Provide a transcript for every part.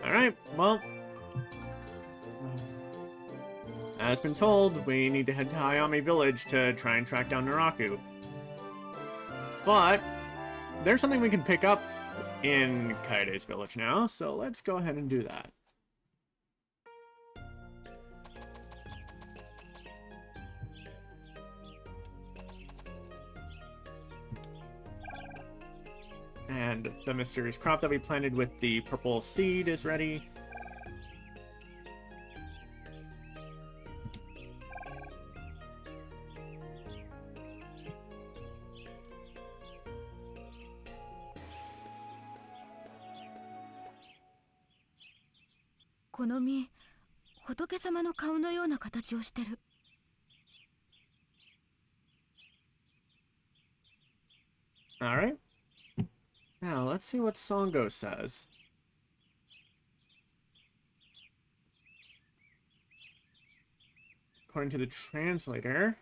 Alright, well... As been told, we need to head to Hayami Village to try and track down Naraku. But, there's something we can pick up in Kaede's village now, so let's go ahead and do that. And the mysterious crop that we planted with the purple seed is ready. Alright. Now, let's see what Songo says. According to the translator,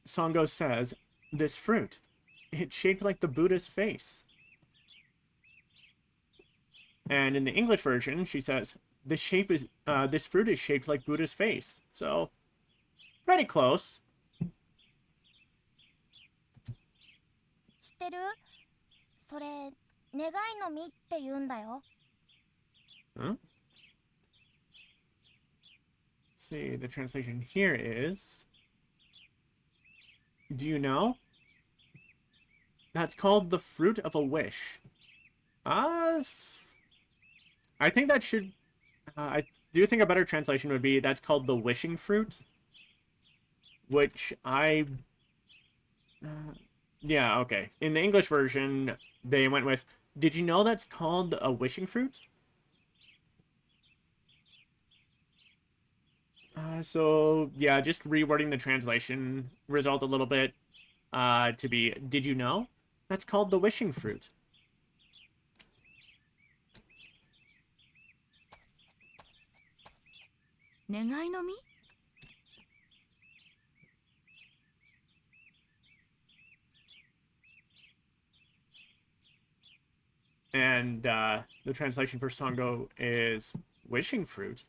Songo says, this fruit, it's shaped like the Buddha's face. And in the English version, she says, this fruit is shaped like Buddha's face. So, pretty close. 知ってる？それ、願いの実って言うんだよ。Huh? Let's see, the translation here is... Do you know? That's called the fruit of a wish. I think that should... I do think a better translation would be, that's called the wishing fruit. Which I... yeah, okay. In the English version, they went with, did you know that's called a wishing fruit? So, yeah, just rewording the translation result a little bit to be, did you know? That's called the wishing fruit. And the translation for Songo is wishing fruit.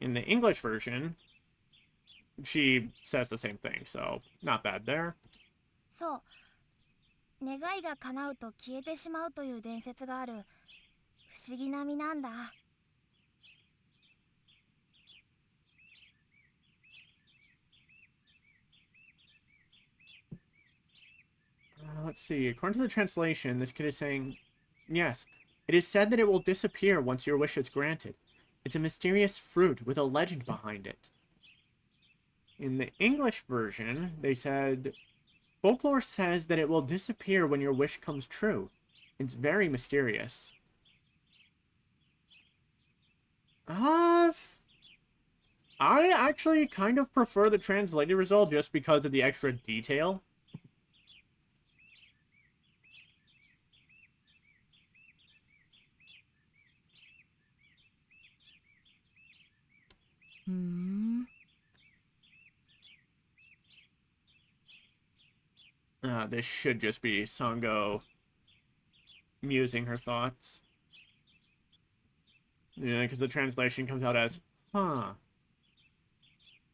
In the English version, she says the same thing, so not bad there. そう。願いが叶うと消えてしまうという伝説がある不思議な実なんだ。Let's see. According to the translation, this kid is saying, yes, it is said that it will disappear once your wish is granted. It's a mysterious fruit with a legend behind it. In the English version, they said, folklore says that it will disappear when your wish comes true. It's very mysterious. I actually kind of prefer the translated result just because of the extra detail. This should just be Songo musing her thoughts. Yeah, because the translation comes out as, huh.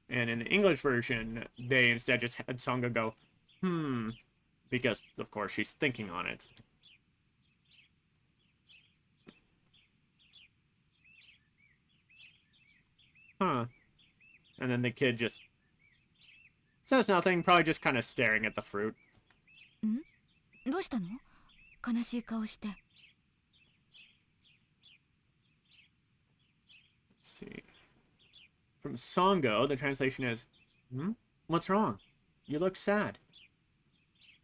And in the English version, they instead just had Songo go, because, of course, she's thinking on it. Huh. And then the kid just says nothing, probably just kind of staring at the fruit. どうしたの？悲しい顔して。Let's see. From Songo, the translation is, What's wrong? You look sad.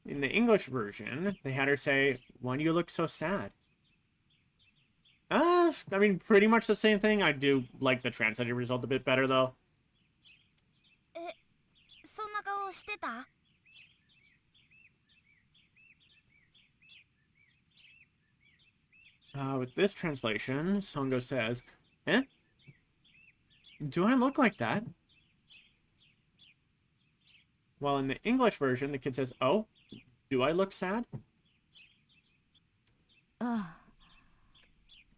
In the English version, they had her say, why do you look so sad? I mean, pretty much the same thing. I do like the translated result a bit better, though. そんな顔してた？ With this translation, Songo says, eh? Do I look like that? While in the English version, the kid says, oh, do I look sad? ああ、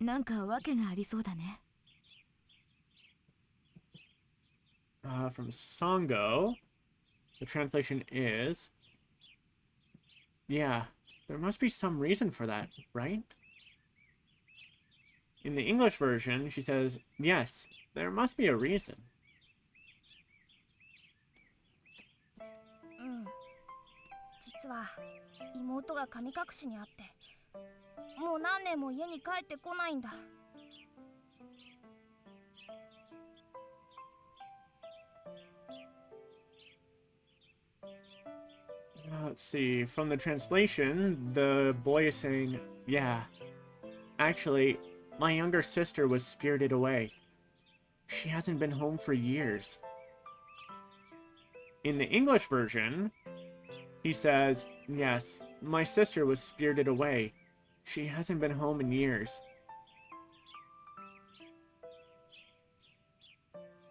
なんか訳がありそうだね。From Songo, the translation is, yeah, there must be some reason for that, right? In the English version, she says, yes, there must be a reason. うん。実は妹が神隠しにあって、もう何年も家に帰ってこないんだ。Let's see, from the translation, the boy is saying, yeah, actually, my younger sister was spirited away. She hasn't been home for years. In the English version, he says, yes, my sister was spirited away. She hasn't been home in years.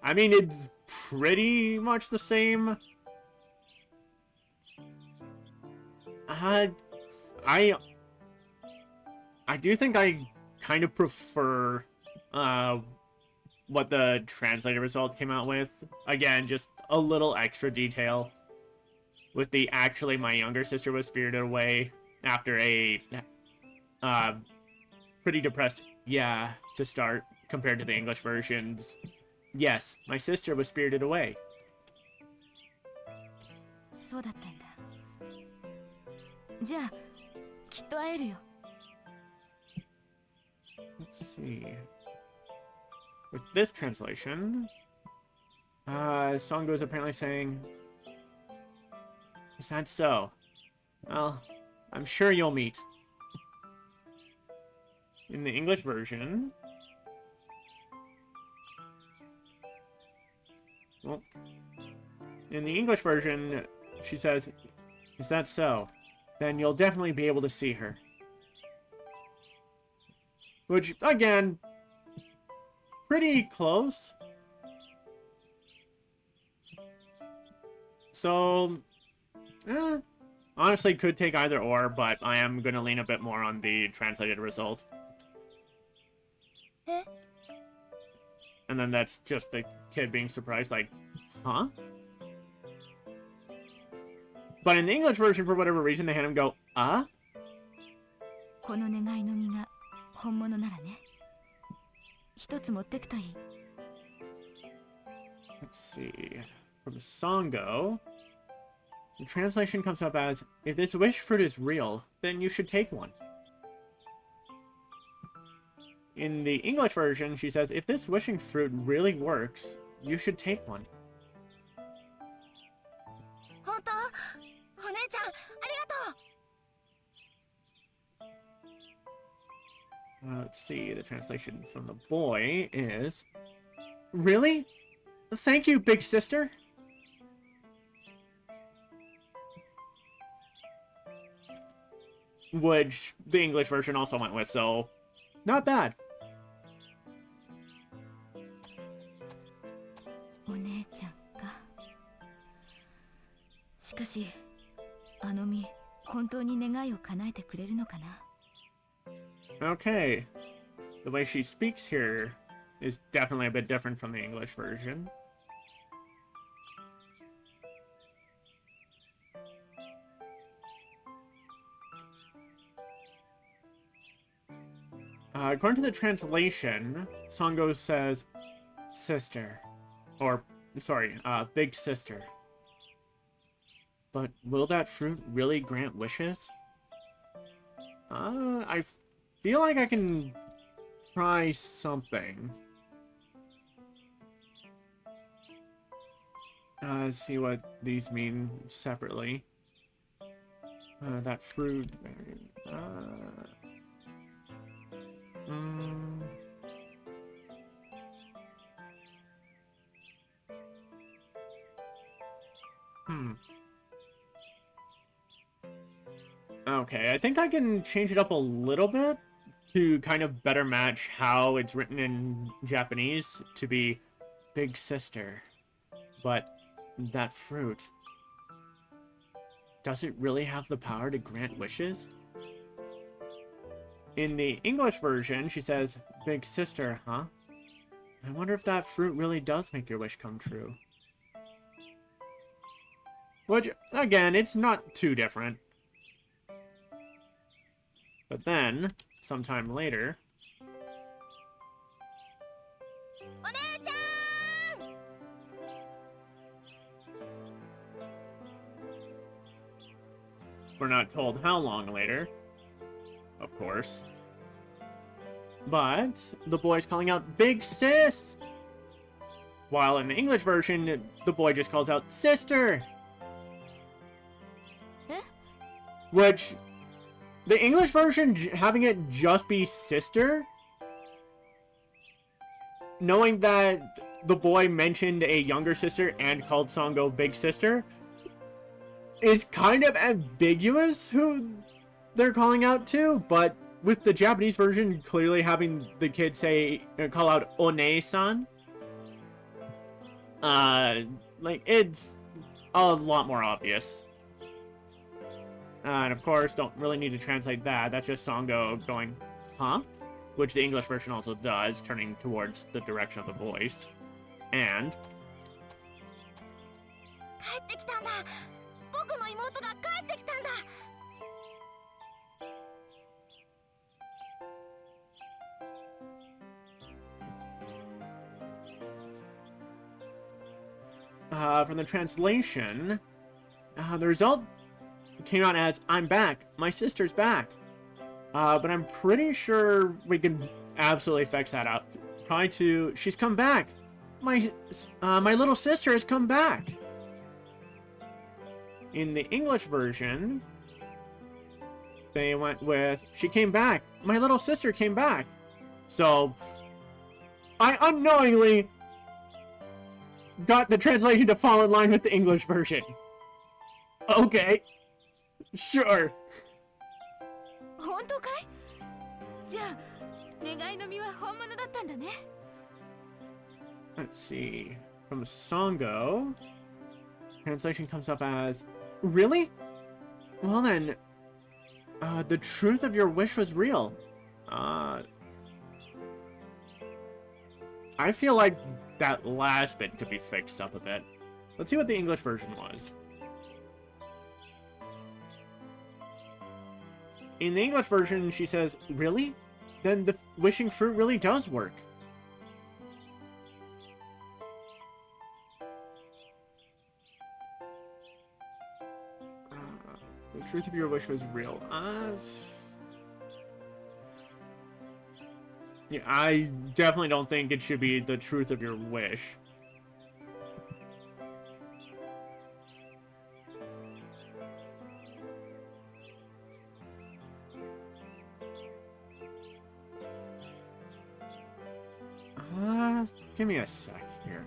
I mean, it's pretty much the same. I do think I kind of prefer what the translated result came out with. Again, just a little extra detail with the actually my younger sister was spirited away after a pretty depressed yeah to start compared to the English versions. Yes, my sister was spirited away. そうだったんだ。じゃあきっと会えるよ。Let's see. With this translation, Songo is apparently saying, is that so? Well, I'm sure you'll meet. In the English version, well, in the English version, she says, is that so? Then you'll definitely be able to see her. Which, again, pretty close. So, honestly, could take either or, but I am going to lean a bit more on the translated result. Eh? And then that's just the kid being surprised, like, huh? But in the English version, for whatever reason, they had him go, この願いの実が本物ならね。一つ持ってくといい。Let's see. From Songo, the translation comes up as, if this wish fruit is real, then you should take one. In the English version, she says, if this wishing fruit really works, you should take one. 本当？お姉ちゃん、ありがとう。Let's see, the translation from the boy is, really? Thank you, big sister. Which the English version also went with, so not bad. お姉ちゃんか。しかし、あの実、本当に願いを叶えてくれるのかな。Okay. The way she speaks here is definitely a bit different from the English version. According to the translation, Songo says, sister. Or, sorry, big sister. But will that fruit really grant wishes? I feel like I can try something. Let's see what these mean separately. That fruit... Okay, I think I can change it up a little bit to kind of better match how it's written in Japanese to be big sister. But that fruit, does it really have the power to grant wishes? In the English version, she says, "Big sister, huh? I wonder if that fruit really does make your wish come true." Which, again, it's not too different. But then, sometime later... We're not told how long later, of course. But the boy's calling out, "Big sis!" While in the English version, the boy just calls out, "Sister!" Eh? Which, the English version, having it just be sister, knowing that the boy mentioned a younger sister and called Sango big sister, is kind of ambiguous who they're calling out to, but with the Japanese version clearly having the kid say, call out One-san, like, it's a lot more obvious. And of course, don't really need to translate that. That's just Sango going, "Huh?" Which the English version also does, turning towards the direction of the voice. And... 帰ってきたんだ。僕の妹が帰ってきたんだ。From the translation, the result came out as, "I'm back. My sister's back." But I'm pretty sure we can absolutely fix that up. Try to... "She's come back. My little sister has come back." In the English version, they went with, "She came back. My little sister came back." So, I unknowingly got the translation to fall in line with the English version. Okay. Sure. 本当かい？じゃあ願いの実は本物だったんだね。 Let's see. From Sango, translation comes up as, "Really? Well then, the truth of your wish was real." I feel like that last bit could be fixed up a bit. Let's see what the English version was. In the English version, she says, "Really? Then the wishing fruit really does work." The truth of your wish was real. Yeah, I definitely don't think it should be the truth of your wish. Give me a sec here.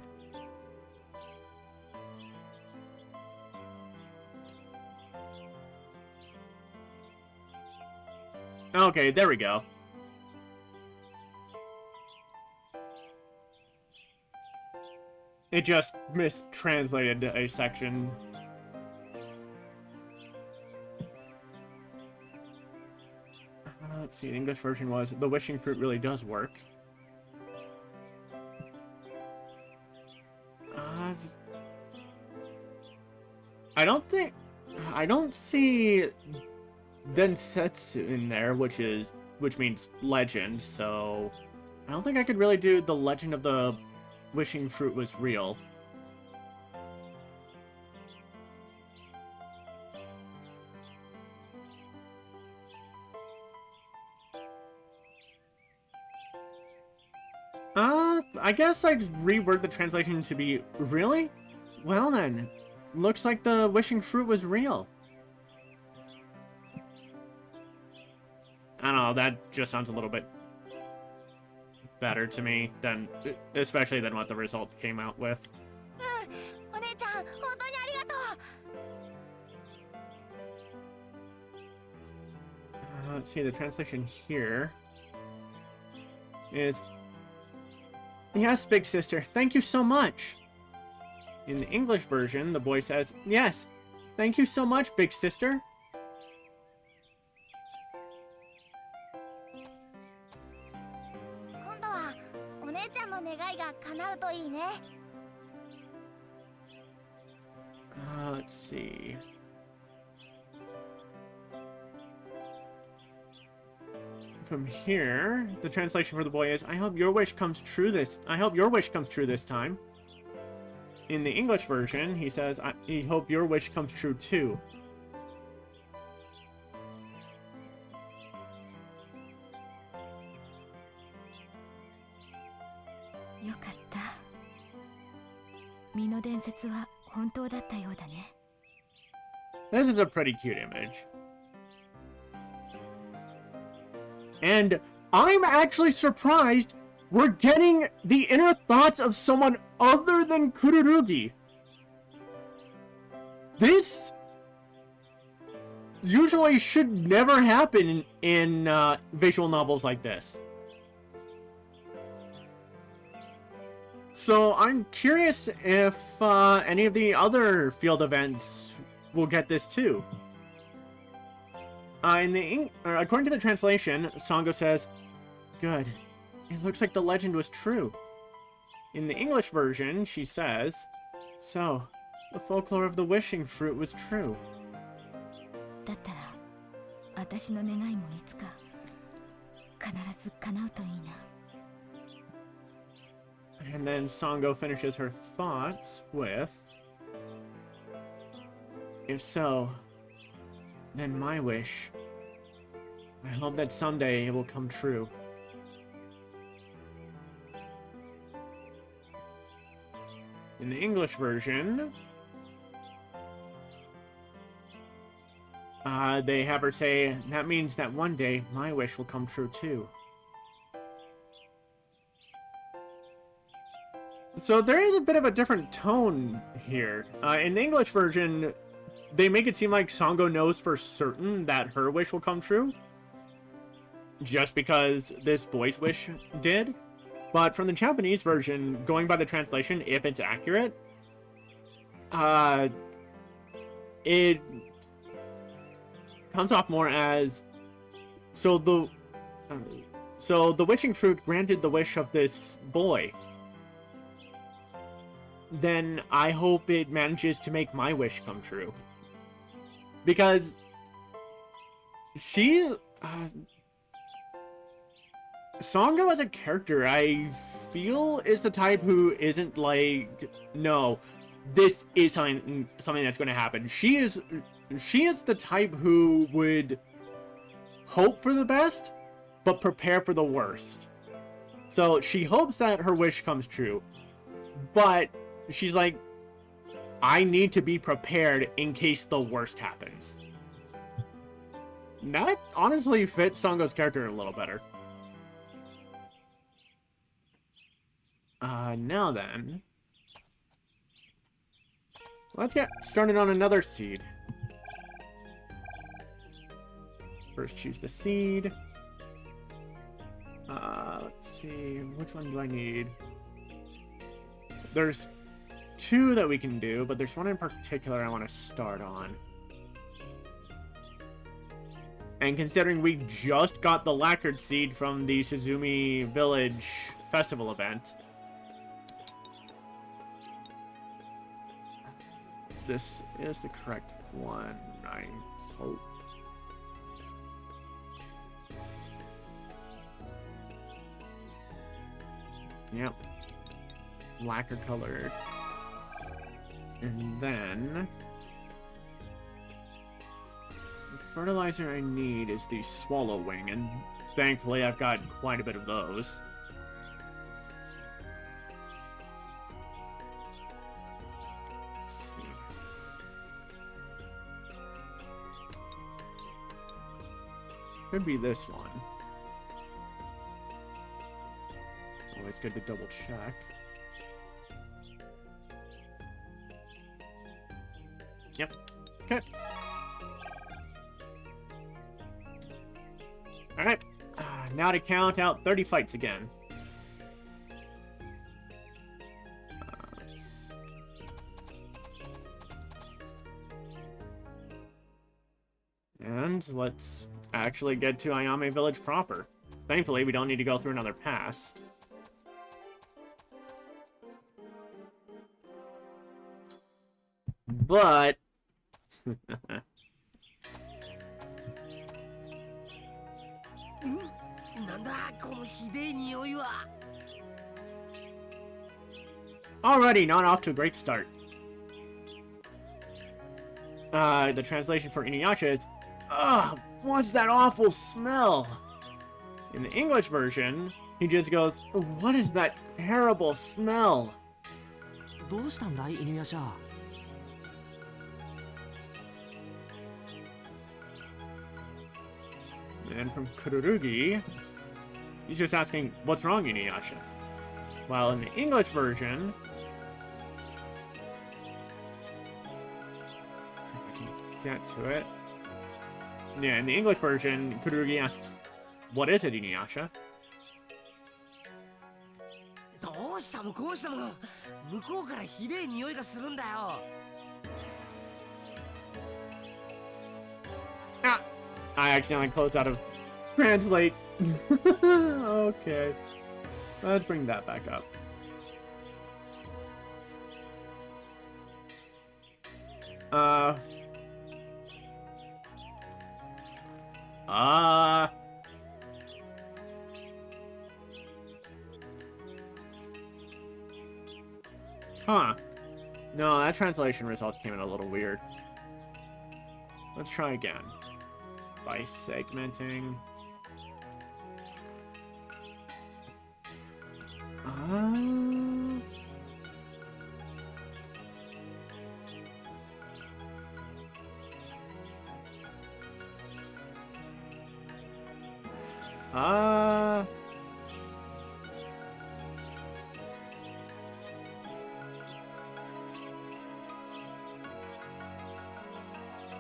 Okay, there we go. It just mistranslated a section. Let's see, the English version was, "The wishing fruit really does work." I don't see densetsu in there, which means legend, so I don't think I could really do the legend of the wishing fruit was real. I guess I'd reword the translation to be, "Really? Well then, looks like the wishing fruit was real." I don't know, that just sounds a little bit better to me than, especially than what the result came out with. お姉ちゃん、本当にありがとう。 Let's see, the translation here is, "Yes, big sister, thank you so much." In the English version, the boy says, "Yes, thank you so much, big sister." お姉ちゃんの願いが叶うといいね。Let's see. From here, the translation for the boy is, I hope your wish comes true this time. In the English version, he says, I hope your wish comes true too. よかった。身の伝説は本当だったようだね。This is a pretty cute image. And I'm actually surprised we're getting the inner thoughts of someone other than Kururugi. This usually should never happen in visual novels like this. So I'm curious if any of the other field events will get this too. According to the translation, Sango says, "Good. It looks like the legend was true." In the English version, she says, "So, the folklore of the wishing fruit was true." だったら、私の願いもいつか必ず叶うといいな。And then Sango finishes her thoughts with, "If so, then my wish. I hope that someday it will come true." In the English version, they have her say, "That means that one day my wish will come true too." So there is a bit of a different tone here. In the English version, they make it seem like Sango knows for certain that her wish will come true, just because this boy's wish did. But from the Japanese version, going by the translation, if it's accurate, it comes off more as, so the wishing fruit granted the wish of this boy. Then I hope it manages to make my wish come true. Because she, Sango as a character, I feel is the type who isn't like, no, this is something that's going to happen. She is the type who would hope for the best, but prepare for the worst. So she hopes that her wish comes true, but she's like, I need to be prepared in case the worst happens. That honestly fits Sango's character a little better. Now then, let's get started on another seed. First, choose the seed. Let's see, which one do I need? There's two that we can do, but there's one in particular I want to start on. And considering we just got the lacquered seed from the Suzumi Village Festival event, this is the correct one, I hope. Yep. Lacquer colored. And then the fertilizer I need is the swallow wing, and thankfully I've got quite a bit of those. Let's see. Should be this one. Always good to double check. Yep. Okay. Alright. Now to count out 30 fights again. And let's actually get to Ayame Village proper. Thankfully, we don't need to go through another pass. But... なんだこのひでえ匂いは。 Already not off to a great start. The translation for InuYasha is, ugh, what's that awful smell? In the English version, he just goes, what is that terrible smell? どうしたんだい、犬夜叉。 And from Kururugi, he's just asking, what's wrong, InuYasha? While in the English version, if I can get to it. Yeah, in the English version, Kururugi asks, what is it, InuYasha? どうしたもこうしたも向こうからひでえ匂いがするんだよ。 Ah! I accidentally closed out of translate. Okay. Let's bring that back up. Huh. No, that translation result came in a little weird. Let's try again. By segmenting.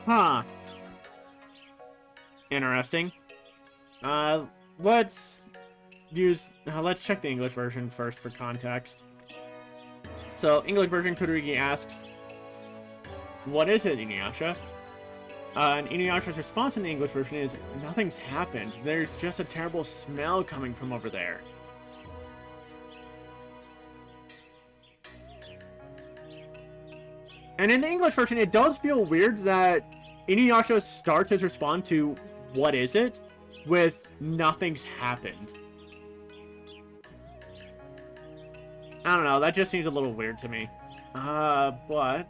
Huh. Interesting. Let's check the English version first for context. So, English version, Kururugi asks, what is it, InuYasha? And InuYasha's response in the English version is, nothing's happened. There's just a terrible smell coming from over there. And in the English version, it does feel weird that InuYasha starts his response to, what is it? With, nothing's happened. I don't know, that just seems a little weird to me. But...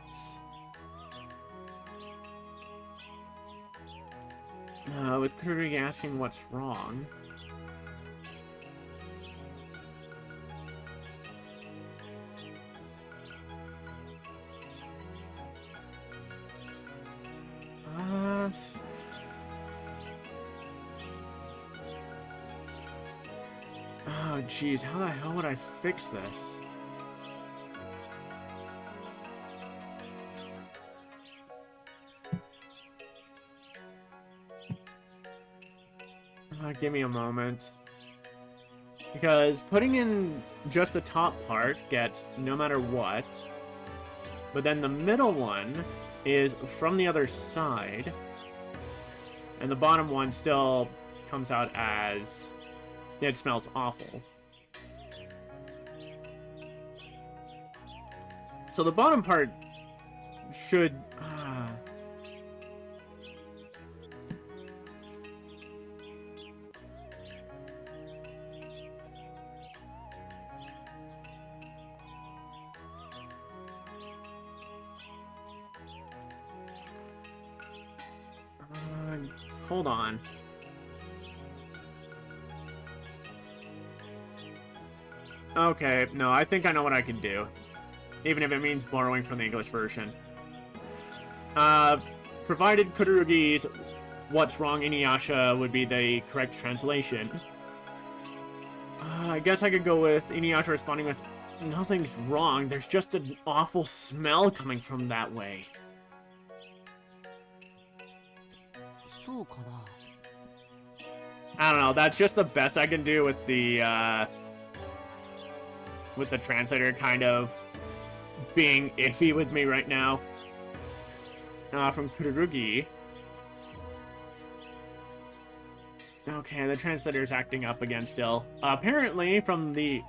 with Kururugi asking what's wrong... Oh, jeez, how the hell would I fix this? Give me a moment. Because putting in just the top part gets no matter what, but then the middle one is from the other side, and the bottom one still comes out as it smells awful. So the bottom part should... hold on. Okay, no, I think I know what I can do. Even if it means borrowing from the English version. Provided Kururugi's what's wrong InuYasha would be the correct translation. I guess I could go with InuYasha responding with, nothing's wrong, there's just an awful smell coming from that way. I don't know, that's just the best I can do with the translator kind of being iffy with me right now. From Kururugi. Okay, the translator's acting up again still. Apparently, from the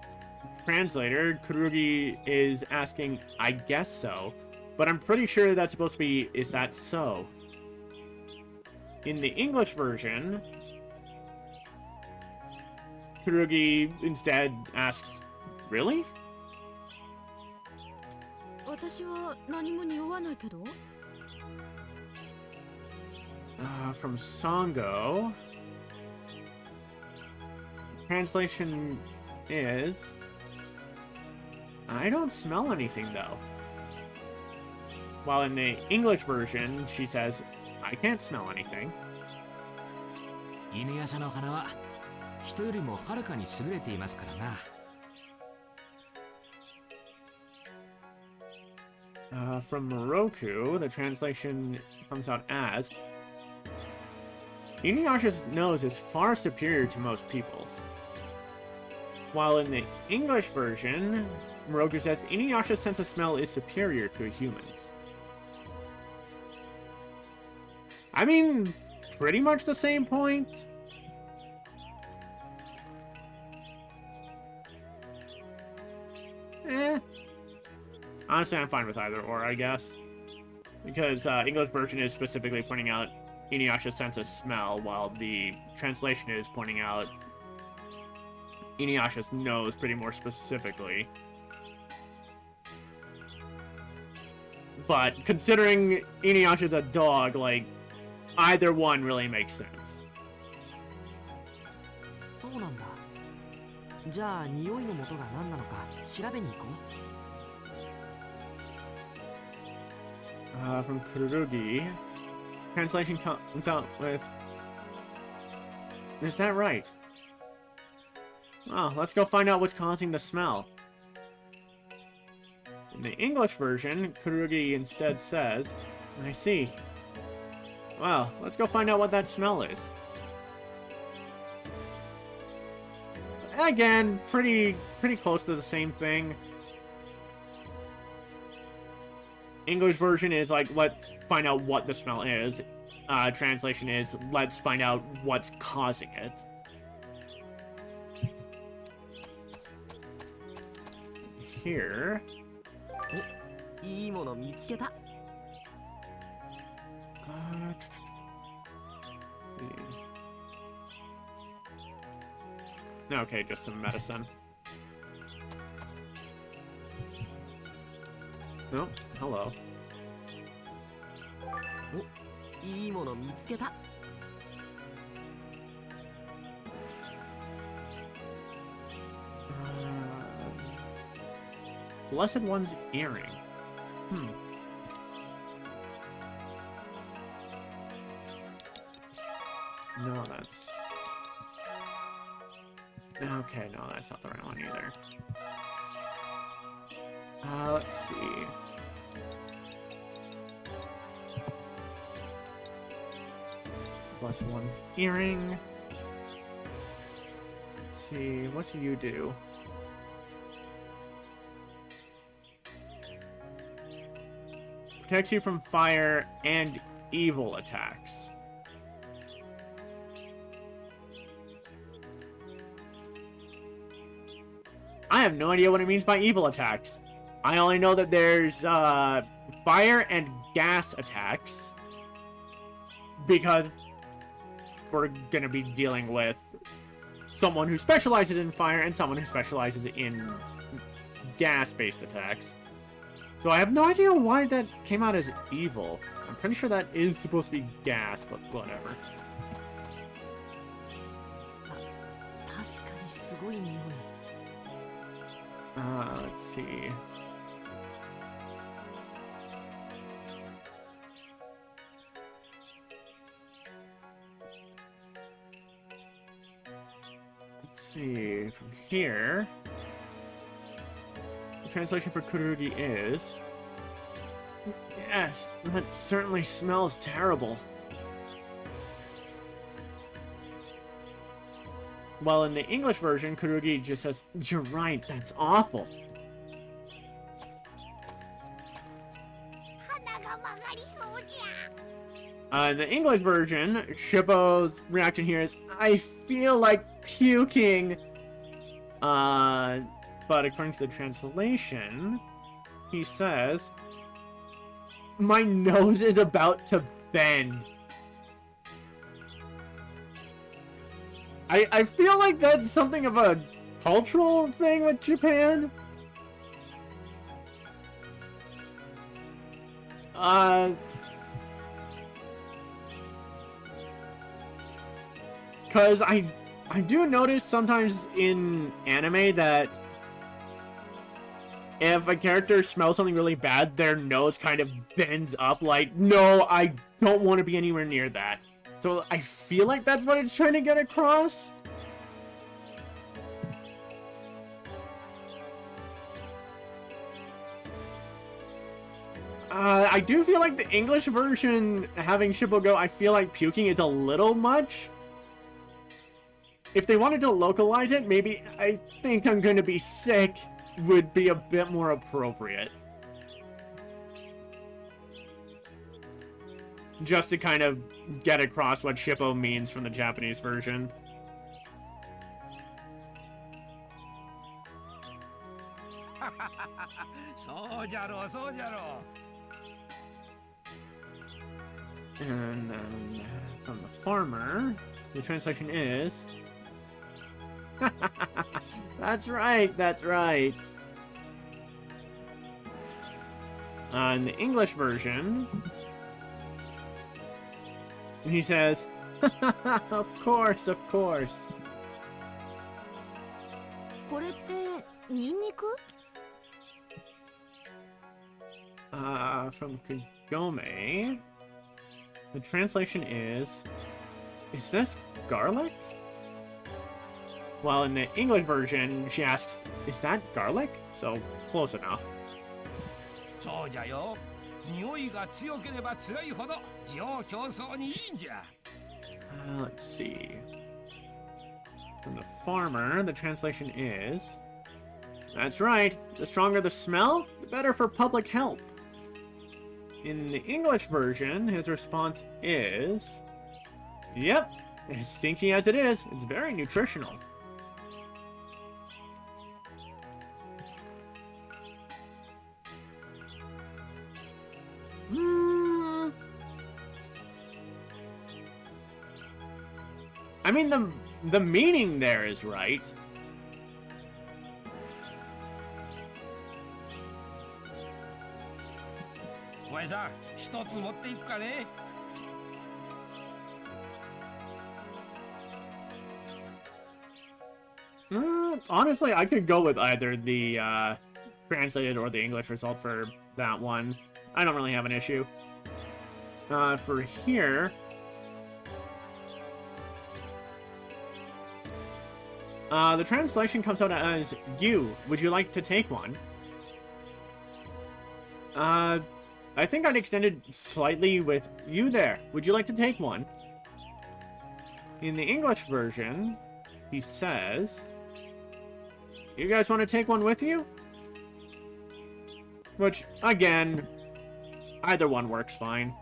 translator, Kururugi is asking, I guess so. But I'm pretty sure that's supposed to be, is that so? In the English version, Kururugi instead asks, really? 私は何も匂わないけど。From Songo, translation is, I don't smell anything though. While in the English version, she says, I can't smell anything. 犬夜叉の花は人よりもはるかに優れていますからな。From Moroku, the translation comes out as, InuYasha's nose is far superior to most people's. While in the English version, Moroku says InuYasha's sense of smell is superior to a human's. I mean, pretty much the same point. Honestly, I'm fine with either or, I guess. Because English version is specifically pointing out InuYasha's sense of smell, while the translation is pointing out InuYasha's nose pretty more specifically. But considering InuYasha's a dog, like, either one really makes sense. そうなんだ。じゃあ匂いの元が何なのか調べに行こう。From Kururugi, translation comes out with, is that right? Well, let's go find out what's causing the smell. In the English version, Kururugi instead says, I see. Well, let's go find out what that smell is. Again, pretty close to the same thing. English version is like, let's find out what the smell is. Translation is, let's find out what's causing it. Here. いいもの見つけた。Okay, just some medicine. Oh, hello. お、いいもの見つけた。Blessed One's earring. No, that's... Okay, no, that's not the right one either. Let's see. Blessed One's earring. Let's see, what do you do? Protects you from fire and evil attacks. I have no idea what it means by evil attacks. I only know that there's fire and gas attacks, because we're gonna be dealing with someone who specializes in fire and someone who specializes in gas-based attacks. So I have no idea why that came out as evil. I'm pretty sure that is supposed to be gas, but whatever. 確かにすごい匂い。Let's see. Let's see, from here, the translation for Kururugi is, yes, that certainly smells terrible. While in the English version, Kururugi just says, you're right, that's awful. In the English version, Shippo's reaction here is, I feel like puking. But according to the translation, he says, my nose is about to bend. I feel like that's something of a cultural thing with Japan. Cause I do notice sometimes in anime that if a character smells something really bad, their nose kind of bends up like, no, I don't want to be anywhere near that. So I feel like that's what it's trying to get across. I do feel like the English version having Shippo go, I feel like puking is a little much. If they wanted to localize it, maybe I think I'm going to be sick would be a bit more appropriate. Just to kind of get across what Shippo means from the Japanese version. And then from the farmer, the translation is... That's right, that's right. In the English version, he says, of course, of course. これってニンニク？ From Kagome, the translation is this garlic? While in the English version, she asks, is that garlic? So, close enough. そうじゃよ。匂いが強ければ強いほど需要競争にいいんじゃ。Let's see. From the farmer, the translation is... That's right. The stronger the smell, the better for public health. In the English version, his response is... Yep. As stinky as it is, it's very nutritional. I mean, the meaning there is right. Honestly, I could go with either the translated or the English result for that one. I don't really have an issue. For here... the translation comes out as, you, would you like to take one? I think I'd extend it slightly with, you there, would you like to take one? In the English version, he says, you guys want to take one with you? Which, again, either one works fine.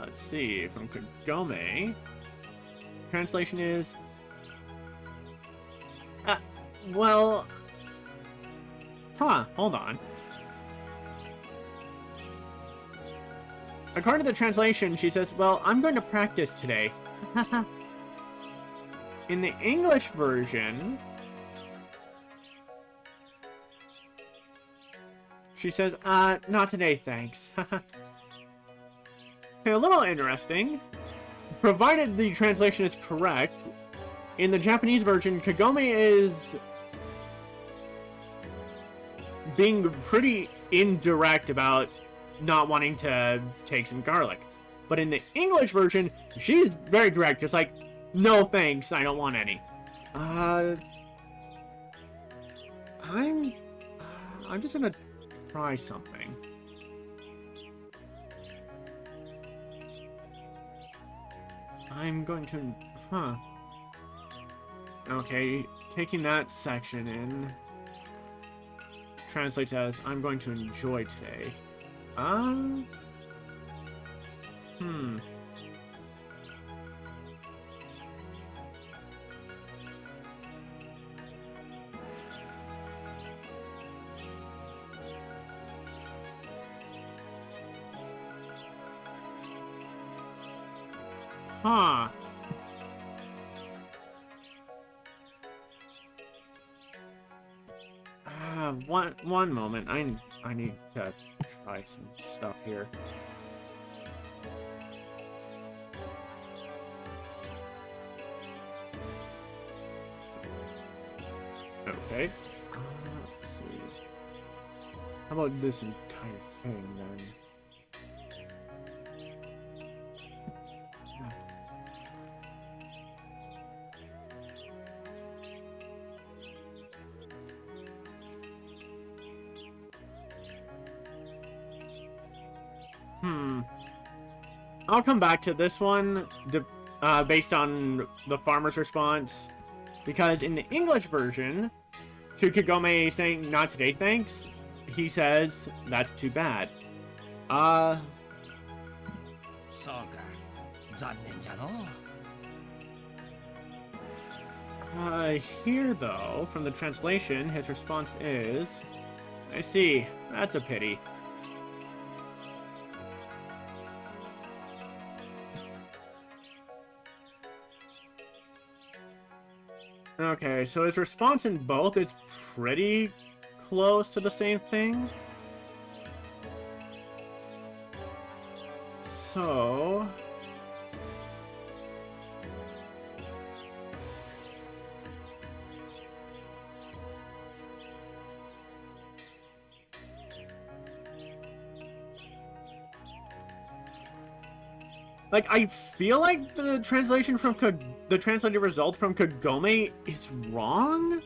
Let's see, from Kagome, translation is... well... Huh, hold on. According to the translation, she says, well, I'm going to practice today. In the English version... she says, not today, thanks. A little interesting. Provided the translation is correct, in the Japanese version, Kagome is being pretty indirect about not wanting to take some garlic. But in the English version, she's very direct, just like, no thanks, I don't want any. I'm just gonna try something. I'm going to... Huh. Okay, taking that section in... translates as, I'm going to enjoy today. Huh. One moment. I need to try some stuff here. Okay. Let's see. How about this entire thing then? I'll come back to this one based on the farmer's response, because in the English version, to Kagome saying "not today, thanks," he says, "That's too bad." そうか、残念じゃのう。 Here though, from the translation, his response is, "I see. That's a pity." Okay, so his response in both is pretty close to the same thing. So... like, I feel like the translation from the translated result from Kagome is wrong?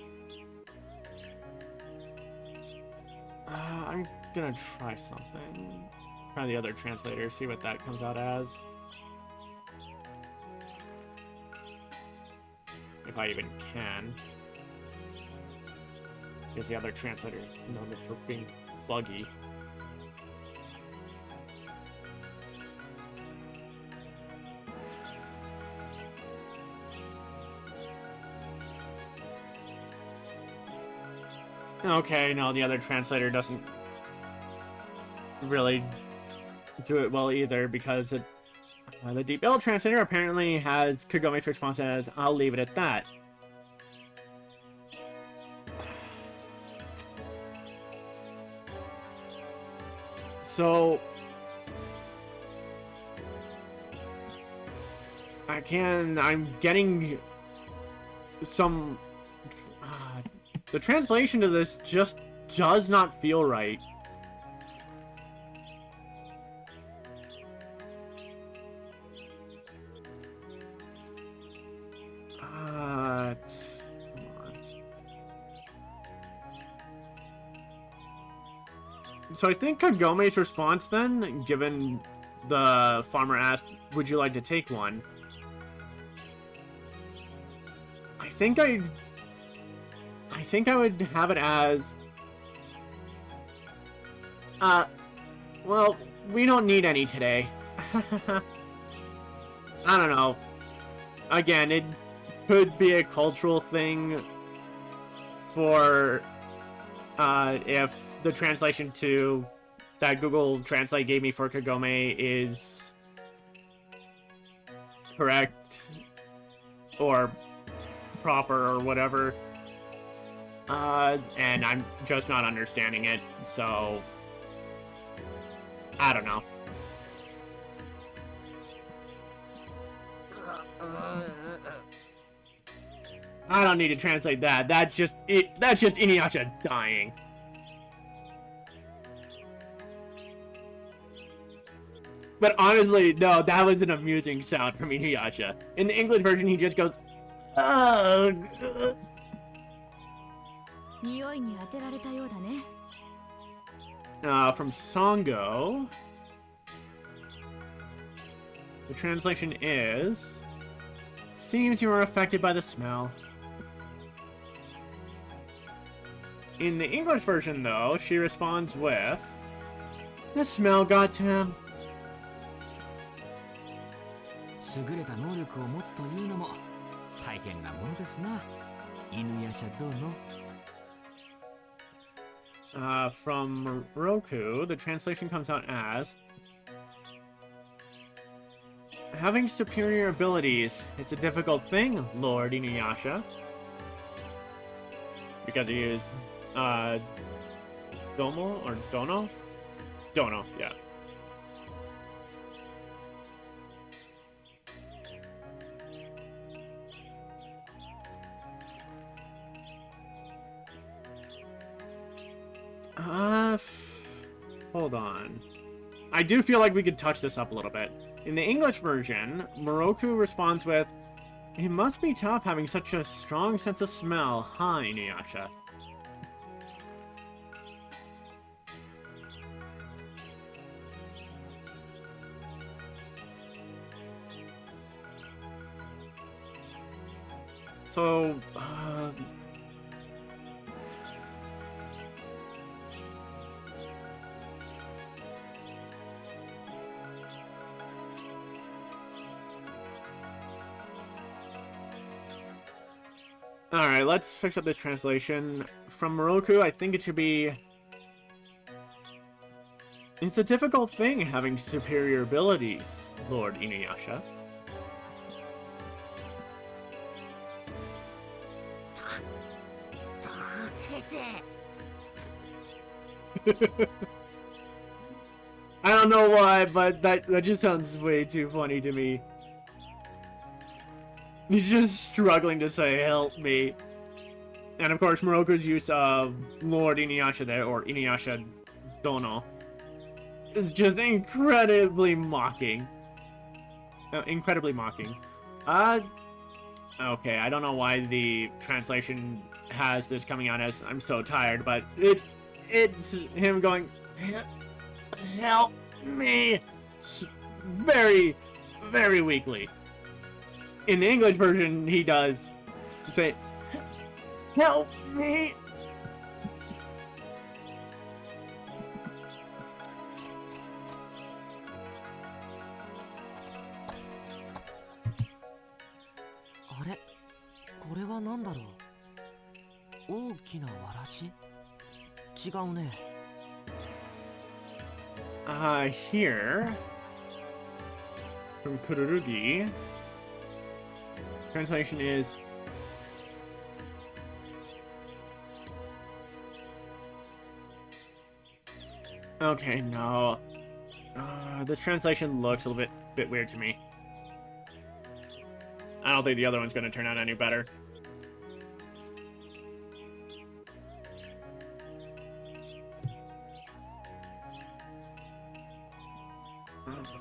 I'm gonna try something. Try the other translator, see what that comes out as. If I even can. Because the other translator is known for being buggy. Okay, no, the other translator doesn't really do it well either, because the Deep L translator apparently has Kagome's response as, "I'll leave it at that." So... I'm getting some... the translation to this just does not feel right. Come on. So I think Kagome's response then, given the farmer asked, "Would you like to take one?" I think I would have it as, well, we don't need any today. I don't know. Again, it could be a cultural thing for, if the translation to that Google Translate gave me for Kagome is correct or proper or whatever. And I'm just not understanding it, so I don't know. I don't need to translate that. That's just it. That's just InuYasha dying. But honestly, no, that was an amusing sound from InuYasha. In the English version, he just goes, "Ugh." 匂いに当てられたようだね。From Songo, the translation is, "Seems you were affected by the smell." In the English version, though, she responds with, "The smell got to him." 優れた能力を持つというのも大変なものですな。犬やしゃ殿。From Roku, the translation comes out as, Having superior abilities, it's a difficult thing, Lord InuYasha. Because he is, Domo or Dono? Dono, yeah. Hold on. I do feel like we could touch this up a little bit. In the English version, Moroku responds with, "It must be tough having such a strong sense of smell, huh, InuYasha?" So, alright, let's fix up this translation. From Moroku, I think it should be... It's a difficult thing having superior abilities, Lord InuYasha. I don't know why, but that just sounds way too funny to me. He's just struggling to say, "Help me." And of course, Moroku's use of Lord InuYasha there, or InuYasha Dono, is just incredibly mocking. Incredibly mocking. Okay, I don't know why the translation has this coming out as "I'm so tired," but it's him going, "Help me," very, very weakly. In the English version, he does say, "Help me." Are? これは何だろう? 大きなわらじ? 違うね. Here from Kururugi, translation is, okay, no. This translation looks a little bit weird to me. I don't think the other one's going to turn out any better.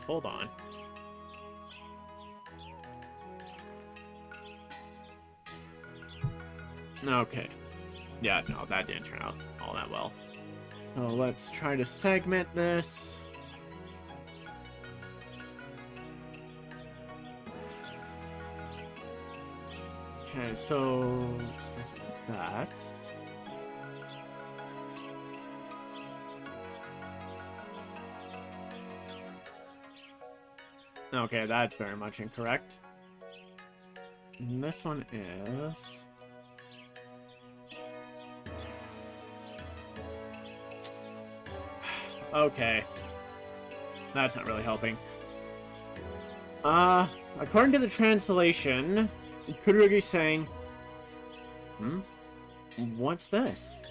Hold on. Okay. Yeah, no, that didn't turn out all that well. So let's try to segment this. Okay, so start with that. Okay, that's very much incorrect. And this one is... Okay. That's not really helping. According to the translation, Kururugi's saying, what's this?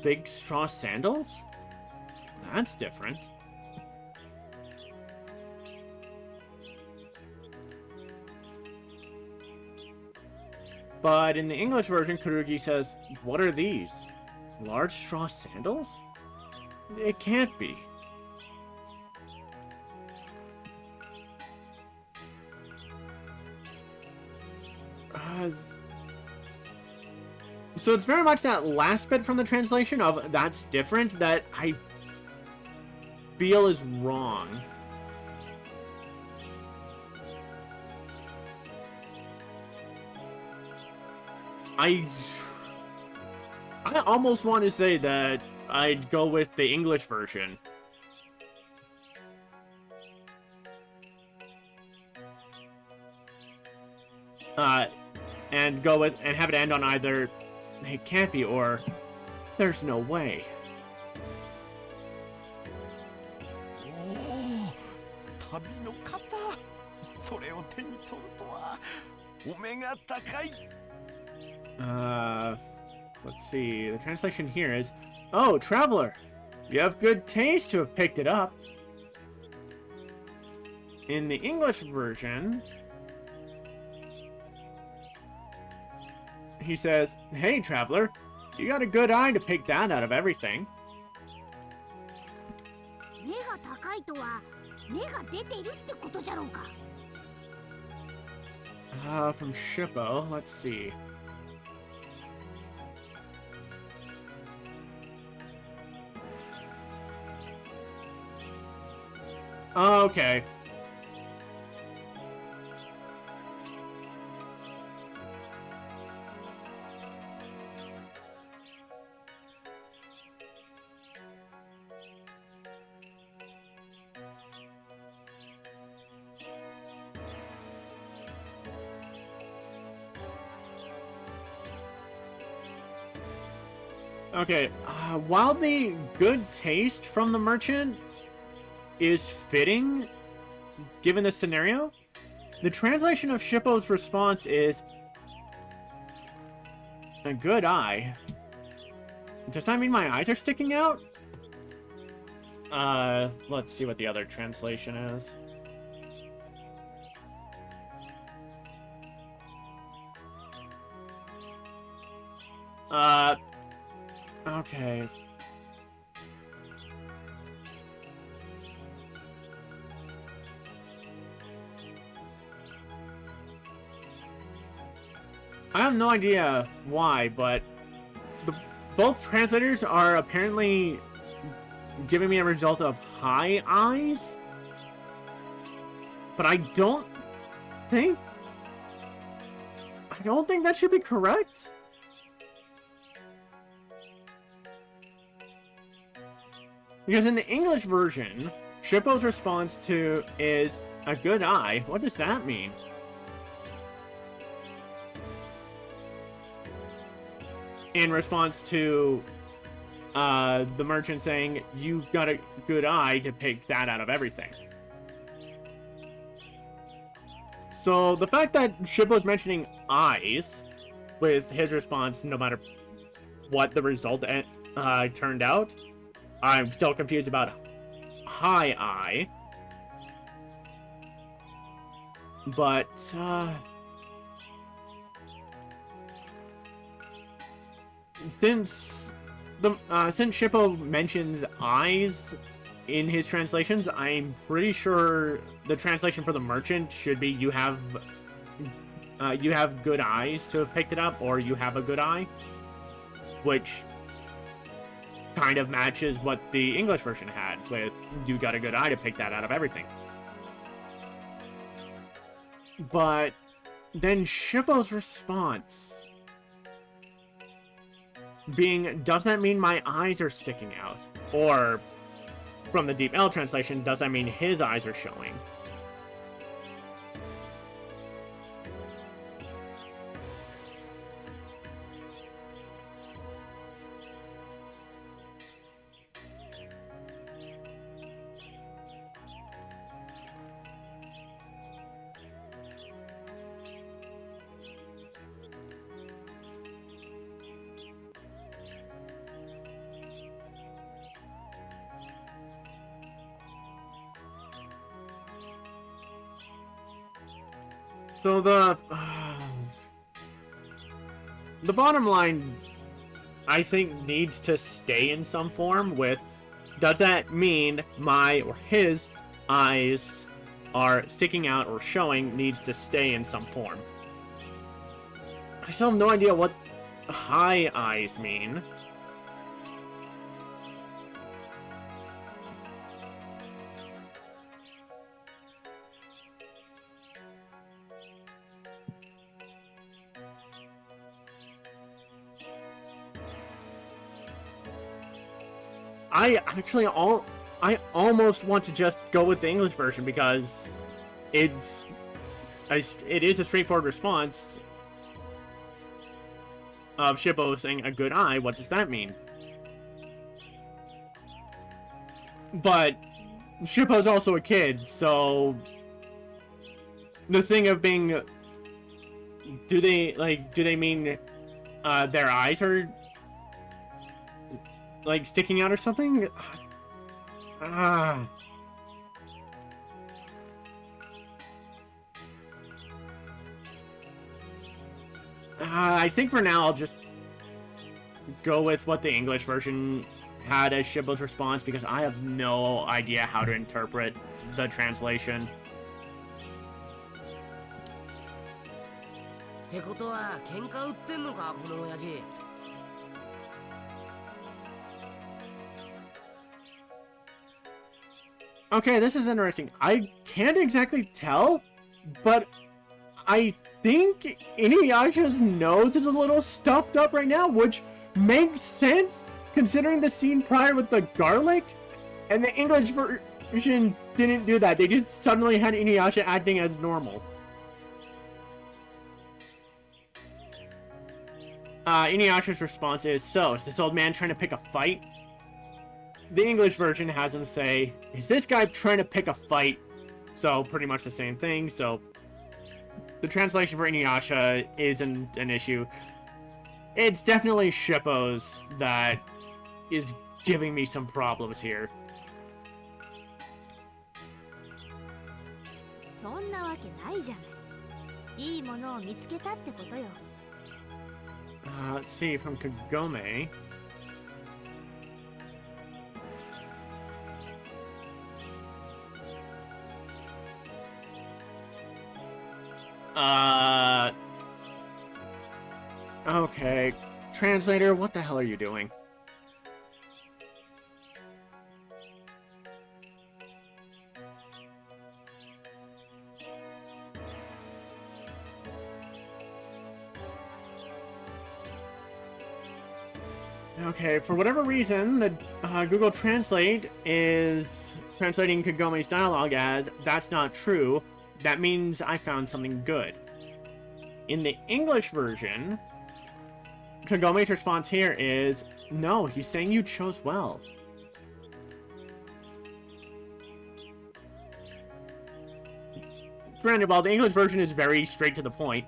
Big straw sandals? That's different. But in the English version, Kururugi says, "What are these? Large straw sandals? It can't be." So it's very much that last bit from the translation of "that's different" that I feel is wrong. I almost want to say that I'd go with the English version. And go with and have it end on either "it can't be" or "there's no way." おお、旅の方、それを手に取るとはお目が高い。 Let's see. The translation here is, "Oh, traveler, you have good taste to have picked it up." In the English version, he says, "Hey, traveler, you got a good eye to pick that out of everything." 目が高いとは目が出ているってことじゃろうか。From Shippo, let's see. Okay. Okay, while the good taste from the merchant is fitting, given the scenario, the translation of Shippo's response is a good eye. Does that mean my eyes are sticking out? Let's see what the other translation is. Okay. I have no idea why, but both translators are apparently giving me a result of high eyes. But I don't think that should be correct. Because in the English version, Shippo's response to is a good eye. What does that mean? In response to the merchant saying, "You got a good eye to pick that out of everything." So the fact that Shippo's mentioning eyes with his response, no matter what the result turned out, I'm still confused about high eye. But, since Shippo mentions eyes in his translations, I'm pretty sure the translation for the merchant should be you have good eyes to have picked it up, or you have a good eye, which kind of matches what the English version had with "you got a good eye to pick that out of everything." But then Shippo's response being, "Does that mean my eyes are sticking out?" Or from the Deep L translation, "Does that mean his eyes are showing?" So the bottom line, I think, needs to stay in some form with, does that mean my or his eyes are sticking out or showing, needs to stay in some form. I still have no idea what high eyes mean. I almost want to just go with the English version because it is a straightforward response of Shippo saying a good eye. What does that mean? But Shippo's also a kid, so the thing of being, do they mean their eyes are like sticking out or something? I think for now I'll just go with what the English version had as Shippo's response, because I have no idea how to interpret the translation. ってことは喧嘩売ってんのかこの親父。Okay, this is interesting. I can't exactly tell, but I think InuYasha's nose is a little stuffed up right now, which makes sense considering the scene prior with the garlic. And the English version didn't do that. They just suddenly had InuYasha acting as normal. InuYasha's response is, so, is this old man trying to pick a fight? The English version has him say, is this guy trying to pick a fight? So, pretty much the same thing, so the translation for InuYasha isn't an issue. It's definitely Shippo's that is giving me some problems here. そんなわけないじゃないいいものを見つけたってことよ Let's see, from Kagome. Okay. Translator, what the hell are you doing? Okay, for whatever reason, the Google Translate is translating Kagome's dialogue as, that's not true. That means I found something good. In the English version, Kagome's response here is, no, he's saying you chose well. Granted, while the English version is very straight to the point,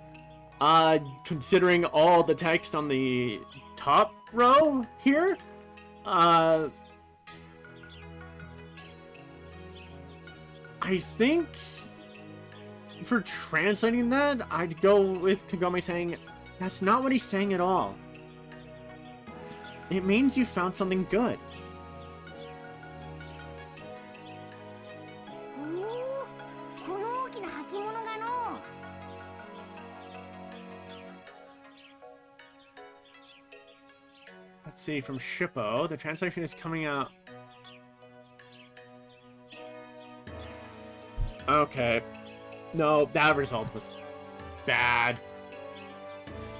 considering all the text on the top row here, I think for translating that, I'd go with Kagome saying, that's not what he's saying at all. It means you found something good. おお、この大きな履物がの。Let's see, from Shippo, the translation is coming out. Okay. No, that result was bad.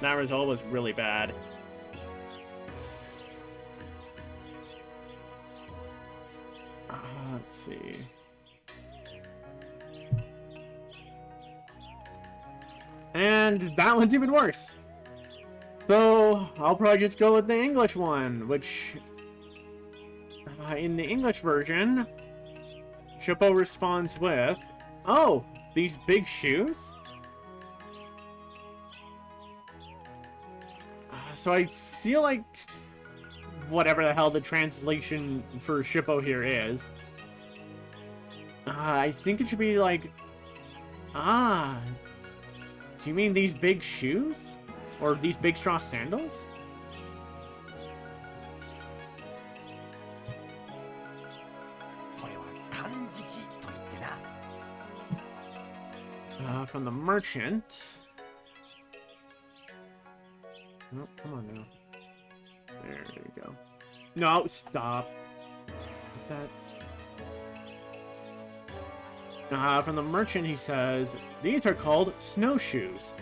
That result was really bad. Let's see. And that one's even worse. So, I'll probably just go with the English one, which... in the English version, Shippo responds with, oh, these big shoes? So I feel like whatever the hell the translation for Shippo here is, I think it should be like, do you mean these big shoes? Or these big straw sandals? From the merchant. Oh, come on now. There we go. No, stop. That. From the merchant, he says, these are called snowshoes.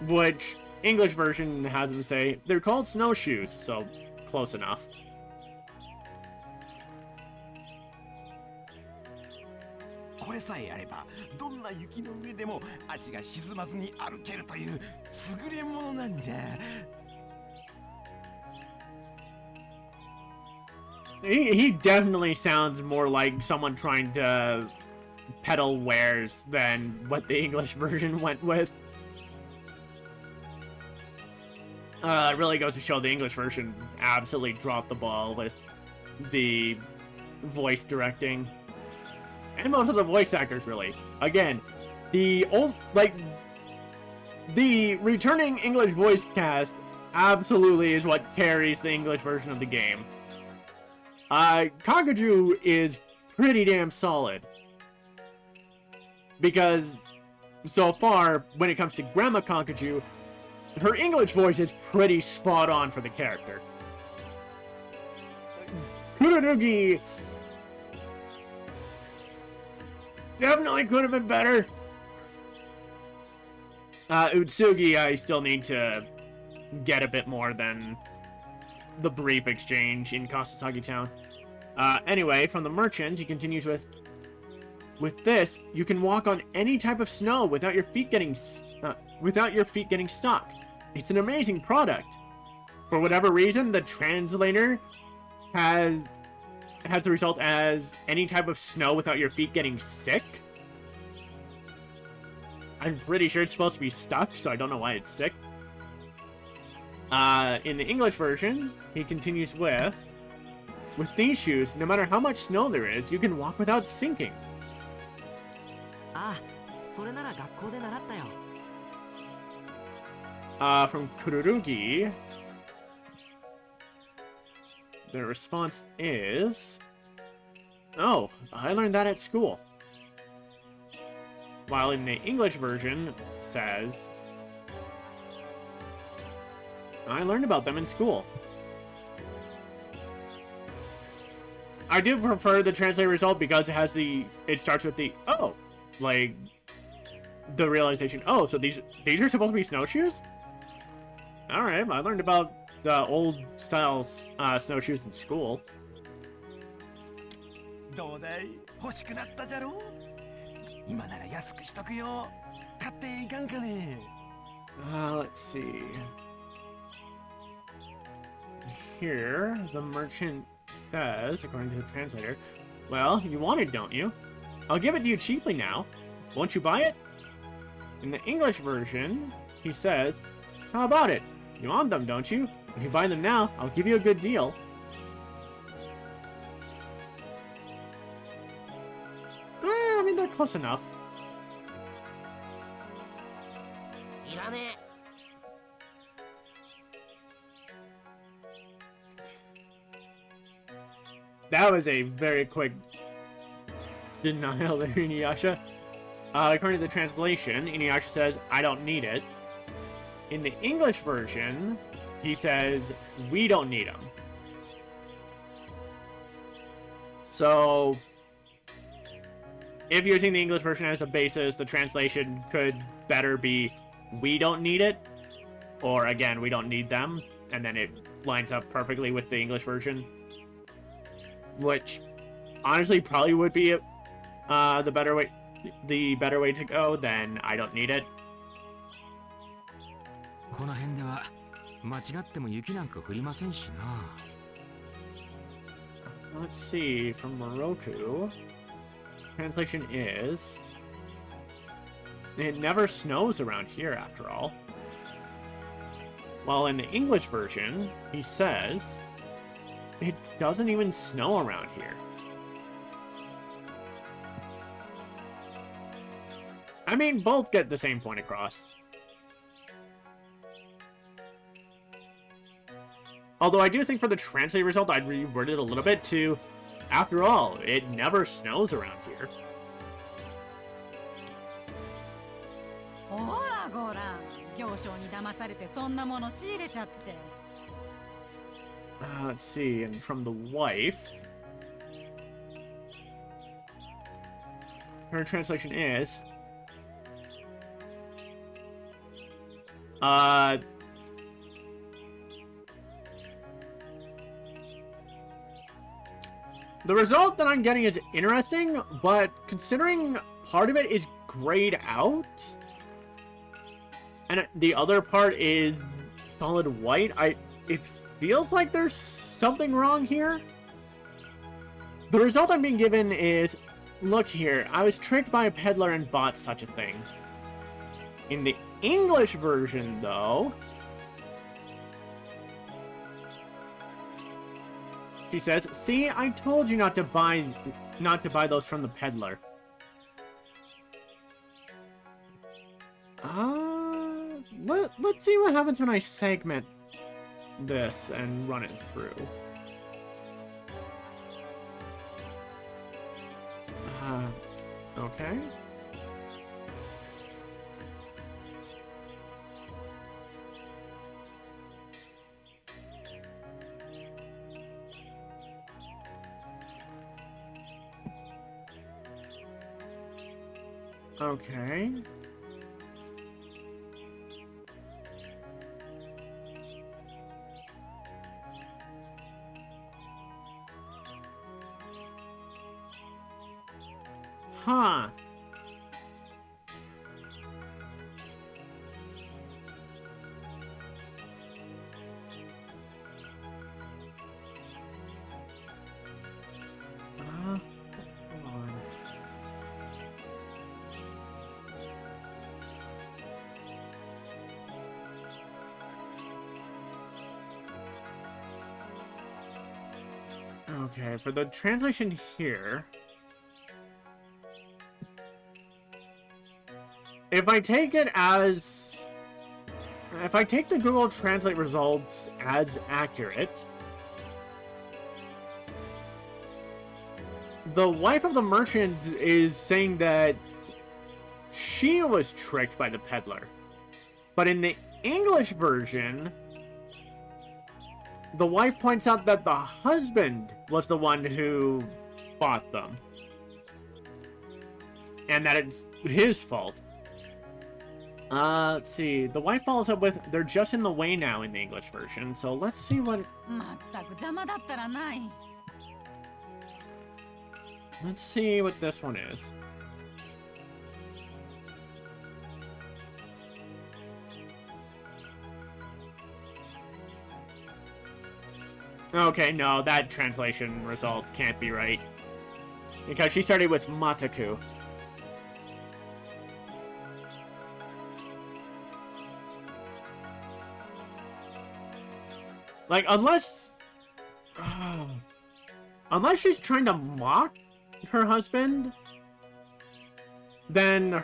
Which, English version has him say, they're called snowshoes, so close enough. これさえあればどんな雪の上でも足が沈まずに歩けるという優れものなんじゃ。He definitely sounds more like someone trying to peddle wares than what the English version went with. It really goes to show the English version absolutely dropped the ball with the voice directing. And most of the voice actors, really. Again, the returning English voice cast absolutely is what carries the English version of the game. Kakuju is pretty damn solid. Because, so far, when it comes to Grandma Kakuju, her English voice is pretty spot on for the character. Kururugi definitely could have been better. Utsugi, I still need to get a bit more than the brief exchange in Kasasagi Town. Anyway, from the merchant, he continues with this, you can walk on any type of snow without your feet getting stuck. It's an amazing product. For whatever reason, the translator has the result as any type of snow without your feet getting sick. I'm pretty sure it's supposed to be stuck, so I don't know why it's sick. In the English version, he continues with these shoes, no matter how much snow there is, you can walk without sinking. Ah, それなら学校で習ったよ。From Kururugi, the response is, oh, I learned that at school. While in the English version says, I learned about them in school. I do prefer the translate result because it starts with the, oh, like, the realization, oh, so these are supposed to be snowshoes? Alright, I learned about the old style snowshoes in school. どうだい欲しくなったじゃろ今なら安くしとくよ買っていかんかね Let's see. Here, the merchant says, according to the translator, well, you want it, don't you? I'll give it to you cheaply now. Won't you buy it? In the English version, he says, how about it? You want them, don't you? If you buy them now, I'll give you a good deal. I mean, they're close enough. いらね That was a very quick denial there, InuYasha. According to the translation, InuYasha says, I don't need it. In the English version, he says, we don't need them. So, if using the English version as a basis, the translation could better be, we don't need it, or again, we don't need them, and then it lines up perfectly with the English version. Which, honestly, probably would be the better way to go than I don't need it. この辺では間違っても雪なんか降りませんしな。Let's see, from Moroku, translation is, it never snows around here after all. While in the English version, he says, it doesn't even snow around here. I mean, both get the same point across. Although I do think for the translate result, I'd reword it a little bit to, after all, it never snows around here. ほらごらん行商に騙されてそんなもの仕入れちゃって Let's see, and from the wife, her translation is, the result that I'm getting is interesting, but considering part of it is grayed out, and the other part is solid white, it feels like there's something wrong here. The result I'm being given is, look here, I was tricked by a peddler and bought such a thing. In the English version, though, she says, see, I told you not to buy those from the peddler. Let's see what happens when I segment this and run it through. Okay. Okay. Huh. Hold on. Okay, for the translation here, if I take the Google Translate results as accurate, the wife of the merchant is saying that she was tricked by the peddler. But in the English version, the wife points out that the husband was the one who bought them. And that it's his fault. Let's see. The wife follows up with, they're just in the way now in the English version. So let's see what... まったく邪魔だったらない。 Let's see what this one is. Okay, no, that translation result can't be right. Because she started with Mataku. Like, unless she's trying to mock her husband, then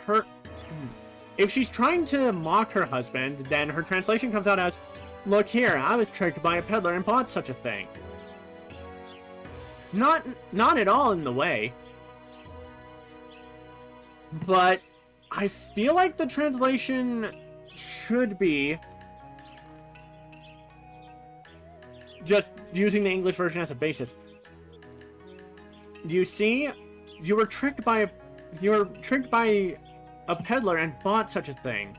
if she's trying to mock her husband, then her translation comes out as, look here, I was tricked by a peddler and bought such a thing. Not at all in the way. But I feel like the translation should be just using the English version as a basis. You see, you were tricked by a peddler and bought such a thing.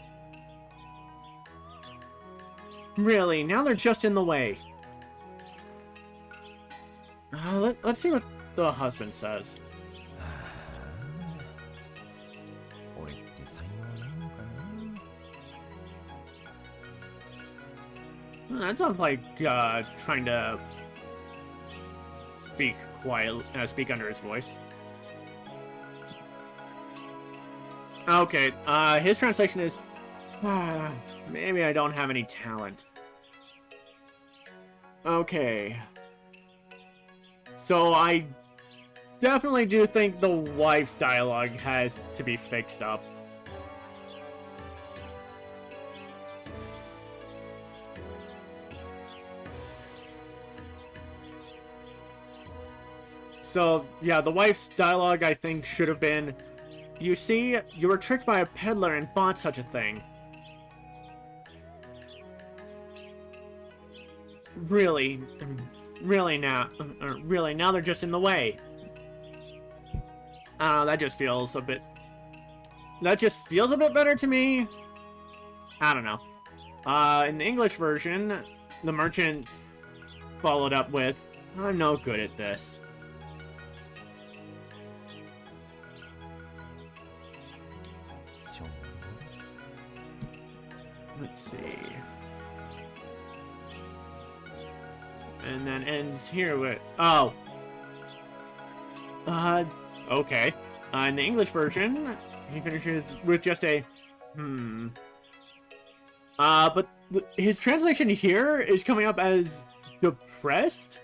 Really, now they're just in the way. Let's see what the husband says. That sounds like trying to speak quietly, speak under his voice. Okay, his translation is, maybe I don't have any talent. Okay. So I definitely do think the wife's dialogue has to be fixed up. So, yeah, the wife's dialogue, I think, should have been, you see, you were tricked by a peddler and bought such a thing. Really now they're just in the way. That just feels a bit better to me. I don't know. In the English version, the merchant followed up with, I'm no good at this. Let's see. And then ends here with... Oh. Okay. In the English version, he finishes with just a, but his translation here is coming up as depressed?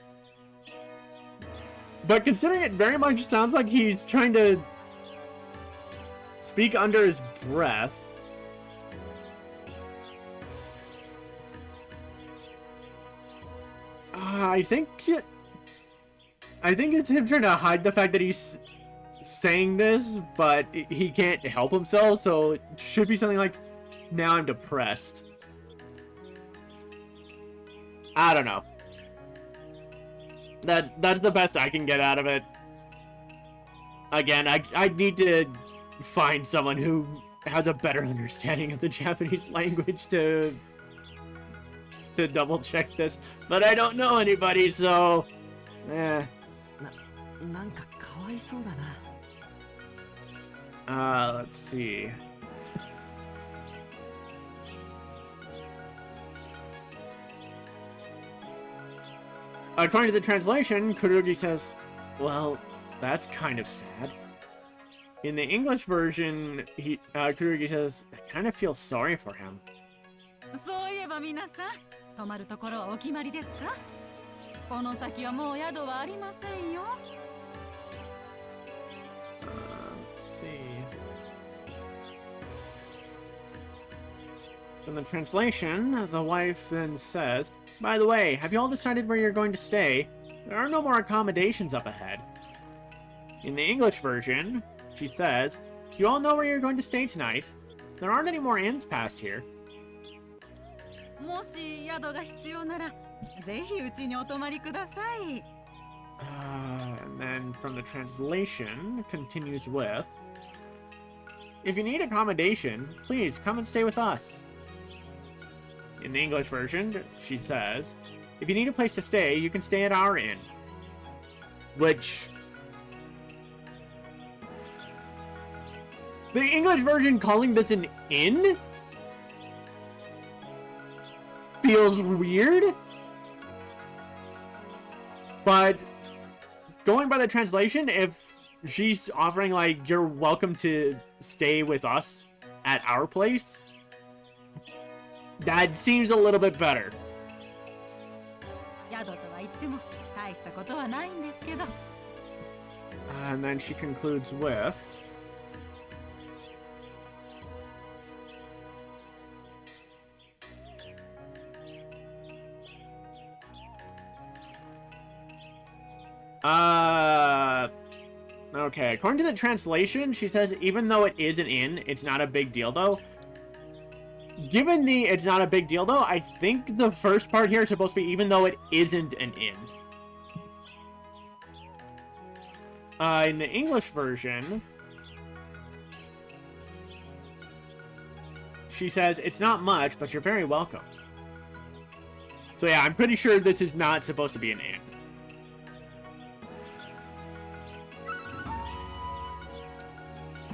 But considering it very much sounds like he's trying to speak under his breath. I think it's him trying to hide the fact that he's saying this, but he can't help himself, so it should be something like, now I'm depressed. I don't know. That's the best I can get out of it. Again, I need to find someone who has a better understanding of the Japanese language to double check this, but I don't know anybody, soなんかかわいそうだな。 let's see. According to the translation, Kururugi says, well, that's kind of sad. In the English version, Kururugi says, I kind of feel sorry for him. そういえば皆さん、泊まるところはお決まりですか？この先はもう宿はありませんよ。Let's see. In the translation, the wife then says, by the way, have you all decided where you're going to stay? There are no more accommodations up ahead. In the English version, she says, do you all know where you're going to stay tonight? There aren't any more inns past here. もし宿が必要なら、ぜひうちにお泊まりください。And then from the translation, continues with, if you need accommodation, please come and stay with us. In the English version, she says, if you need a place to stay, you can stay at our inn. Which... the English version calling this an inn? Feels weird? But going by the translation, if she's offering, like, you're welcome to stay with us at our place, that seems a little bit better. 宿とは言っても大したことはないんですけど。And then she concludes with, okay, according to the translation, she says even though it is an inn, it's not a big deal though. Given the it's not a big deal though, I think the first part here is supposed to be even though it isn't an inn. In the English version, she says, it's not much, but you're very welcome. So yeah, I'm pretty sure this is not supposed to be an inn.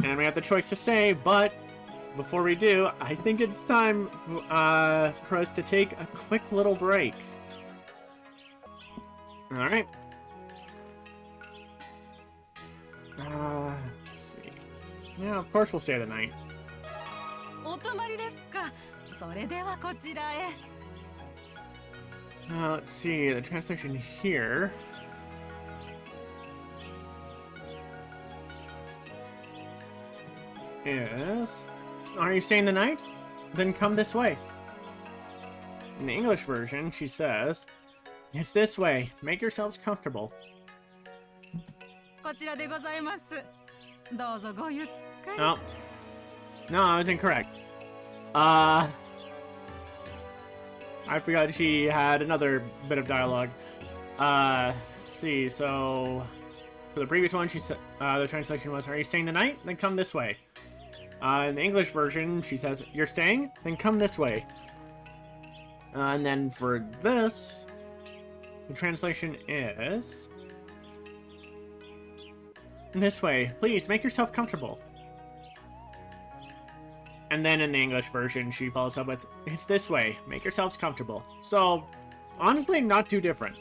And we have the choice to stay, but before we do, I think it's time for us to take a quick little break. Alright. Let's see. Yeah, of course we'll stay the night. お泊まりですか。それではこちらへ。Let's see, the translation here. Is, are you staying the night? Then come this way. In the English version, she says, it's this way. Make yourselves comfortable. こちらでございます。どうぞごゆっくり。 No. No, I was incorrect. I forgot she had another bit of dialogue. Let's see, so... for the previous one, she said, the translation was, are you staying the night? Then come this way. In the English version, she says, you're staying? Then come this way. And then for this, the translation is... this way. Please, make yourself comfortable. And then in the English version, she follows up with, it's this way. Make yourselves comfortable. So, honestly, not too different.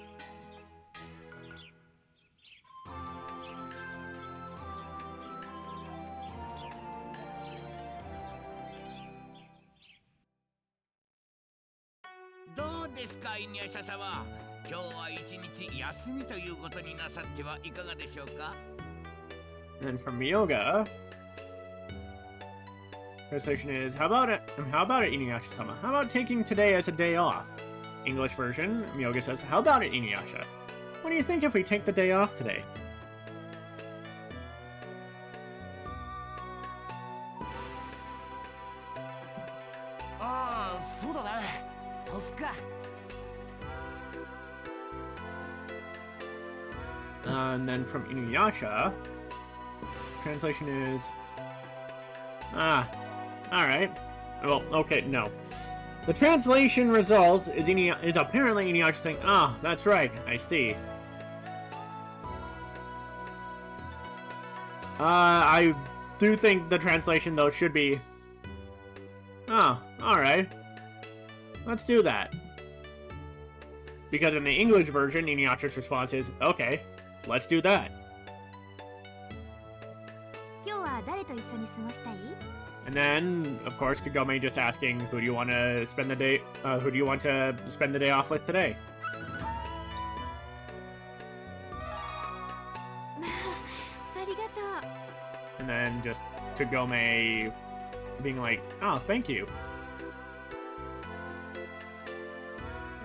ですか、犬夜叉様。今日は一日休みということになさってはいかがでしょうか。 And then from Myoga, translation is, how about it, InuYasha-sama? How about taking today as a day off? English version, Myoga says, how about it, InuYasha? What do you think if we take the day off today? ああ、そうだな。そうすっか。And then from InuYasha, translation is, alright. Well, okay, no. The translation result is apparently InuYasha saying, that's right, I see. I do think the translation, though, should be, alright. Let's do that. Because in the English version, InuYasha's response is, okay, let's do that. 今日は誰と一緒に過ごしたい？ And then, of course, Kagome just asking, who do you want to spend the day off with today? ありがとう。 And then just Kagome being like, oh, thank you.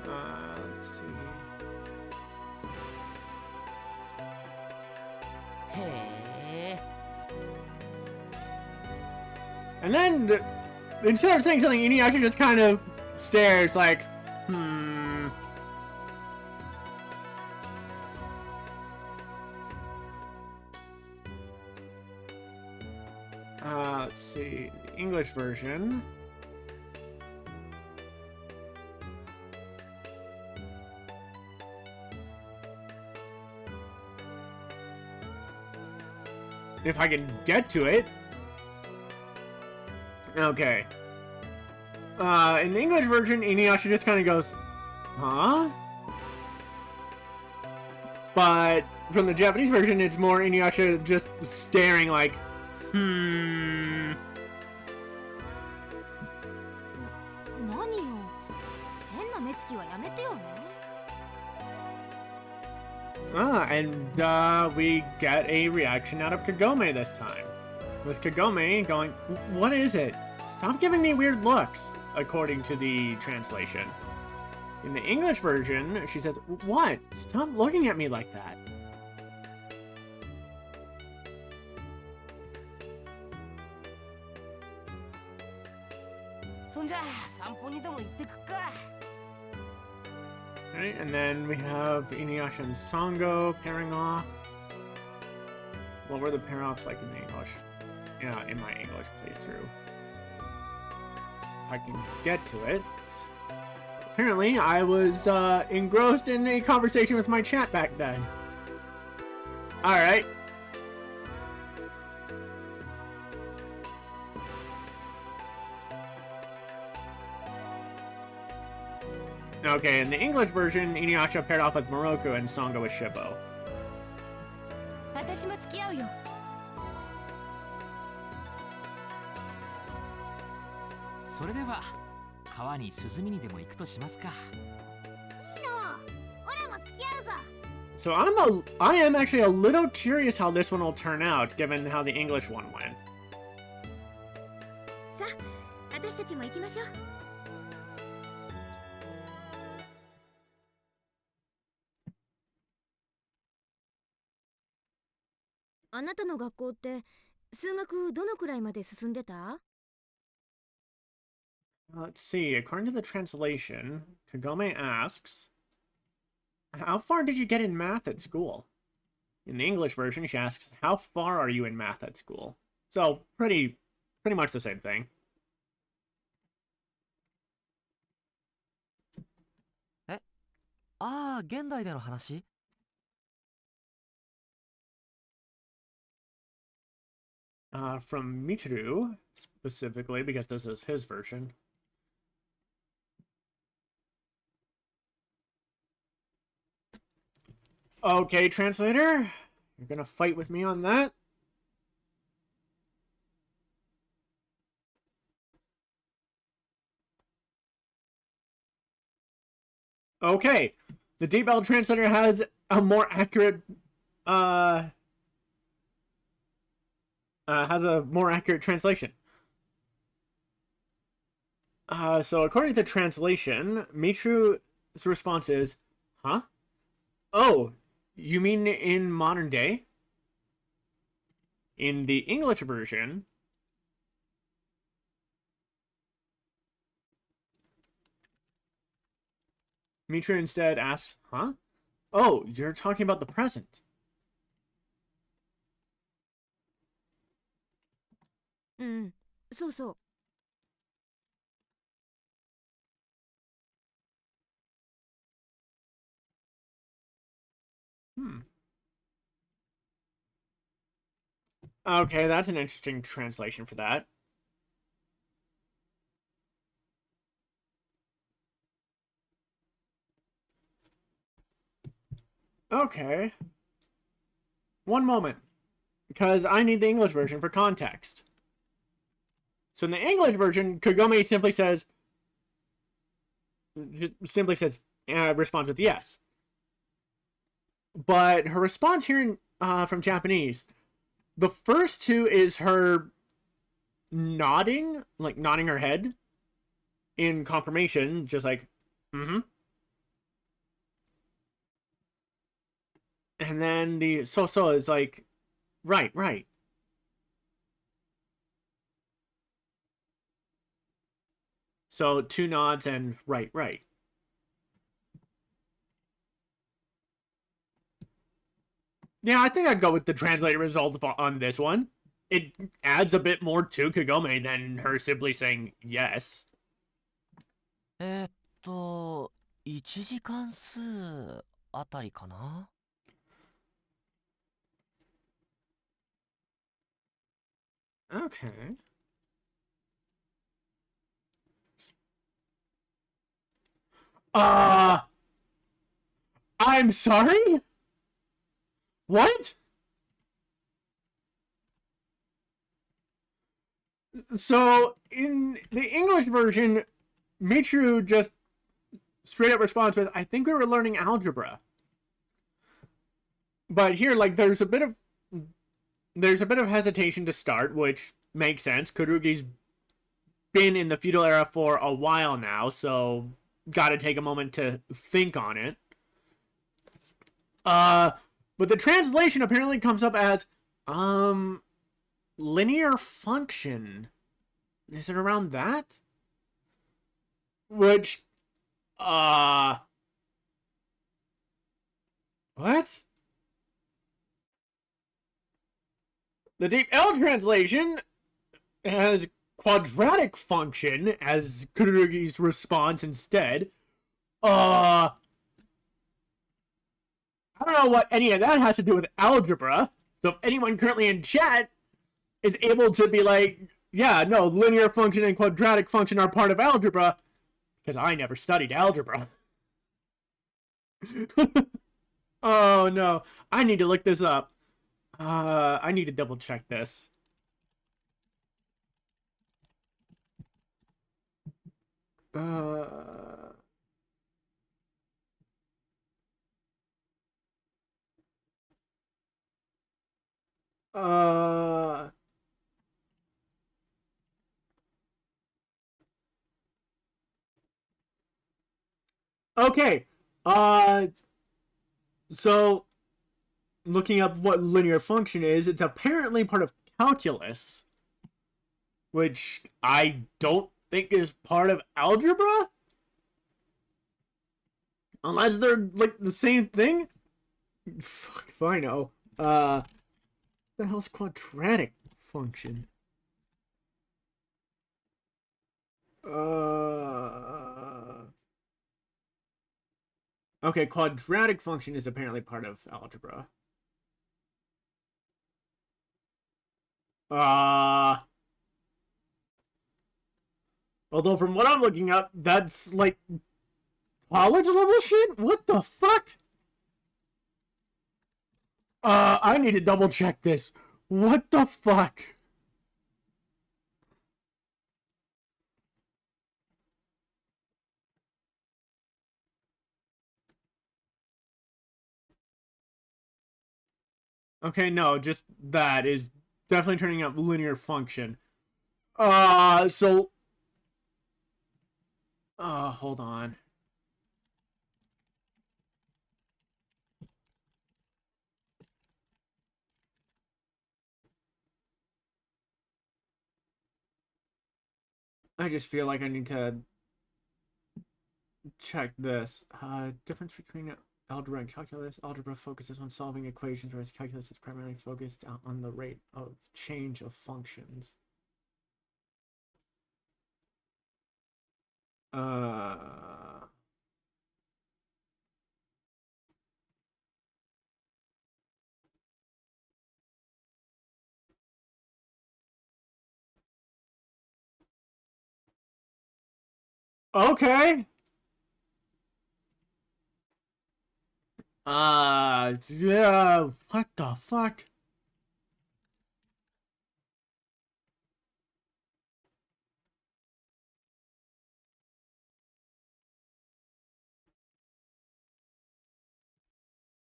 Let's see. へえ。 And then, instead of saying something, InuYasha just kind of stares like, let's see, the English version. If I can get to it. Okay. In the English version, InuYasha just kind of goes, huh? But from the Japanese version, it's more InuYasha just staring like, 何よ。変な目つきはやめてよね。And we get a reaction out of Kagome this time. With Kagome going, what is it? Stop giving me weird looks, according to the translation. In the English version, she says, what? Stop looking at me like that. そんじゃ散歩にでも行ってくっか。 Right, and then we have InuYasha and Sango pairing off. What were the pair-offs like in the English? Yeah, in my English playthrough. If I can get to it. Apparently, I was engrossed in a conversation with my chat back then. Alright. Okay, in the English version, InuYasha paired off with Moroku and Sango with Shibbo. 私も付き合うよ。それでは川に涼みにでも行くとしますか。いいの。オラも付き合うぞ。 So I am actually a little curious how this one will turn out, given how the English one went. さあ、私たちも行きましょう。あなたの学校って数学どのくらいまで進んでた？ Let's see, according to the translation, Kagome asks, how far did you get in math at school? In the English version, she asks, how far are you in math at school? So, pretty much the same thing. え、ああ、現代での話？ From Michiru, specifically, because this is his version. Okay, translator, you're gonna fight with me on that? Okay. The Deep L translator has a more accurate translation. So according to the translation, Michiru's response is, huh? Oh, you mean in modern day? In the English version, Michiru instead asks, huh? Oh, you're talking about the present. うん、そうそう。Hmm. Okay, that's an interesting translation for that. Okay. One moment. Because I need the English version for context. So in the English version, Kagome simply says, responds with yes. But her response here in, from Japanese, the first two is her nodding, like nodding her head in confirmation, just like, mm-hmm. And then the so is like, right, right. So two nods and right, right. Yeah, I think I'd go with the translated result on this one. It adds a bit more to Kagome than her simply saying yes. 1次関数あたりかな。 Okay. I'm sorry? What? So, in the English version, Michiru just straight up responds with, I think we were learning algebra. But here, like, there's a bit of hesitation to start, which makes sense. Kururugi's been in the feudal era for a while now, so gotta take a moment to think on it. But the translation apparently comes up as, linear function. Is it around that? Which, what? The Deep L translation has quadratic function as Kururugi's response instead. I don't know what any of that has to do with algebra. So if anyone currently in chat is able to be like, yeah, no, linear function and quadratic function are part of algebra, because I never studied algebra. Oh no, I need to look this up. I need to double check this. Uh... Uh... Okay. So looking up what linear function is, it's apparently part of calculus, which I don't think is part of algebra, unless they're like the same thing. Fuck if I know. The hell's quadratic function? Okay, quadratic function is apparently part of algebra. Although from what I'm looking up, that's like college level shit? What the fuck? I need to double check this. What the fuck? Okay, no, just that is definitely turning up linear function. Hold on. I just feel like I need to check this. Difference between algebra and calculus. Algebra focuses on solving equations, whereas calculus is primarily focused on the rate of change of functions. Okay. Yeah, what the fuck?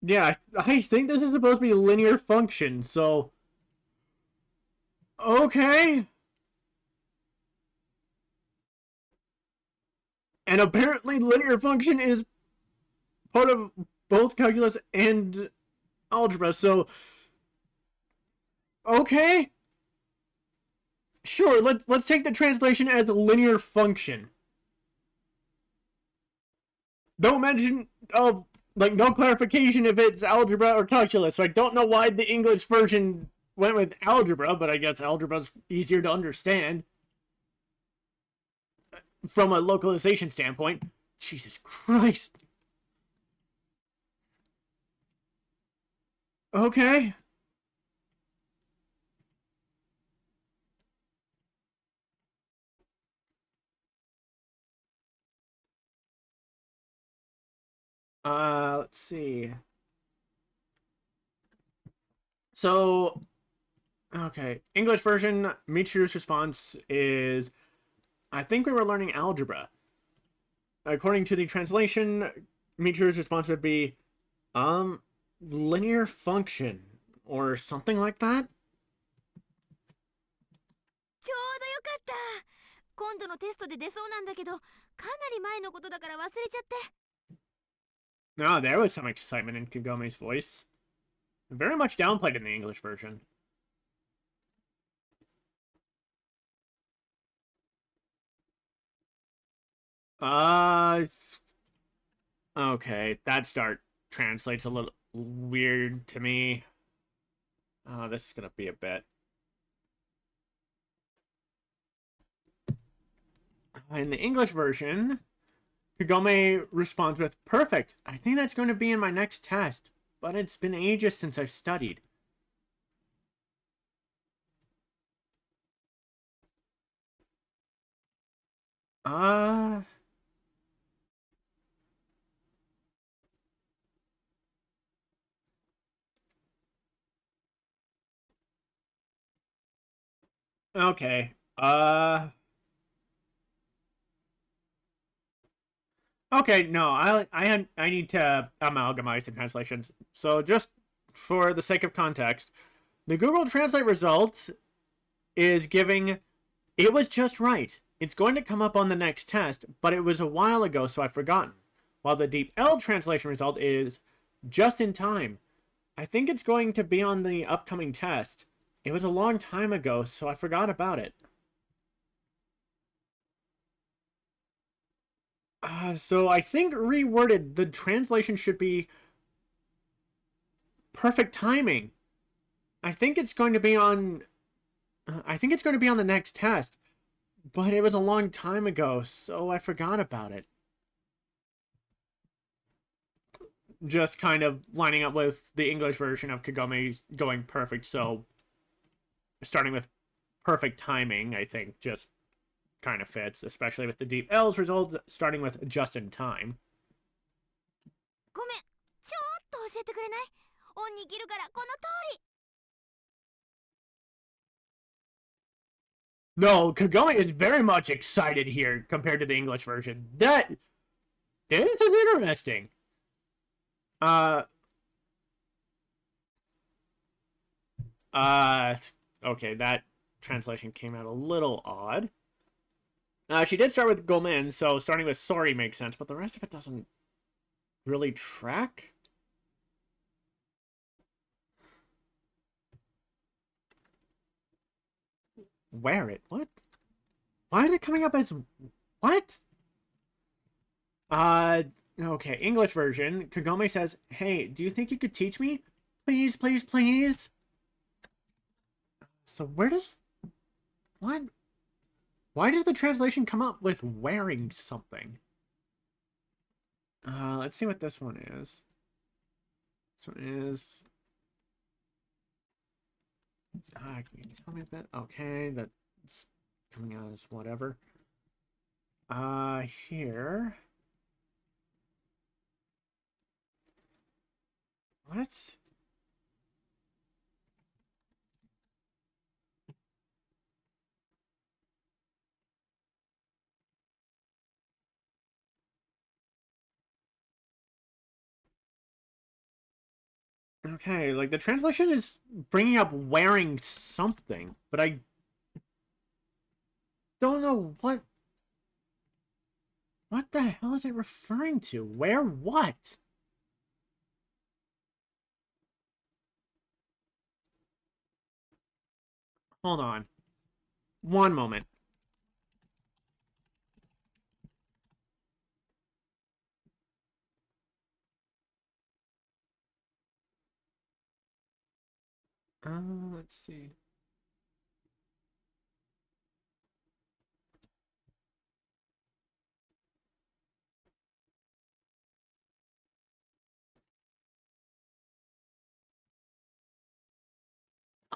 Yeah, I think this is supposed to be linear function, so... Okay. And apparently linear function is part of both calculus and algebra, so... Okay. Sure, let's take the translation as a linear function. No mention of, like, no clarification if it's algebra or calculus, so I don't know why the English version went with algebra, but I guess algebra's easier to understand from a localization standpoint. Jesus Christ. Okay. Let's see. So, okay. English version, Michiru's response is, I think we were learning algebra. According to the translation, Michiru's response would be, linear function, or something like that? ちょうどよかった。今度のテストで出そうなんだけど、かなり前のことだから忘れちゃって。Oh, there was some excitement in Kagome's voice. Very much downplayed in the English version. Okay, that start translates a little weird to me. Oh, this is gonna be a bit. In the English version, Kagome responds with, perfect, I think that's going to be in my next test, but it's been ages since I've studied. Okay, okay, no, I need to amalgamize the translations. So just for the sake of context, the Google Translate result is giving, it was just right. It's going to come up on the next test, but it was a while ago, so I've forgotten. While the Deep L translation result is just in time. I think it's going to be on the upcoming test. It was a long time ago, so I forgot about it. So I think reworded, the translation should be perfect timing. I think it's going to be on... I think it's going to be on the next test. But it was a long time ago, so I forgot about it. Just kind of lining up with the English version of Kagome going perfect, so... starting with perfect timing, I think, just kind of fits, especially with the Deep L's result starting with just in time. ごめん、ちょっと教えてくれない？オンに切るからこの通り。No, Kagome is very much excited here compared to the English version. This is interesting. Okay, that translation came out a little odd. She did start with Gomen, so starting with sorry makes sense, but the rest of it doesn't really track. Wear it? What? Why is it coming up as... What? Okay, English version. Kagome says, hey, do you think you could teach me? Please, please, please? So where does... What? Why does the translation come up with wearing something? Let's see what this one is. This one is... can you tell me a bit? Okay, that's coming out as whatever. Here... What? Okay, like the translation is bringing up wearing something, but I don't know what the hell is it referring to? Wear what? Hold on. One moment. Let's see.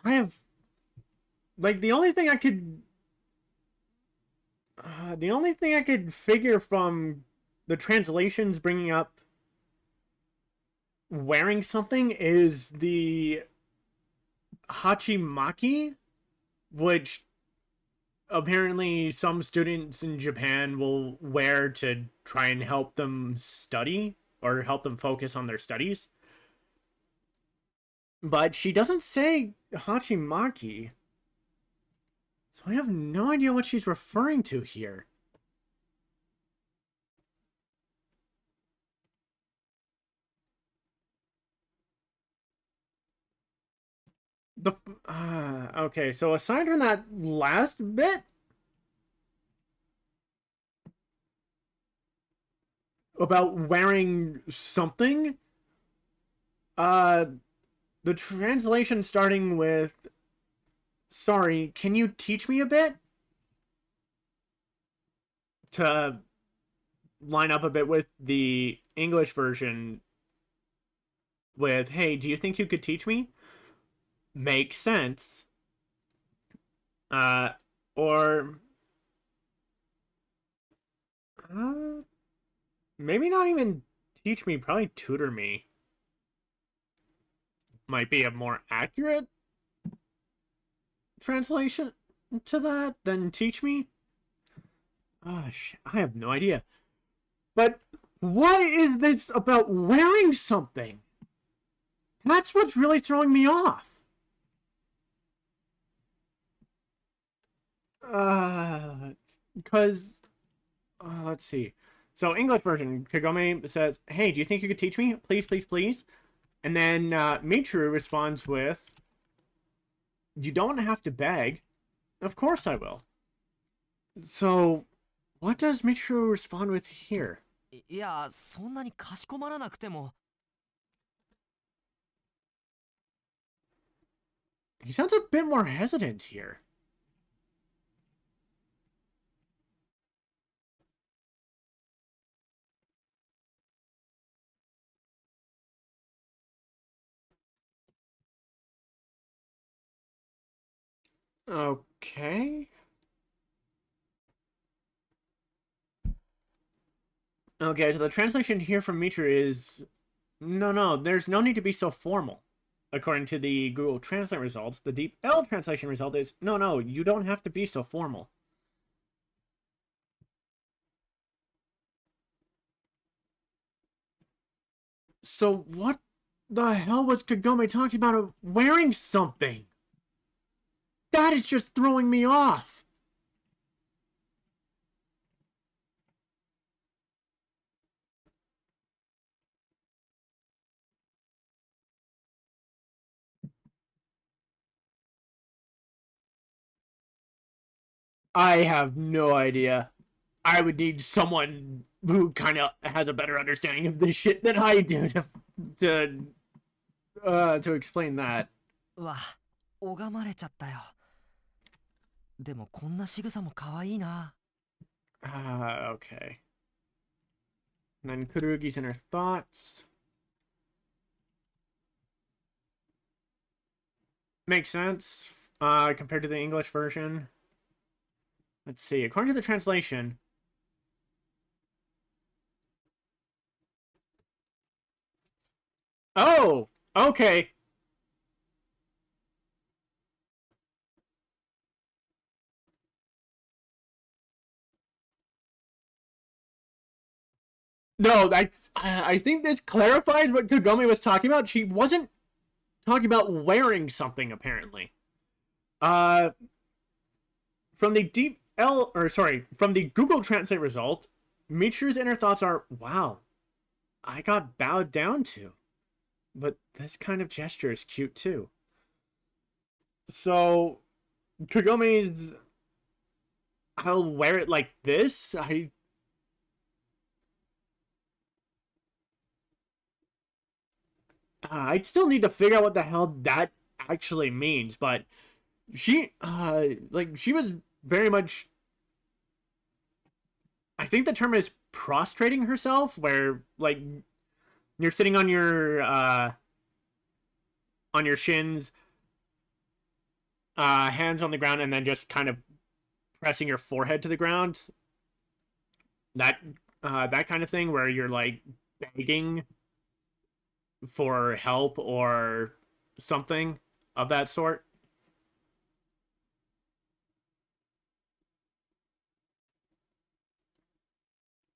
I have... Like, the only thing I could... the only thing I could figure from the translations bringing up wearing something is the hachimaki, which apparently some students in Japan will wear to try and help them study or help them focus on their studies. But she doesn't say hachimaki. So I have no idea what she's referring to here. Okay, so aside from that last bit about wearing something, the translation starting with, sorry, can you teach me a bit? To line up a bit with the English version with, hey, do you think you could teach me? Makes sense. Or... maybe not even teach me, probably tutor me. Might be a more accurate translation to that than teach me. Gosh, I have no idea. But what is this about wearing something? That's what's really throwing me off. Because, let's see. So, English version, Kagome says, hey, do you think you could teach me? Please, please, please. And then Michiru responds with, you don't have to beg. Of course I will. So, what does Michiru respond with here? いや、そんなにかしこまらなくても。 He sounds a bit more hesitant here. Okay. Okay, so the translation here from Michiru is, no, there's no need to be so formal. According to the Google Translate result, the Deep L translation result is, no, you don't have to be so formal. So what the hell was Kagome talking about wearing something? That is just throwing me off. I have no idea. I would need someone who kind of has a better understanding of this shit than I do to explain that. うわ、拝まれちゃったよ。でもこんな仕草も可愛いな。Okay. And then Kururugi's inner thoughts. Makes sense, compared to the English version. Let's see. According to the translation... Oh! Okay! No, I think this clarifies what Kagome was talking about. She wasn't talking about wearing something, apparently. From the from the Google Translate result, Michiru's inner thoughts are, wow, I got bowed down to. But this kind of gesture is cute, too. So, Kagome's, I'll wear it like this? I'd still need to figure out what the hell that actually means, but she was very much... I think the term is prostrating herself, where, like, you're sitting on your shins, hands on the ground, and then just kind of pressing your forehead to the ground. That kind of thing, where you're, like, begging for help or something of that sort.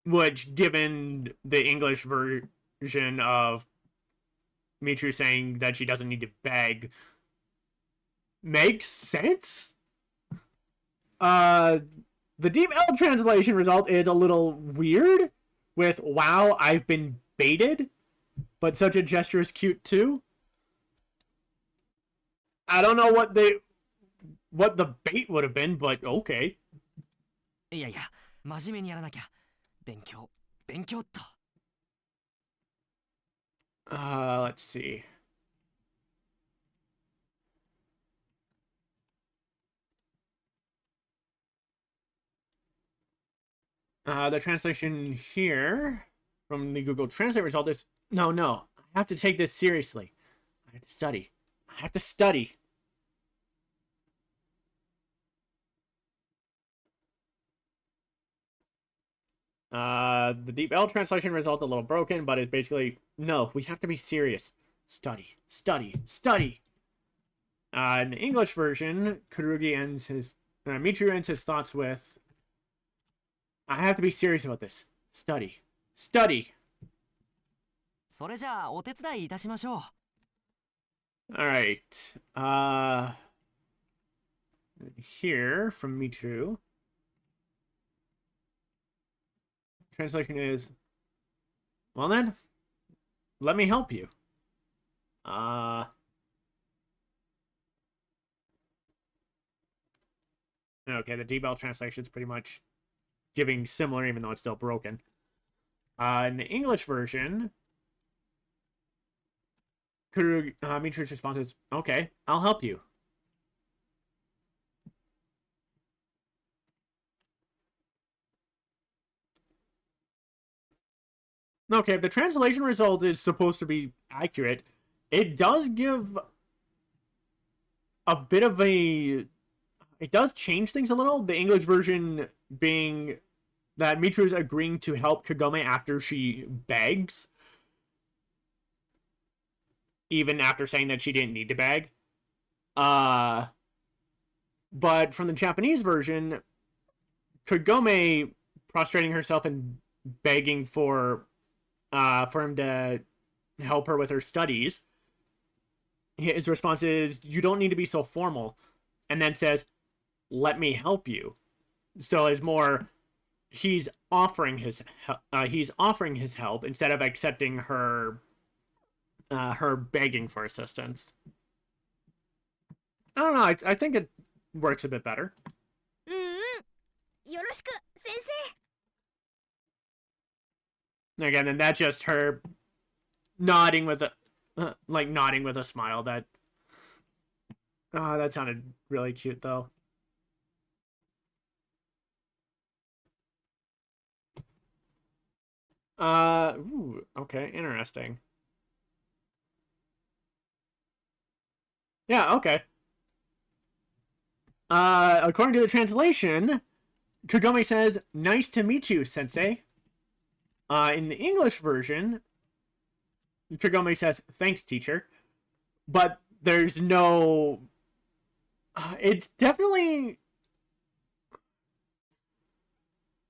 Which, given the English version of Michiru saying that she doesn't need to beg, makes sense? The Deep L translation result is a little weird, with, wow, I've been baited, but such a gesture is cute too. I don't know what the bait would have been, but okay. いやいや、真面目にやらなきゃ。勉強、勉強っと。Let's see. The translation here from the Google Translate result is, no, I have to take this seriously. I have to study. I have to study. The Deep L translation result a little broken, but it's basically, no, we have to be serious. Study, study, study. In the English version, Michiru ends his thoughts with, I have to be serious about this. Study, study. それじゃあお手伝いいたしましょう。Alright. Here from Michiru. Translation is, well then, let me help you. Okay, the Deep L translation is pretty much giving similar, even though it's still broken. In the English version, Michiru's response is, okay, I'll help you. Okay, if the translation result is supposed to be accurate, it does give a bit of a... It does change things a little. The English version being that Michiru's agreeing to help Kagome after she begs. Even after saying that she didn't need to beg. But from the Japanese version, Kagome prostrating herself and begging for him to help her with her studies. His response is, you don't need to be so formal. and then says, "Let me help you." So it's more he's offering his help instead of accepting her begging for assistance. I don't know. I think it works a bit better. うんうん。よろしく、先生。 Again, and that's just her nodding with a nodding with a smile. That that sounded really cute though. Ooh, okay, interesting. Yeah, okay. According to the translation, Kagome says, "Nice to meet you, sensei." In the English version, Kagome says, "Thanks, teacher." But there's no... it's definitely...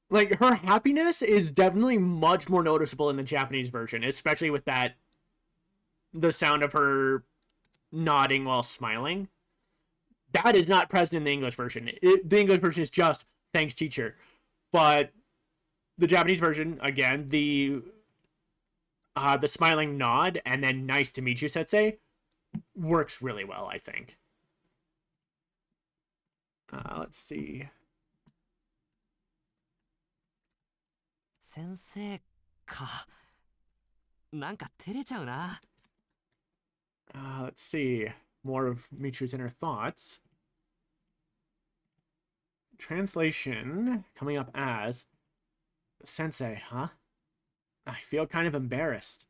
like, her happiness is definitely much more noticeable in the Japanese version, especially with that... the sound of her nodding while smiling. That is not present in the English version. The English version is just, "Thanks, teacher." But the Japanese version, again, the smiling nod and then "Nice to meet you, sensei" works really well, I think. Let's see. 先生か。なんか照れちゃうな。Let's see. More of Michiru's inner thoughts. Translation coming up as, "Sensei, huh? I feel kind of embarrassed."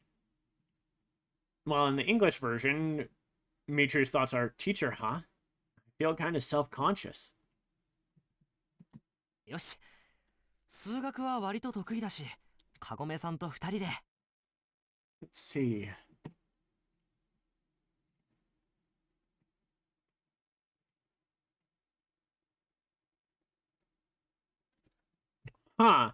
While in the English version, Michiru's thoughts are, "Teacher, huh? I feel kind of self-conscious." よし。数学は割と得意だし、かごめさんと二人で。Let's see. Huh.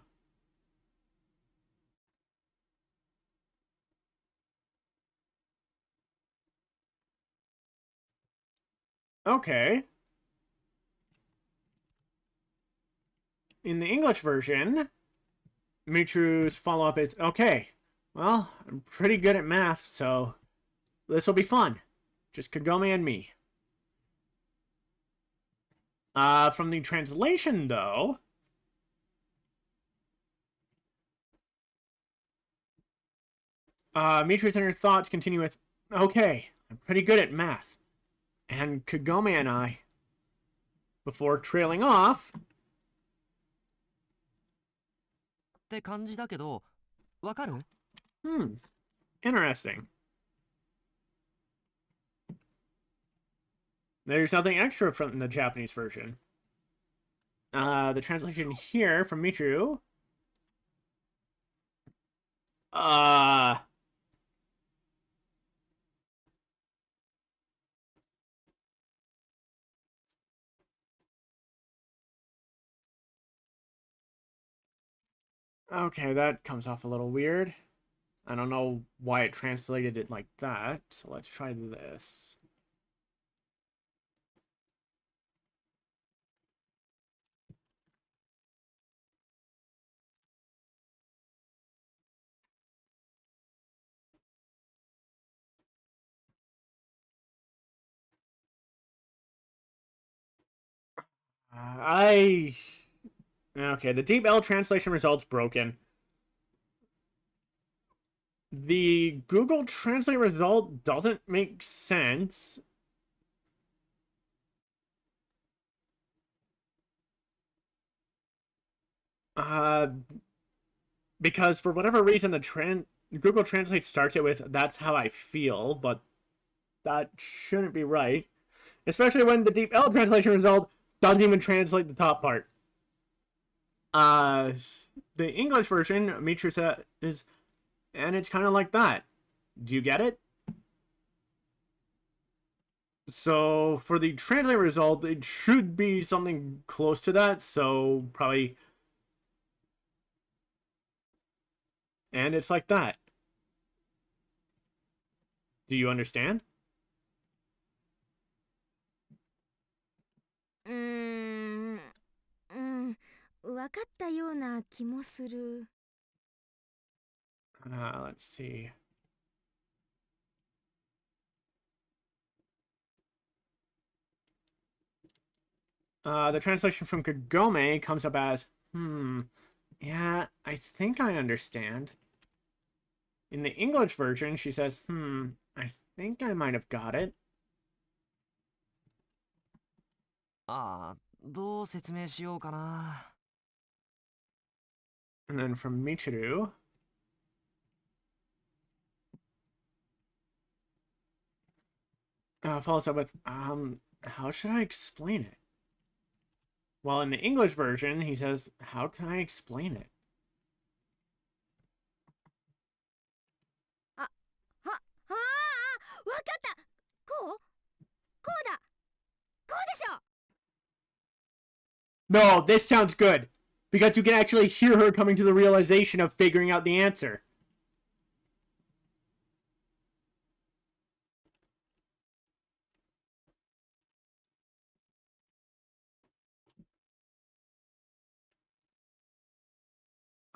Okay. In the English version, Michiru's follow-up is, "Okay, well, I'm pretty good at math, so this will be fun. Just Kagome and me." From the translation, though, Michiru's inner thoughts continue with, "Okay, I'm pretty good at math. And Kagome and I," before trailing off. って感じだけど、わかる？ Interesting. There's nothing extra from the Japanese version. The translation here from Michiru. Okay, that comes off a little weird. I don't know why it translated it like that, so let's try this. Okay, the Deep L translation result's broken. The Google Translate result doesn't make sense. Because for whatever reason, the Google Translate starts it with, "That's how I feel," but that shouldn't be right. Especially when the Deep L translation result doesn't even translate the top part. The English version, Michiru said, is, "And it's kind of like that. Do you get it?" So for the translate result, it should be something close to that. So probably, "And it's like that. Do you understand?" 分かったような気もする。Let's see. The translation from Kagome comes up as, yeah, I think I understand. In the English version, she says, I think I might have got it. ああ、どう説明しようかな。And then from Michiru, follows up with, how should I explain it? Well, in the English version, he says, how can I explain it? わかった。こうだ。こうでしょ。 No, this sounds good. Because you can actually hear her coming to the realization of figuring out the answer.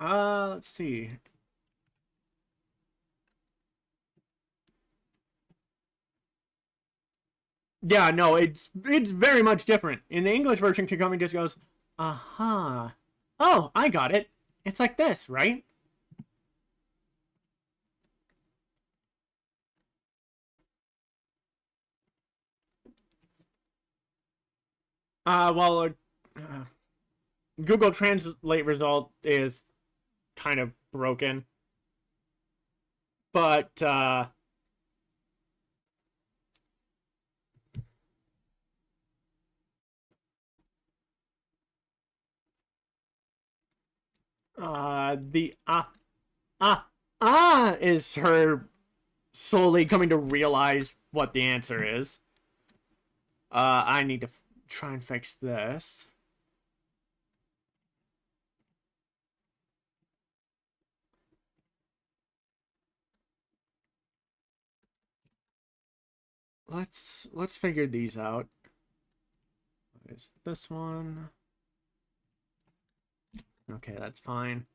Let's see. Yeah, no, it's very much different. In the English version, Kagome just goes, aha. Oh, I got it. It's like this, right? Well, Google Translate result is kind of broken. But, the is her slowly coming to realize what the answer is. I need to try and fix this. Let's figure these out. What is this one? Okay, that's fine.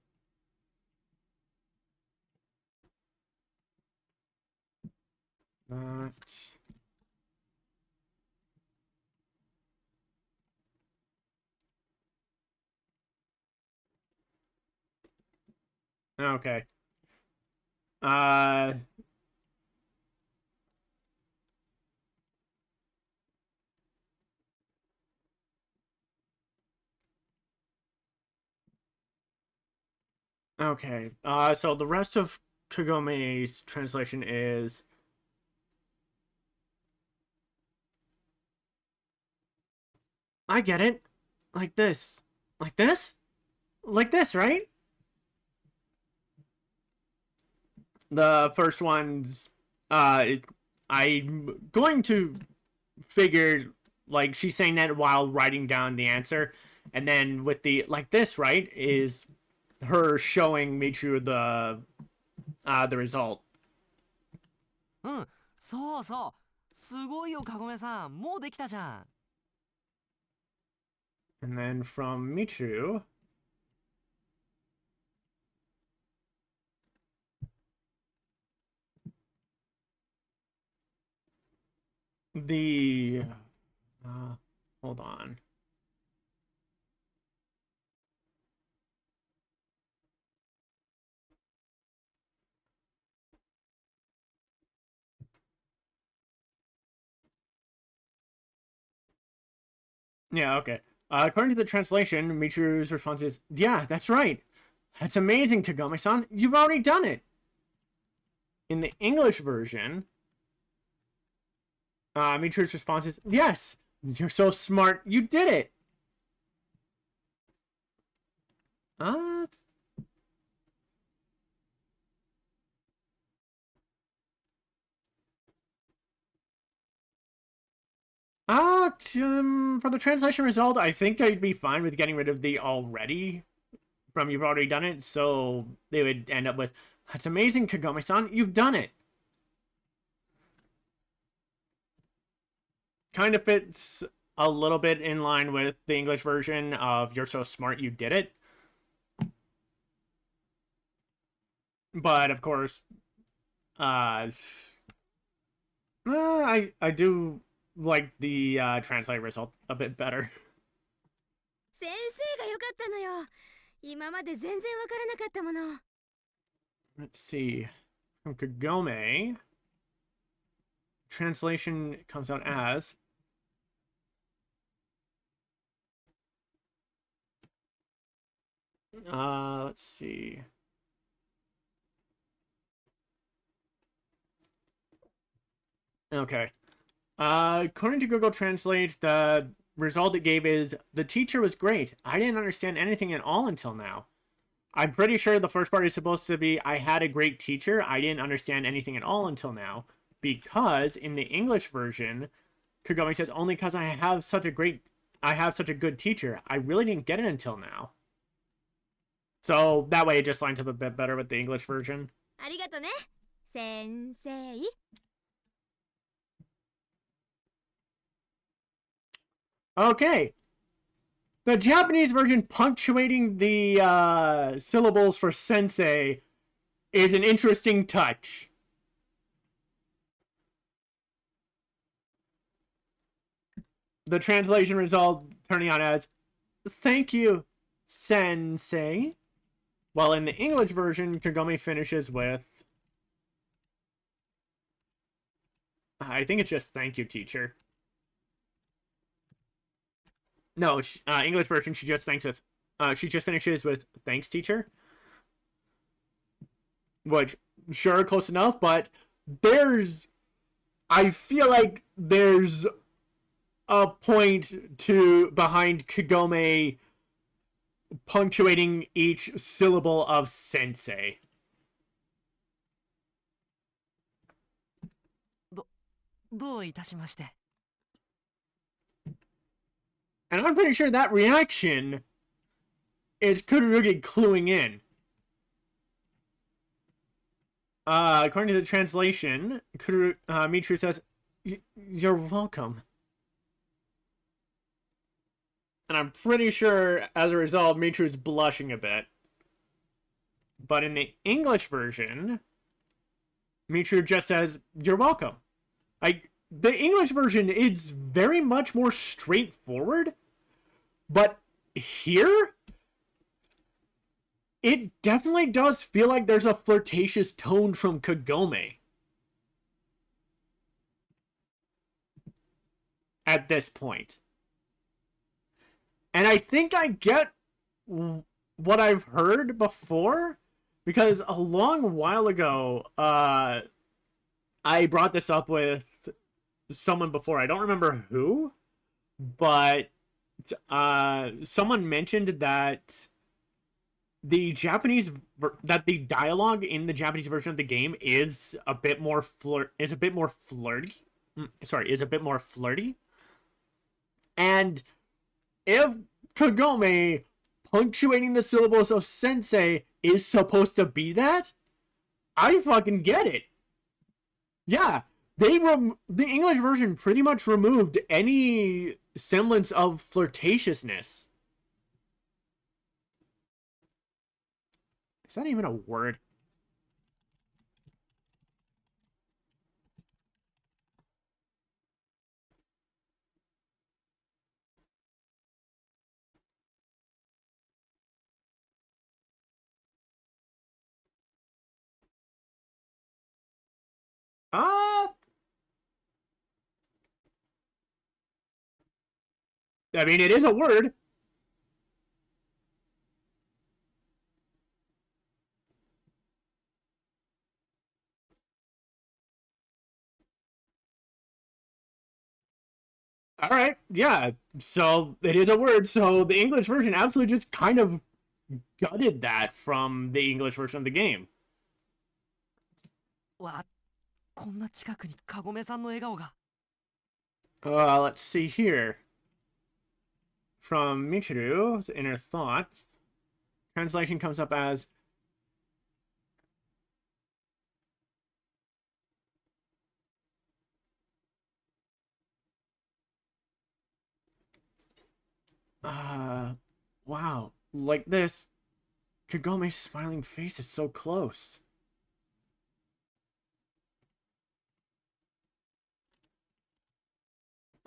That. Okay. Okay. So the rest of Kagome's translation is, I get it. Like this. Like this? Like this, right? The first one's, I'm going to figure, like, she's saying that while writing down the answer. And then with the, like this, right, is her showing Michiru the result. うん、そうそう。すごいよ、かごめさん。もうできたじゃん。And then from Michiru, the, hold on. Yeah, okay. According to the translation, Michiru's response is, yeah, that's right. That's amazing, Kagome-san. You've already done it. In the English version, Michiru's response is, yes, you're so smart. You did it. For the translation result, I think I'd be fine with getting rid of the already from you've already done it, so they would end up with, that's amazing, Kagome-san, you've done it. Kind of fits a little bit in line with the English version of you're so smart, you did it. But of course, I do like the translate result a bit better. 先生が良かったのよ。今まで全然わからなかったもの。Let's see. From Kagome, translation comes out as let's see. Okay. According to Google Translate, the result it gave is the teacher was great. I didn't understand anything at all until now. I'm pretty sure the first part is supposed to be I had a great teacher. I didn't understand anything at all until now. Because in the English version, Kagome says only because I have such a good teacher. I really didn't get it until now. So that way it just lines up a bit better with the English version. ありがとね、先生。Okay. The Japanese version punctuating the syllables for sensei is an interesting touch. The translation result turning out as, thank you, sensei. While in the English version, Kagome finishes with, I think it's just thank you, teacher. No, English version, she just finishes with thanks, teacher. Which, sure, close enough, but I feel like there's a point behind Kagome punctuating each syllable of sensei. どういたしまして。 And I'm pretty sure that reaction is Kururugi cluing in. According to the translation, Michiru says, "You're welcome." And I'm pretty sure, as a result, Michiru's blushing a bit. But in the English version, Michiru just says, "You're welcome." The English version is very much more straightforward, but here, it definitely does feel like there's a flirtatious tone from Kagome at this point. And I think I get what I've heard before, because a long while ago, I brought this up with someone before. I don't remember who, but someone mentioned that the dialogue in the Japanese version of the game is a bit more flirty. And if Kagome punctuating the syllables of sensei is supposed to be that, I fucking get it. Yeah, the English version pretty much removed any semblance of flirtatiousness. Is that even a word? I mean, it is a word. All right, yeah. So it is a word. So the English version absolutely just kind of gutted that from the English version of the game. わ、こんな近くにカゴメさんの笑顔が。Let's see here. From Michiru's inner thoughts, translation comes up as, wow, like this, Kagome's smiling face is so close.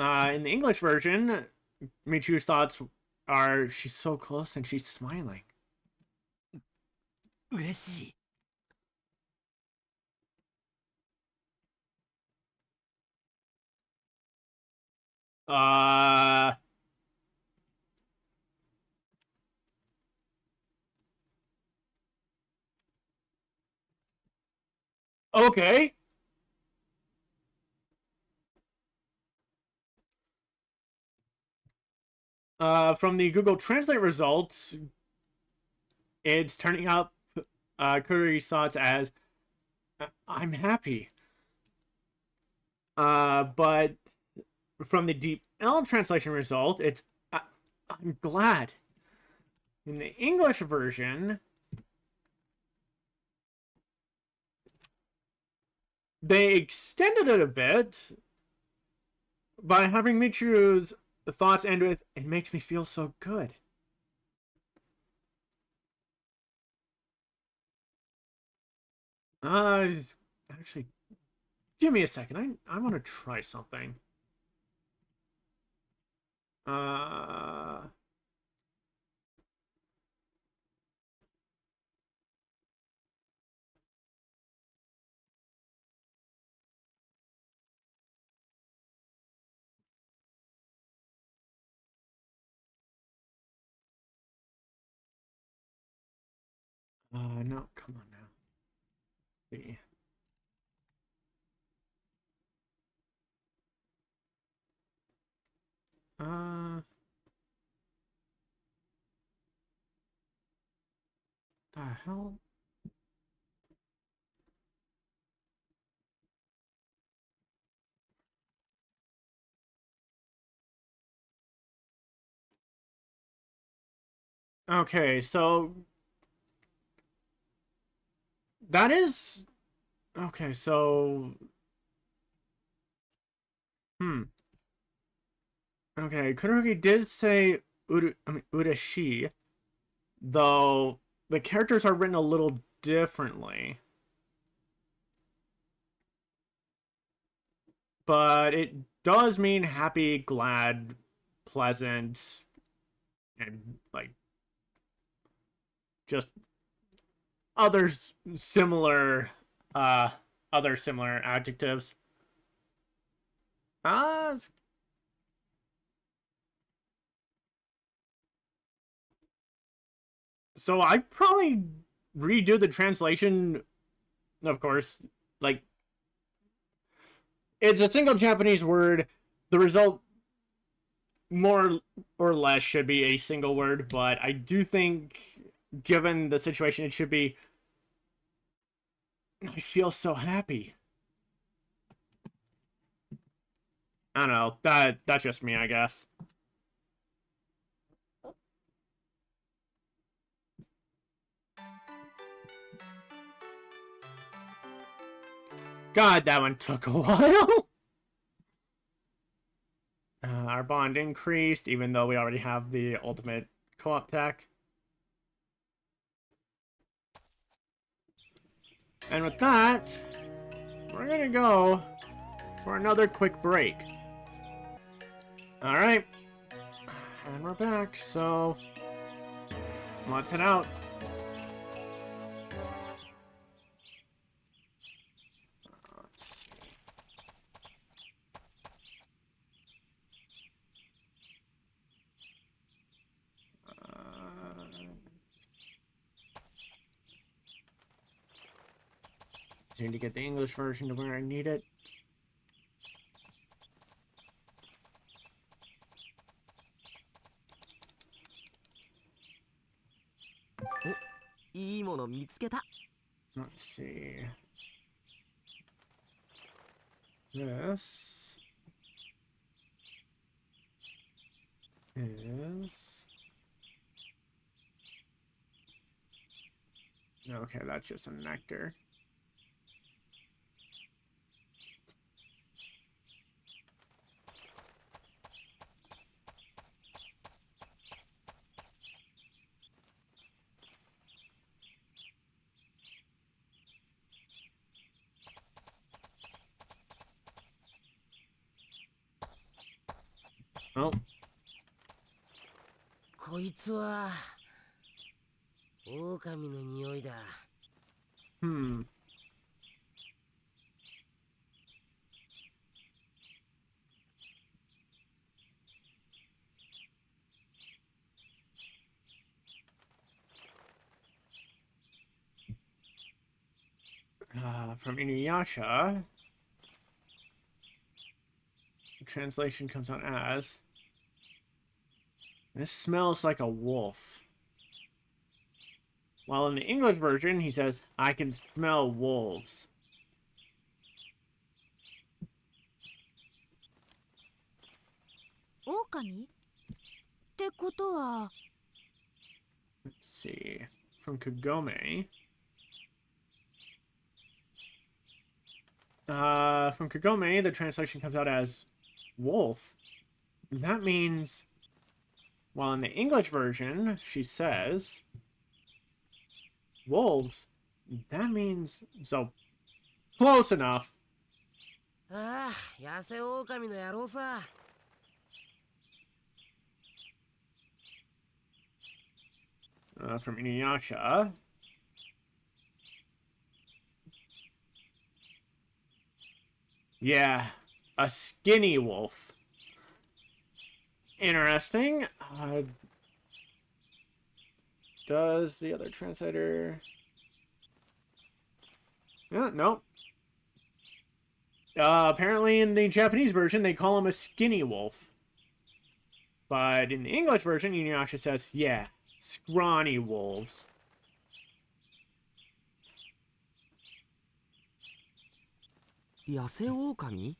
In the English version, Michiru's thoughts are, she's so close and she's smiling. 嬉しい。Okay. From the Google Translate results, it's turning up Kururugi's thoughts as, I'm happy. But from the Deep L translation result, it's, I'm glad. In the English version, they extended it a bit by having Michiru's thoughts end with, it makes me feel so good. Actually, give me a second. I want to try something. No, come on now. Let's see. The hell? Okay, so that is okay. So, okay, Kururugi did say ureshi, though the characters are written a little differently. But it does mean happy, glad, pleasant, and like just other similar other similar adjectives. Uh so I probably redo the translation, of course. Like, it's a single Japanese word. The result more or less should be a single word, but I do think, given the situation, it should be, I feel so happy. I don't know. That's just me, I guess. God, that one took a while. Our bond increased, even though we already have the ultimate co-op tech. And with that, we're gonna go for another quick break. Alright. And we're back, so let's head out. Need to get the English version to where I need it. Let's see. This is... Okay, that's just a nectar. Oh, こいつは狼の匂いだ。 hmm. From InuYasha, the translation comes out as, "This smells like a wolf." While in the English version, he says, "I can smell wolves." 狼ってことは Let's see. From Kagome. From Kagome, the translation comes out as wolf. That means, while in the English version, she says wolves. That means, so, close enough. ああ、野生狼の野郎さ。 From InuYasha. Yeah, a skinny wolf. Interesting. Does the other translator... Yeah, nope. Apparently in the Japanese version, they call him a skinny wolf. But in the English version, InuYasha says, yeah, scrawny wolves. 野生狼？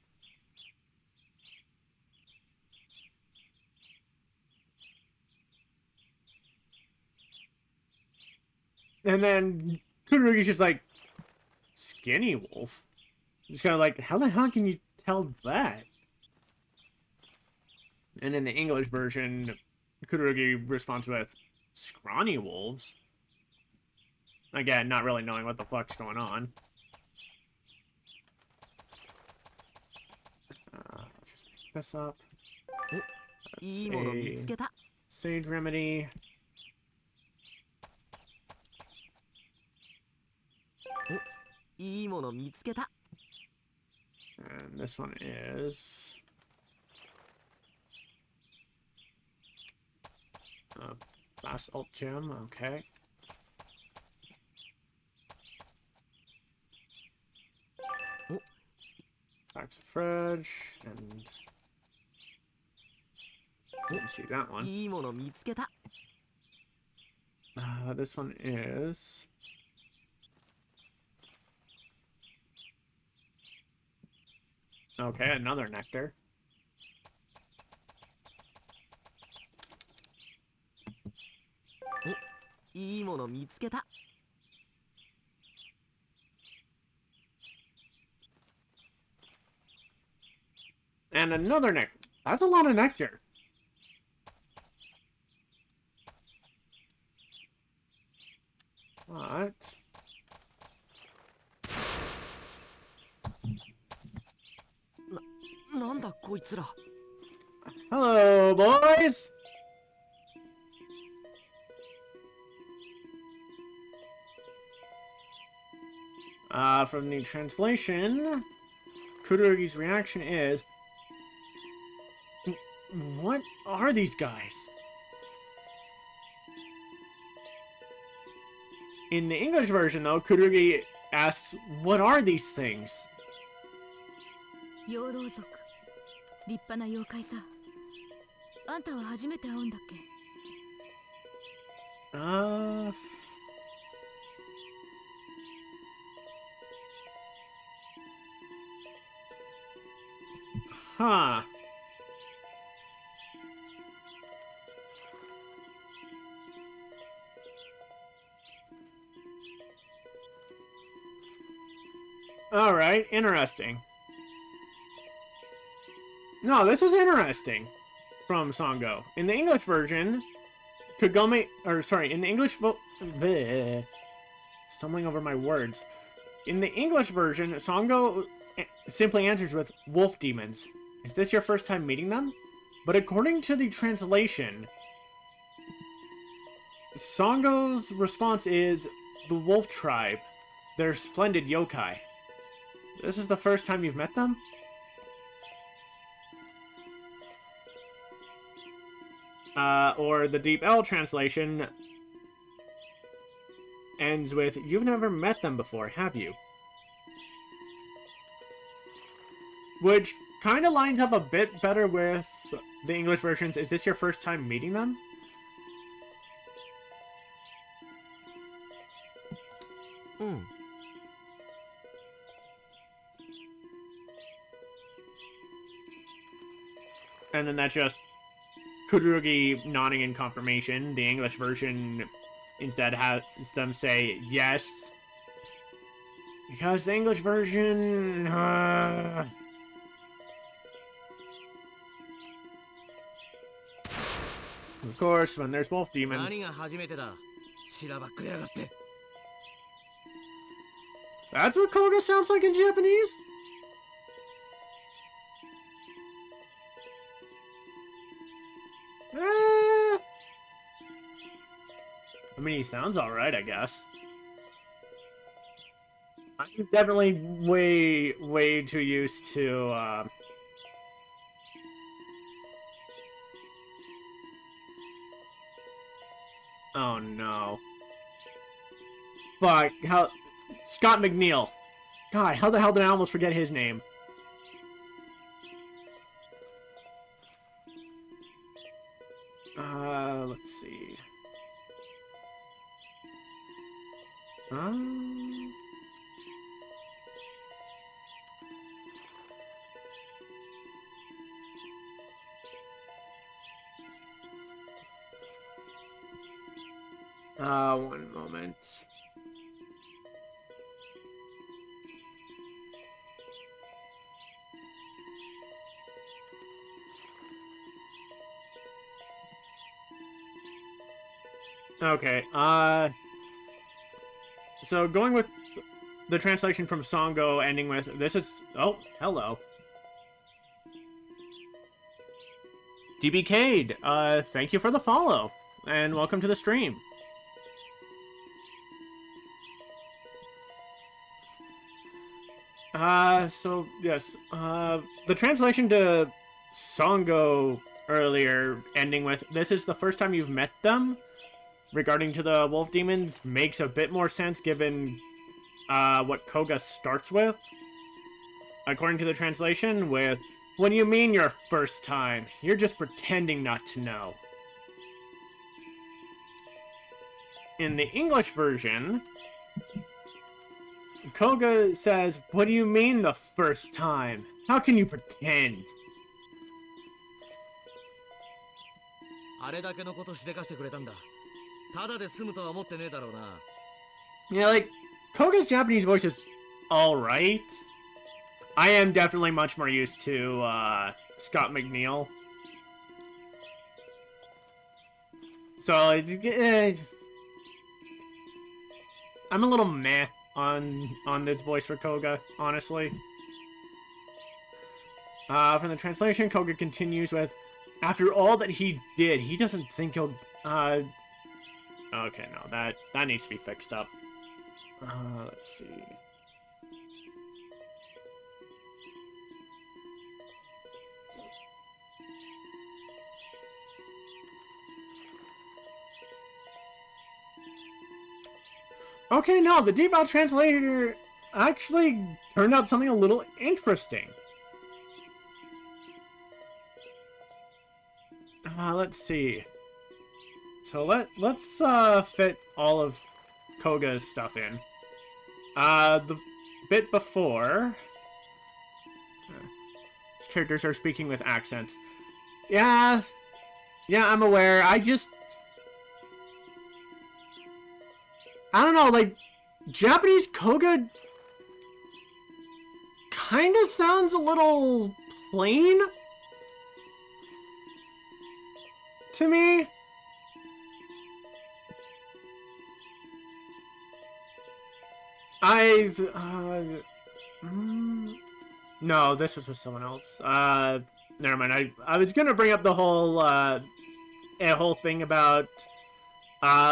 And then Kururugi's just like, skinny wolf? Just kind of like, how the hell can you tell that? And in the English version, Kururugi responds with, scrawny wolves? Again, not really knowing what the fuck's going on. Just pick this up. いいもの見つけた。 Sage remedy. いいもの見つけた。 And this one is... Basalt gem, okay. Sacks of fridge, and... Didn't see that one. いいもの見つけた。 This one is... Okay, another nectar. Oh, いいもの見つけた。 And another nectar. That's a lot of nectar. What? なんだこいつら。 Hello, boys! From the translation, Kururugi's reaction is, what are these guys? In the English version, though, Kururugi asks, what are these things? 養老族立派な妖怪さ。あんたは初めて会うんだっけ？ Huh. Alright, interesting. No, this is interesting. From Sango. In the English version, Kagome, or sorry, in the English, stumbling over my words. In the English version, Sango simply answers with wolf demons. Is this your first time meeting them? but according to the translation, Sango's response is the wolf tribe. They're splendid yokai. This is the first time you've met them? Or the Deep L translation ends with, you've never met them before, have you? Which kind of lines up a bit better with the English versions. Is this your first time meeting them? And then that's just Kururugi nodding in confirmation. The English version instead has them say yes. Because the English version... Of course, when there's wolf demons... That's what Koga sounds like in Japanese? I mean, he sounds alright, I guess. I'm definitely way too used to, Oh no. Fuck, how... Scott McNeil. God, how the hell did I almost forget his name? Let's see. One moment. Okay, so going with the translation from Songo ending with, this is, oh, hello. DBK'd, thank you for the follow, and welcome to the stream. So, yes, the translation to Songo earlier ending with, this is the first time you've met them, regarding to the wolf demons, makes a bit more sense given what Koga starts with. According to the translation, with, what do you mean your first time? You're just pretending not to know. In the English version, Koga says, what do you mean the first time? How can you pretend? Yeah, like, Koga's Japanese voice is alright. I am definitely much more used to, Scott McNeil. So, I'm a little meh on this voice for Koga, honestly. From the translation, Koga continues with, after all that he did, he doesn't think he'll, okay, no, that needs to be fixed up. Let's see. Okay, no, the Deep Out translator actually turned out something a little interesting. Let's see. So let's fit all of Koga's stuff in. The bit before, these characters are speaking with accents. Yeah, I'm aware. I don't know, like, Japanese Koga kind of sounds a little plain to me. No, this was with someone else. never mind. I was gonna bring up the whole thing about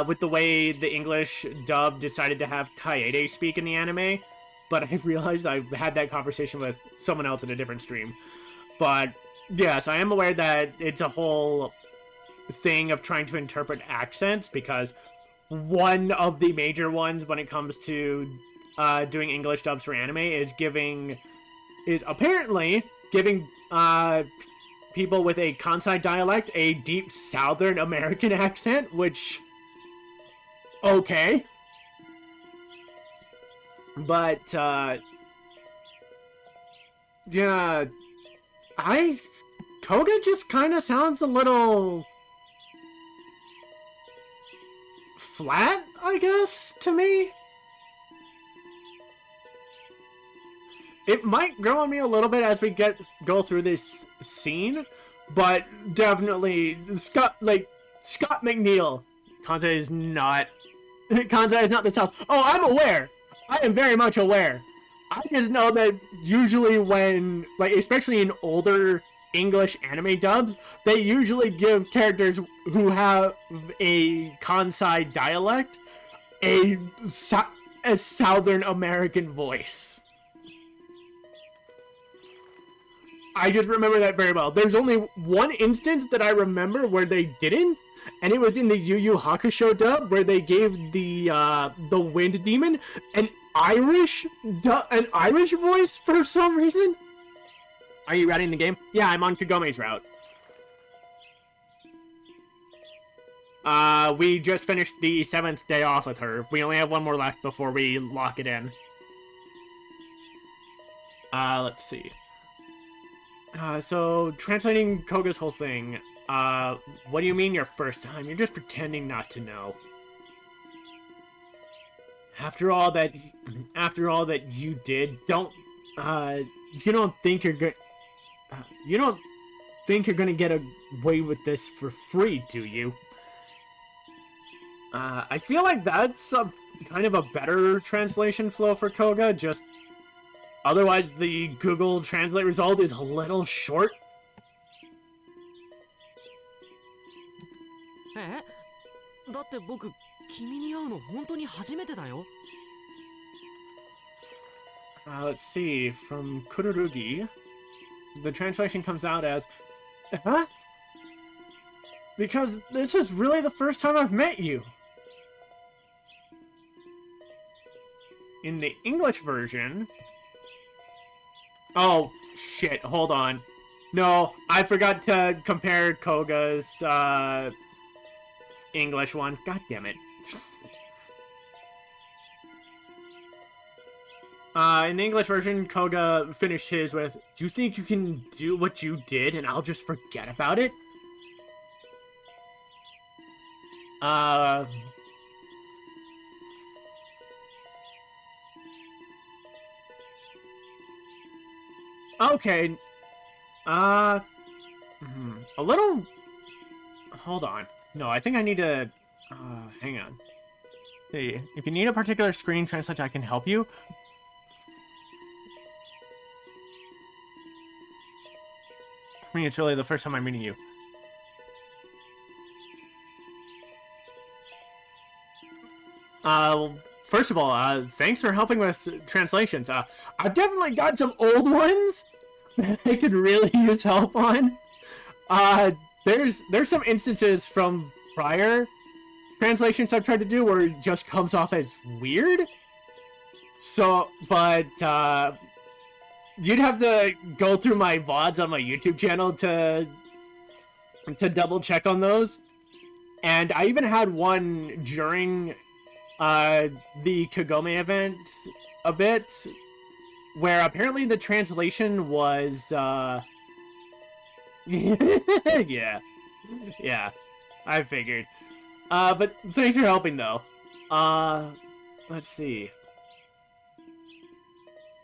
with the way the English dub decided to have Kaede speak in the anime, but I realized I've had that conversation with someone else in a different stream. But yes, I am aware that it's a whole thing of trying to interpret accents, because one of the major ones when it comes to doing English dubs for anime is apparently giving people with a Kansai dialect a deep Southern American accent, which, okay. But, yeah, Koga just kind of sounds a little flat, I guess, to me. It might grow on me a little bit as we go through this scene, but definitely Scott McNeil, Kansai is not the South. Oh, I'm aware. I am very much aware. I just know that usually when, like, especially in older English anime dubs, they usually give characters who have a Kansai dialect a Southern American voice. I just remember that very well. There's only one instance that I remember where they didn't, and it was in the Yu Yu Hakusho dub, where they gave the Wind Demon an Irish voice for some reason. Are you routing the game? Yeah, I'm on Kagome's route. We just finished the 7th day off with her. We only have one more left before we lock it in. Let's see. So, translating Koga's whole thing, what do you mean your first time? You're just pretending not to know. After all that you did, you don't think you're gonna get away with this for free, do you? I feel like that's a kind of a better translation flow for Koga, just otherwise the Google Translate result is a little short. Eh? だって僕君に会うの本当に初めてだよ。Let's see, from Kururugi, the translation comes out as, huh? Because this is really the first time I've met you. In the English version... Oh, shit, hold on. No, I forgot to compare Koga's, English one. God damn it. In the English version, Koga finished his with, "You think you can do what you did and I'll just forget about it?" Okay. A little... Hold on. No, I think I need to... hang on. Hey, if you need a particular screen translate, I can help you. I mean, it's really the first time I'm meeting you. Well, first of all, thanks for helping with translations. I've definitely got some old ones that I could really use help on. There's some instances from prior translations I've tried to do where it just comes off as weird. So, but, you'd have to go through my VODs on my YouTube channel to double check on those. And I even had one during the Kagome event a bit, where apparently the translation was yeah, I figured. But thanks for helping though. Let's see.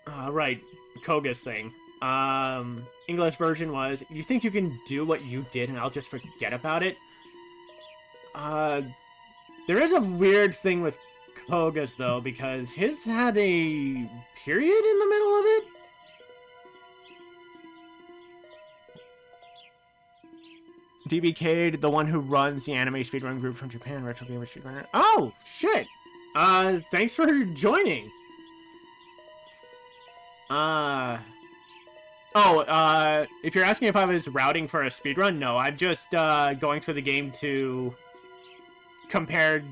Right, Koga's thing. English version was, "You think you can do what you did and I'll just forget about it?" There is a weird thing with Koga's though, because his had a period in the middle of it. DBK'd, the one who runs the anime speedrun group from Japan, Retro Gamer Speedrunner. Oh, shit! Thanks for joining. If you're asking if I was routing for a speedrun, no, I'm just, going through the game to compare,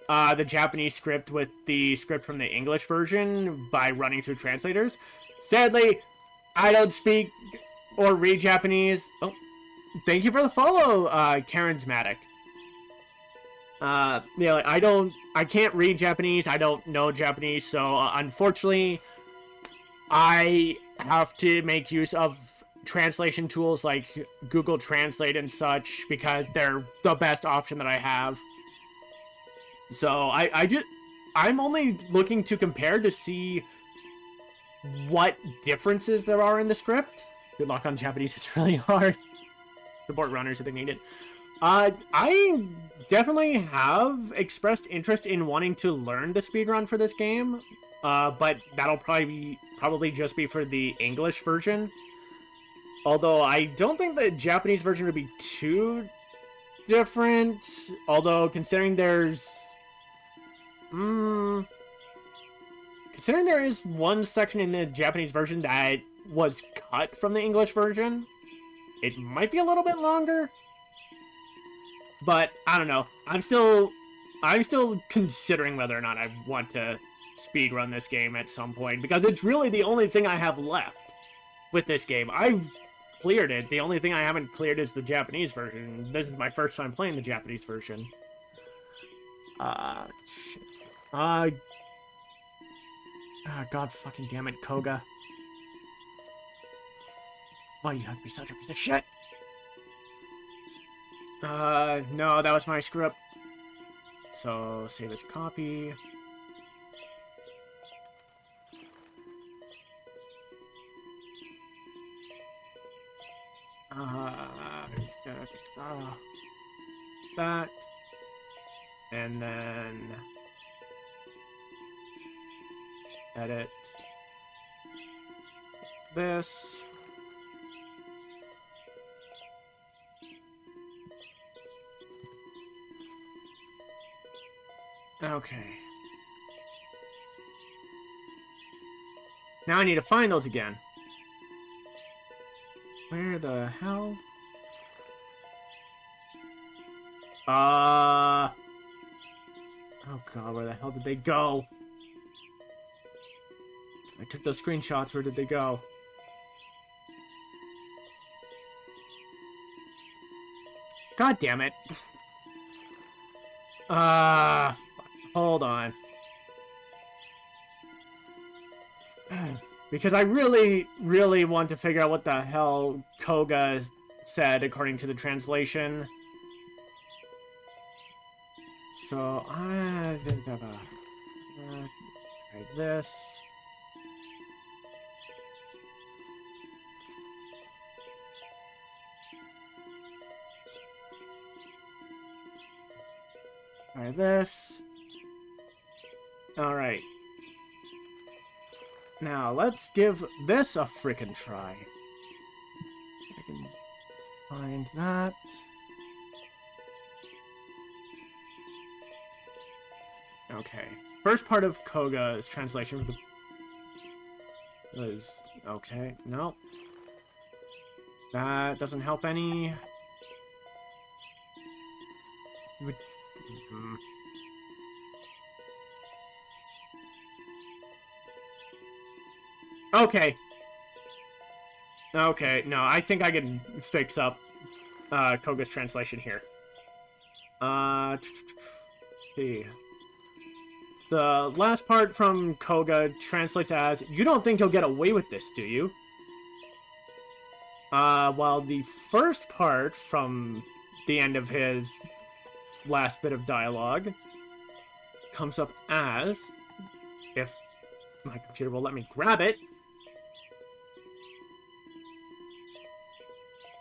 the Japanese script with the script from the English version by running through translators. Sadly, I don't speak or read Japanese. Oh, thank you for the follow, Karen's Matic. Yeah, like, I can't read Japanese, I don't know Japanese, so, unfortunately, I have to make use of translation tools like Google Translate and such, because they're the best option that I have. So, I'm only looking to compare to see what differences there are in the script. Good luck on Japanese, it's really hard. Support runners if they need it. I definitely have expressed interest in wanting to learn the speedrun for this game, but that'll probably just be for the English version. Although I don't think the Japanese version would be too different, although considering there is one section in the Japanese version that was cut from the English version, it might be a little bit longer. But I don't know. I'm still considering whether or not I want to speedrun this game at some point, because it's really the only thing I have left with this game. I've cleared it. The only thing I haven't cleared is the Japanese version. This is my first time playing the Japanese version. Shit. God fucking damn it, Koga. Why you have to be such a piece of shit? No, that was my screw up. So, save as copy. That. And then edit this. Okay. Now I need to find those again. Where the hell? Oh god, where the hell did they go? I took those screenshots, where did they go? God damn it. Hold on. Because I really, really want to figure out what the hell Koga said according to the translation. So, I think about try this. Try this. Alright. Now, let's give this a frickin' try. I can find that. Okay. First part of Koga's translation was... Okay, no. That doesn't help any. Okay. Okay, no, I think I can fix up Koga's translation here. See. The last part from Koga translates as, "You don't think you'll get away with this, do you?" While the first part from the end of his last bit of dialogue comes up as, if my computer will let me grab it.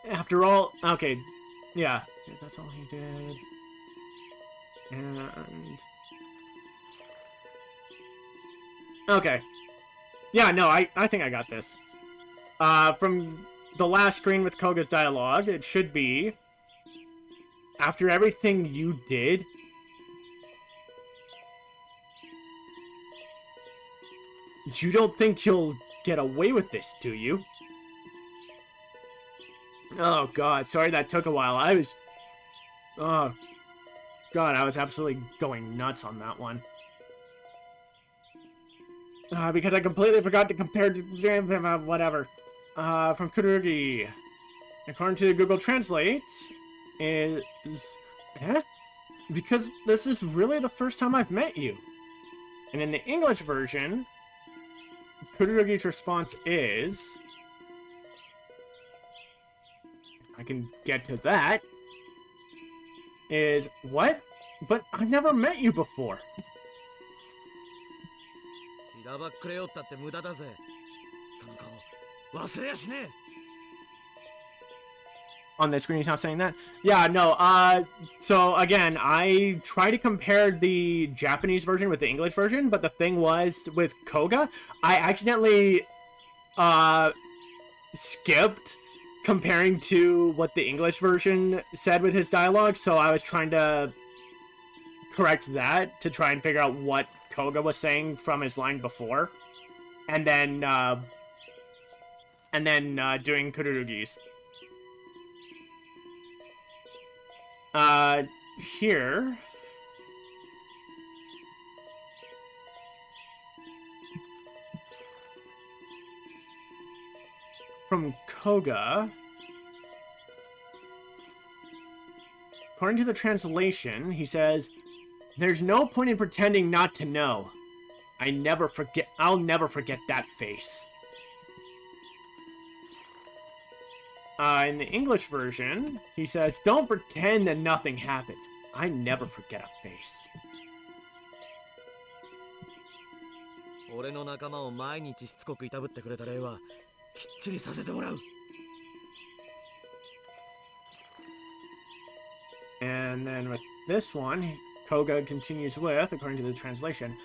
After all, okay, yeah, that's all he did. And... okay. Yeah, no, I think I got this. From the last screen with Koga's dialogue, it should be, After everything you did? You don't think you'll get away with this, do you? Oh god, sorry that took a while. Oh god, I was absolutely going nuts on that one. Because I completely forgot to compare to whatever. From Kururugi. According to Google Translate, is... Eh? Because this is really the first time I've met you. And in the English version, Kururugi's response is... I can get to that. Is, what? But I've never met you before. On the screen, he's not saying that? Yeah, no, so again, I tried to compare the Japanese version with the English version, but the thing was, with Koga, I accidentally, skipped comparing to what the English version said with his dialogue, so I was trying to correct that to try and figure out what Koga was saying from his line before, and then doing Kururugi's. Here. From Koga. According to the translation, he says, "There's no point in pretending not to know. I'll never forget that face." In the English version, he says, "Don't pretend that nothing happened. I never forget a face." And then with this one, Koga continues with, according to the translation,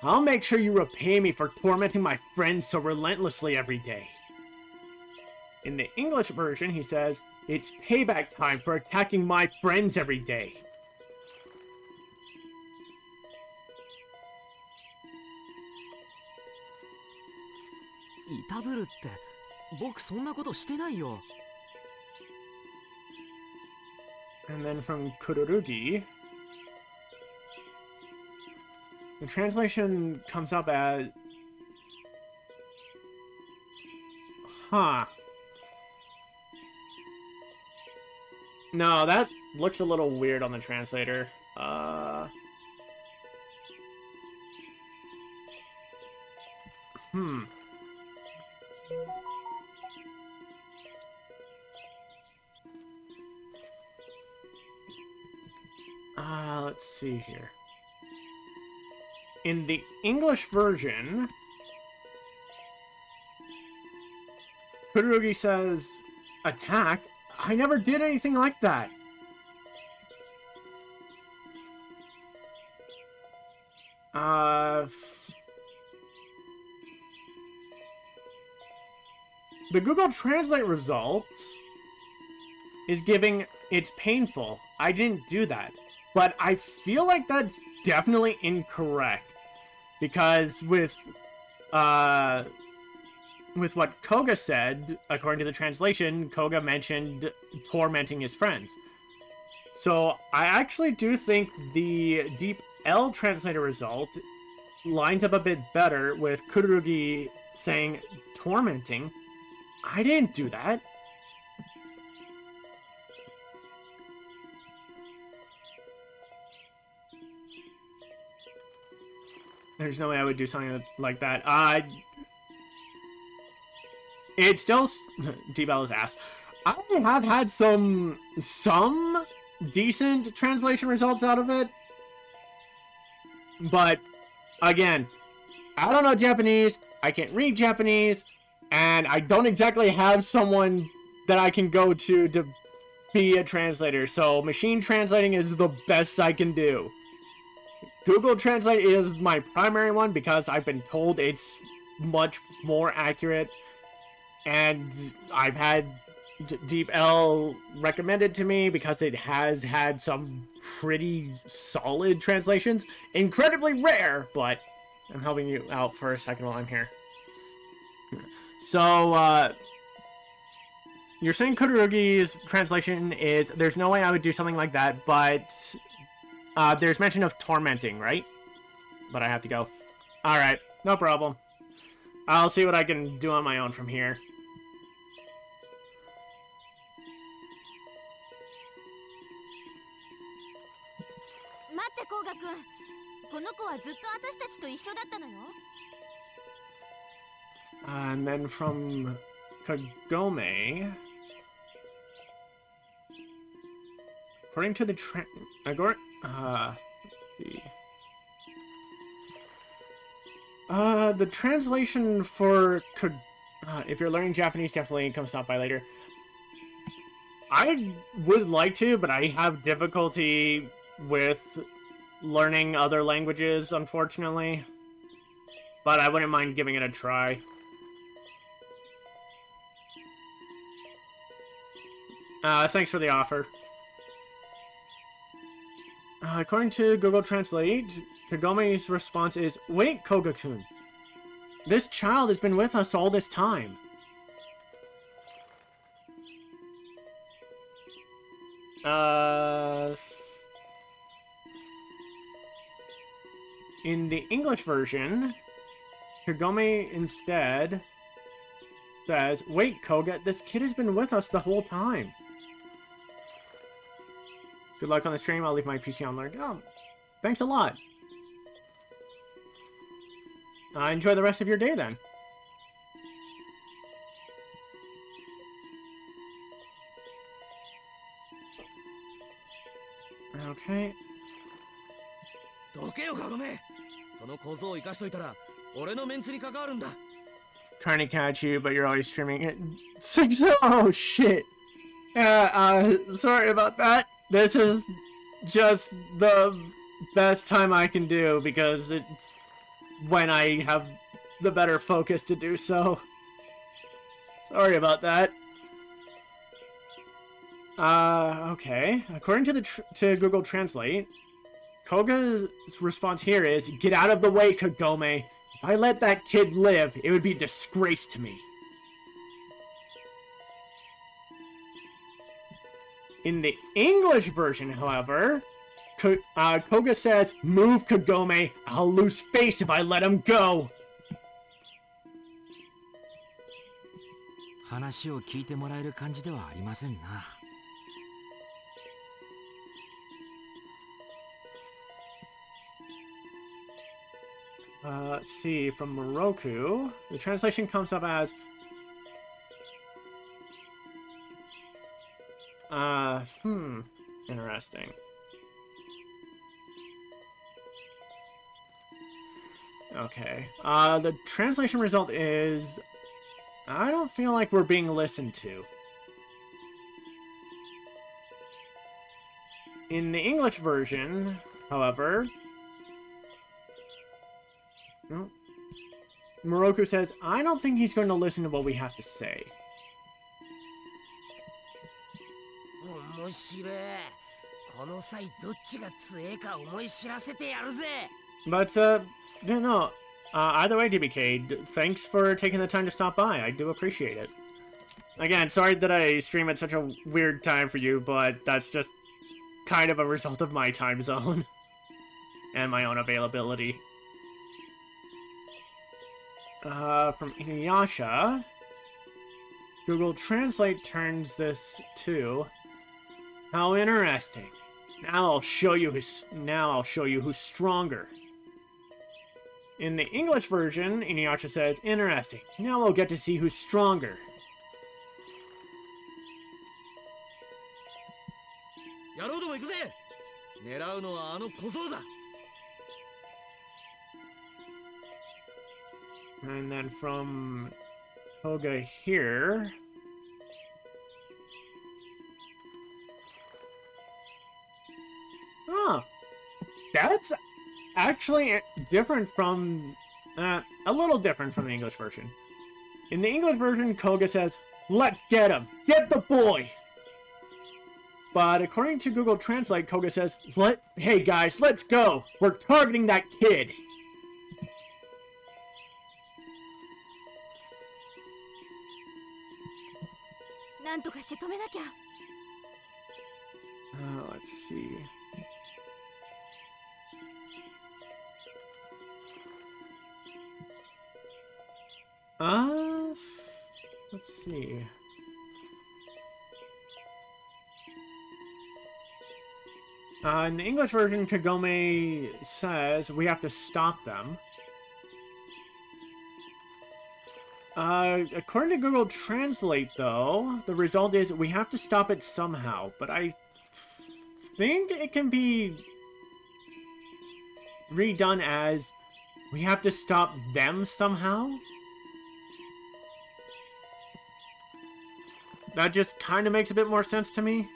"I'll make sure you repay me for tormenting my friends so relentlessly every day." In the English version, he says, "It's payback time for attacking my friends every day." And then from Kururugi, the translation comes up as... Huh. No, that looks a little weird on the translator. Let's see here. In the English version, Kururugi says, "Attack? I never did anything like that." The Google Translate result is giving, "It's painful. I didn't do that." But I feel like that's definitely incorrect. Because with what Koga said, according to the translation, Koga mentioned tormenting his friends. So I actually do think the Deep L translator result lines up a bit better with Kururugi saying tormenting. I didn't do that. There's no way I would do something like that. It's still... Deep L is ass. I have had some decent translation results out of it. But, again, I don't know Japanese, I can't read Japanese, and I don't exactly have someone that I can go to be a translator. So, machine translating is the best I can do. Google Translate is my primary one because I've been told it's much more accurate, and I've had Deep L recommended to me because it has had some pretty solid translations. Incredibly rare, but I'm helping you out for a second while I'm here. So, you're saying Kururugi's translation is, there's no way I would do something like that, but there's mention of tormenting, right? But I have to go. Alright, no problem. I'll see what I can do on my own from here. 待って甲賀くん、この子はずっと私たちと一緒だったのよ。 And then from Kagome, according to the the translation for if you're learning Japanese, definitely come stop by later. I would like to, but I have difficulty with learning other languages, unfortunately. But I wouldn't mind giving it a try. Thanks for the offer. According to Google Translate, Kagome's response is, "Wait, Koga-kun. This child has been with us all this time." In the English version, Kagome instead says, "Wait, Koga, this kid has been with us the whole time." Good luck on the stream. I'll leave my PC on learn. Oh, thanks a lot. Enjoy the rest of your day then. Okay. どけよカゴメ。その小僧を生かしといたら俺のメンツに関わるんだ。 Trying to catch you, but you're always streaming it. Oh shit. Sorry about that. This is just the best time I can do because it's when I have the better focus to do so. Sorry about that. Okay. According to to Google Translate, Koga's response here is, "Get out of the way, Kagome. If I let that kid live, it would be a disgrace to me." In the English version, however, Koga says, "Move, Kagome. I'll lose face if I let him go." 話を聞いてもらえる感じではありませんな。Let's see, from Moroku, the translation comes up as, interesting. Okay, the translation result is, I don't feel like we're being listened to. In the English version, however, no, Moroku says, "I don't think he's going to listen to what we have to say." 面白い。この際どっちが強えか思い知らせてやるぜ。 But, no, either way, DBK, thanks for taking the time to stop by. I do appreciate it. Again, sorry that I stream at such a weird time for you, but that's just kind of a result of my time zone and my own availability. From InuYasha, Google Translate turns this to, "How interesting. Now I'll show you who's stronger." In the English version, InuYasha says, "Interesting. Now we'll get to see who's stronger." 野郎ども行くぜ。狙うのはあの小僧だ。 And then from Koga here, oh, that's actually different from, a little different from the English version. In the English version, Koga says, "Let's get him." Get the boy! But according to Google Translate, Koga says, hey guys, let's go! We're targeting that kid! Let's see. Let's see. In the English version, Kagome says we have to stop them. According to Google Translate, though, the result is we have to stop it somehow. But I think it can be redone as we have to stop them somehow. That just kind of makes a bit more sense to me.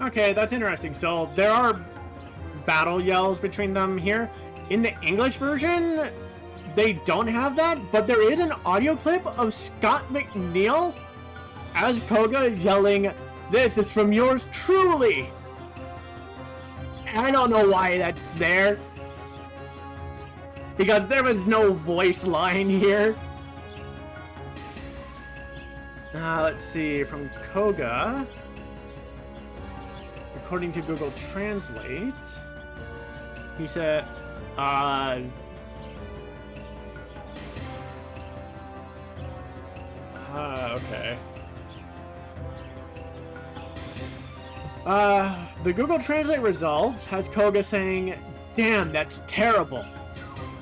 Okay, that's interesting. So there are battle yells between them here. In the English version, they don't have that, but there is an audio clip of Scott McNeil as Koga yelling, "This is from yours truly!" I don't know why that's there, because there was no voice line here. Let's see, from Koga, according to Google Translate, he said, okay. The Google Translate result has Koga saying, "Damn, that's terrible."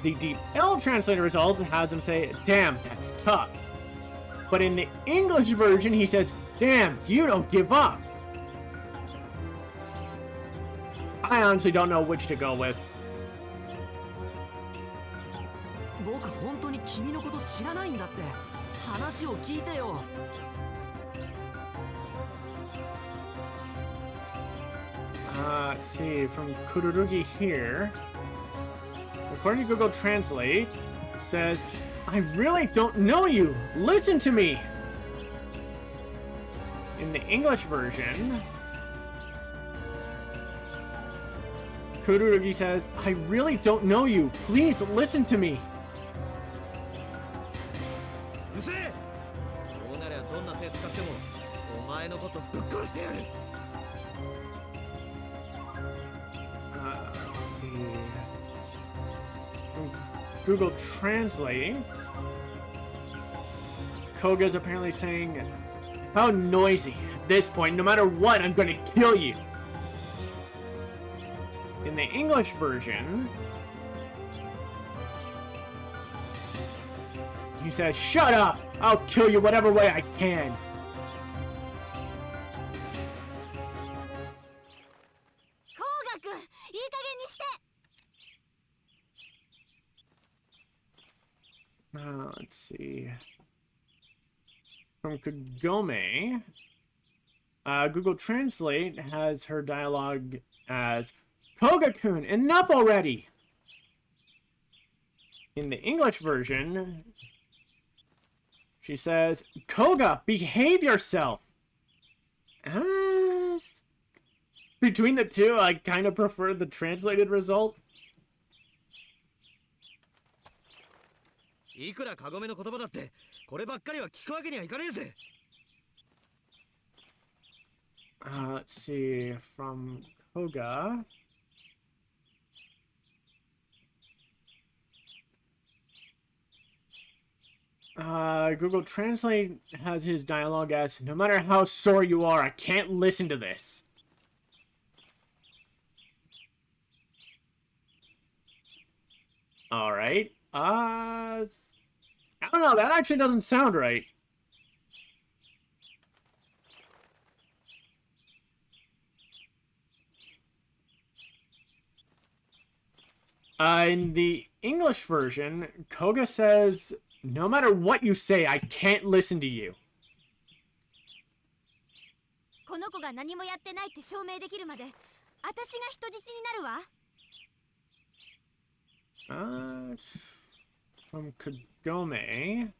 The Deep L Translated result has him say, "Damn, that's tough." But in the English version, he says, "Damn, you don't give up." I honestly don't know which to go with. 僕本当に君のこと知らないんだって。話を聞いてよ。Let's see, from Kururugi here, according to Google Translate, says, "I really don't know you. Listen to me." In the English version, Kururugi says, "I really don't know you. Please listen to me." うせえ。こうなりゃどんな手使ってもお前のことぶっ殺してやる。Let's see. From Google Translate, Koga's apparently saying, "How noisy. At this point, no matter what, I'm going to kill you." In the English version, he says, "Shut up! I'll kill you whatever way I can." Let's see. From Kagome, Google Translate has her dialogue as, "Koga-kun, enough already!" In the English version, she says, "Koga, behave yourself!" Between the two, I kind of prefer the translated result. いくらカゴメの言葉だってこればっかりは聞くわけにはいかねえぜ。Let's see, from Koga. Google Translate has his dialogue as, "No matter how sore you are, I can't listen to this." Alright. I don't know, that actually doesn't sound right. In the English version, Koga says, no matter what you say, I can't listen to you. この子が何もやってないって証明できるまで私が人質になるわ。From Kagome.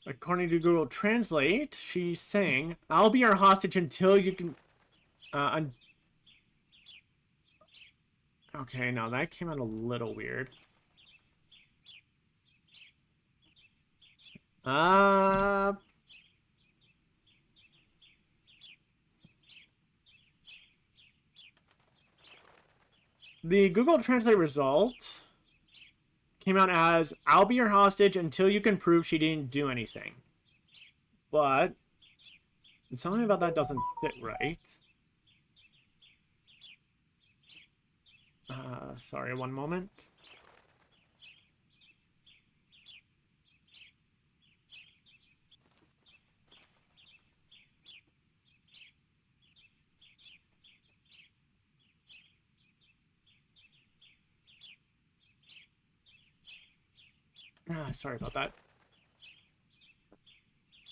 According to Google Translate, she's saying, I'll be your hostage until you can... Okay, now that came out a little weird. The Google Translate result came out as, I'll be your hostage until you can prove she didn't do anything. But something about that doesn't fit right. Sorry, one moment. Sorry about that.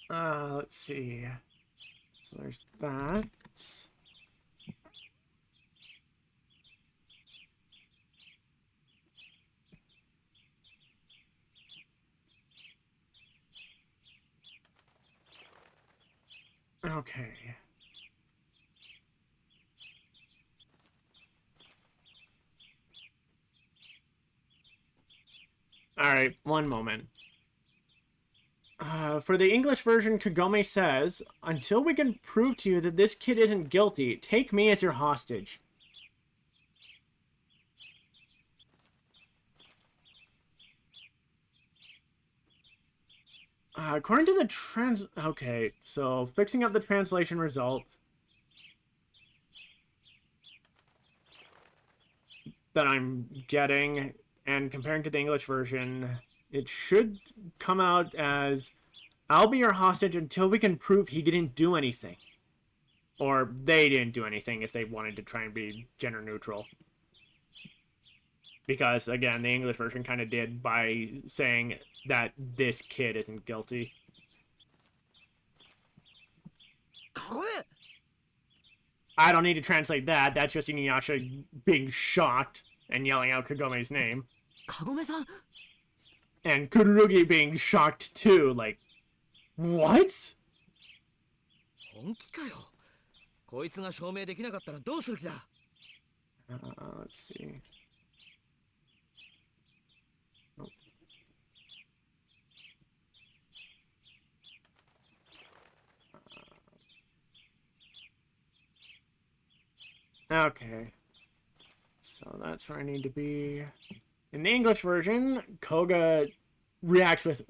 Let's see. So there's that. Okay. Alright, one moment. For the English version, Kagome says, until we can prove to you that this kid isn't guilty, take me as your hostage. According to the Okay, so fixing up the translation result that I'm getting and comparing to the English version, it should come out as, I'll be your hostage until we can prove he didn't do anything. Or they didn't do anything if they wanted to try and be gender neutral. Because, again, the English version kind of did by saying that this kid isn't guilty. Kagome! I don't need to translate that. That's just InuYasha being shocked and yelling out Kagome's name. Kagome-san? And Kururugi being shocked too. Like, what? 本気かよ。こいつが証明できなかったらどうする気だ? Let's see. Okay. So that's where I need to be. In the English version, Koga reacts with,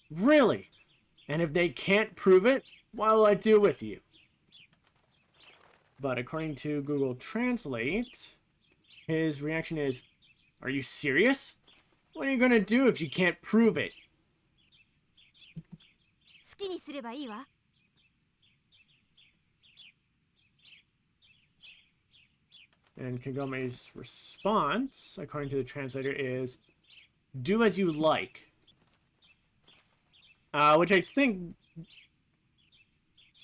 really? And if they can't prove it, what'll I do with you? But according to Google Translate, his reaction is, are you serious? What are you gonna do if you can't prove it? 好きにすればいいわ。And Kagome's response, according to the translator, is, do as you like. Which I think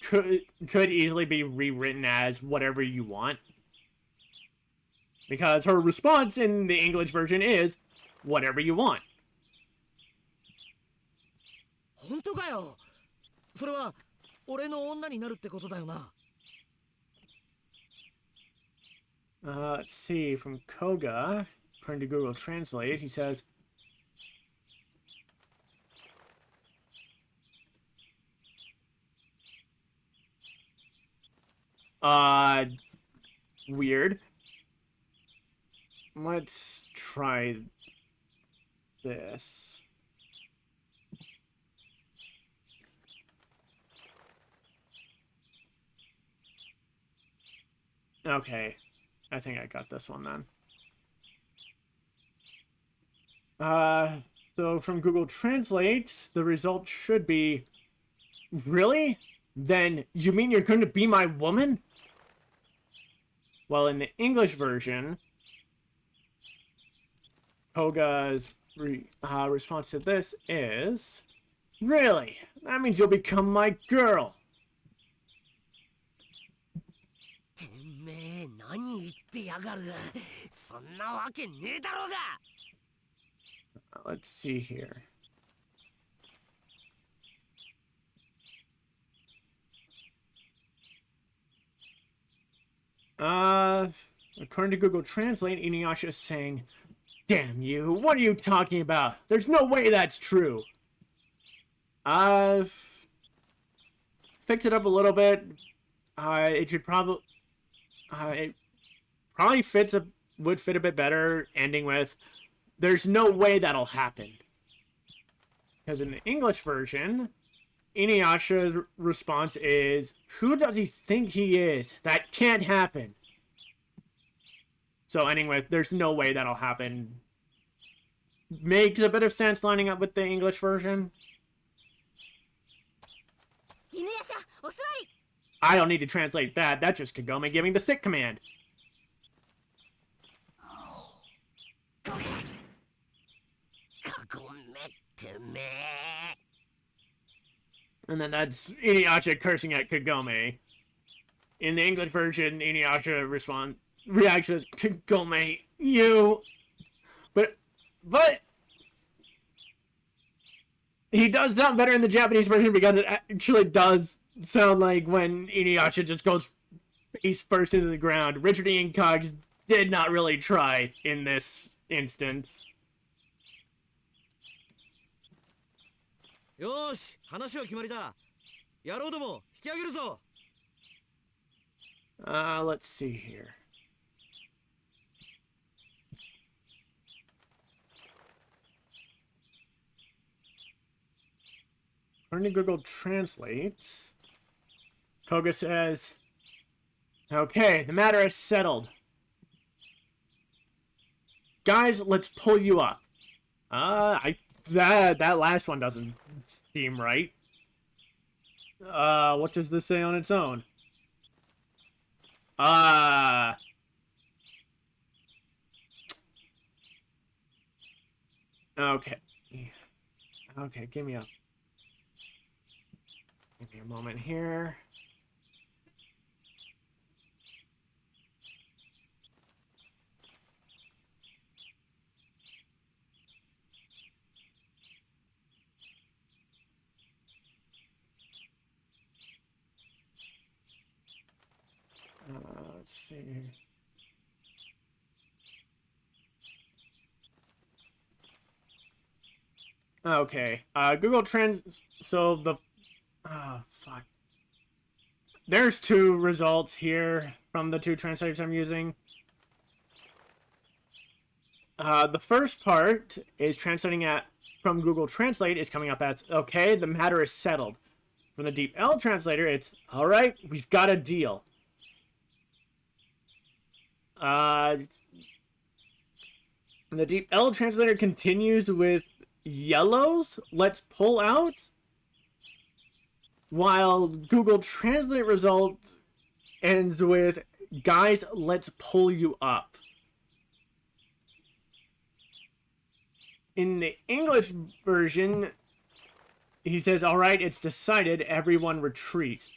could easily be rewritten as whatever you want. Because her response in the English version is, whatever you want. 本当かよ。それは俺の女になるってことだよな。Let's see, from Koga, according to Google Translate, he says, weird. Let's try this. Okay. I think I got this one then. So from Google Translate, the result should be, really? Then you mean you're going to be my woman? Well, in the English version, Koga's response to this is, "Really? That means you'll become my girl." てめえ何言ってやがる。そんなわけねえだろうが。 Let's see here. According to Google Translate, InuYasha is saying, "Damn you, what are you talking about? There's no way that's true." I've fixed it up a little bit. It should probably... it probably would fit a bit better, ending with, "There's no way that'll happen." Because in the English version, InuYasha's response is, "Who does he think he is? That can't happen." So ending with, "There's no way that'll happen," makes a bit of sense lining up with the English version. 犬夜叉お座り。 I don't need to translate that. That's just Kagome giving the sick command. かごめってめえ。 And then that's InuYasha cursing at Kagome. In the English version, InuYasha reacts as, "Kagome, you..." But he does sound better in the Japanese version because it actually does sound like when InuYasha just goes face first into the ground. Richard Ian Cox did not really try in this instance. よーし、話は決まりだ。野郎ども、引き上げるぞ。 Let's see here. According to Google Translate, Koga says, "Okay, the matter is settled. Guys, let's pull you up." That last one doesn't seem right. What does this say on its own? Okay. Okay, give me a moment here. Let's see. Okay. Google Trends. So the. Fuck. There's two results here from the two translators I'm using. The first part is translating from Google Translate is coming up as, "Okay, the matter is settled." From the Deep L translator, it's, "All right, we've got a deal." The Deep L translator continues with, "Yellows, let's pull out," while Google Translate result ends with, "Guys, let's pull you up." In the English version, he says, "All right, it's decided, everyone retreat."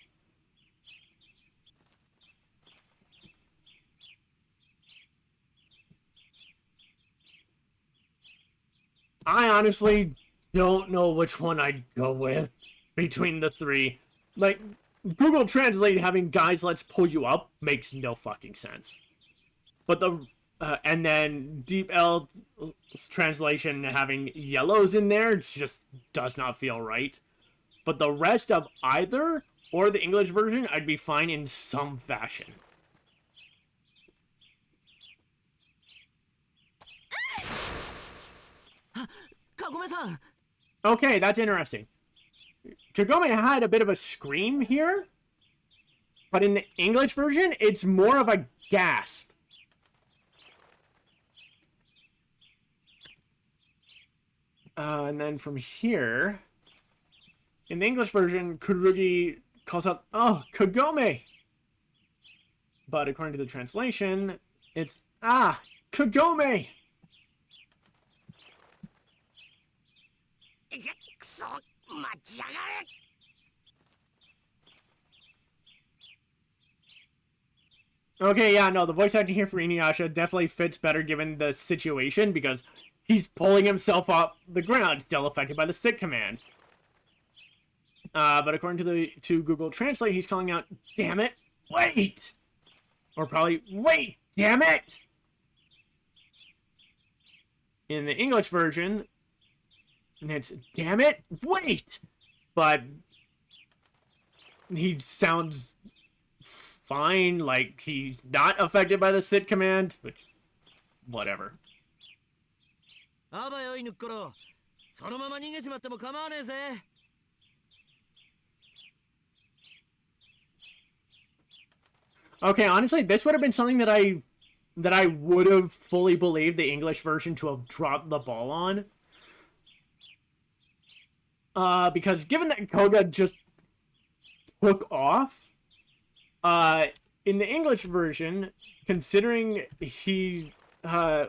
I honestly don't know which one I'd go with between the three. Like, Google Translate having "Guys, let's pull you up" makes no fucking sense. But and then Deep L's translation having yellows in there just does not feel right. But the rest of either or the English version, I'd be fine in some fashion. Kagome-san! Okay, that's interesting. Kagome had a bit of a scream here, but in the English version, it's more of a gasp. And then from here, in the English version, Kururugi calls out, "Oh, Kagome!" but according to the translation, it's, ah, Kagome! くそ、待ちやがれ。 Okay, yeah, no, the voice acting here for InuYasha definitely fits better given the situation, because he's pulling himself off the ground, still affected by the sick command. But according to Google Translate, he's calling out, damn it, wait! Or probably, wait, damn it! In the English version, it's, damn it, wait! But he sounds fine, like he's not affected by the sit command, which, whatever. あばよいぬっころ、そのまま逃げちまっても構わねえぜ。Okay, honestly, this would have been something that I would have fully believed the English version to have dropped the ball on. Because given that Koga just took off, in the English version, considering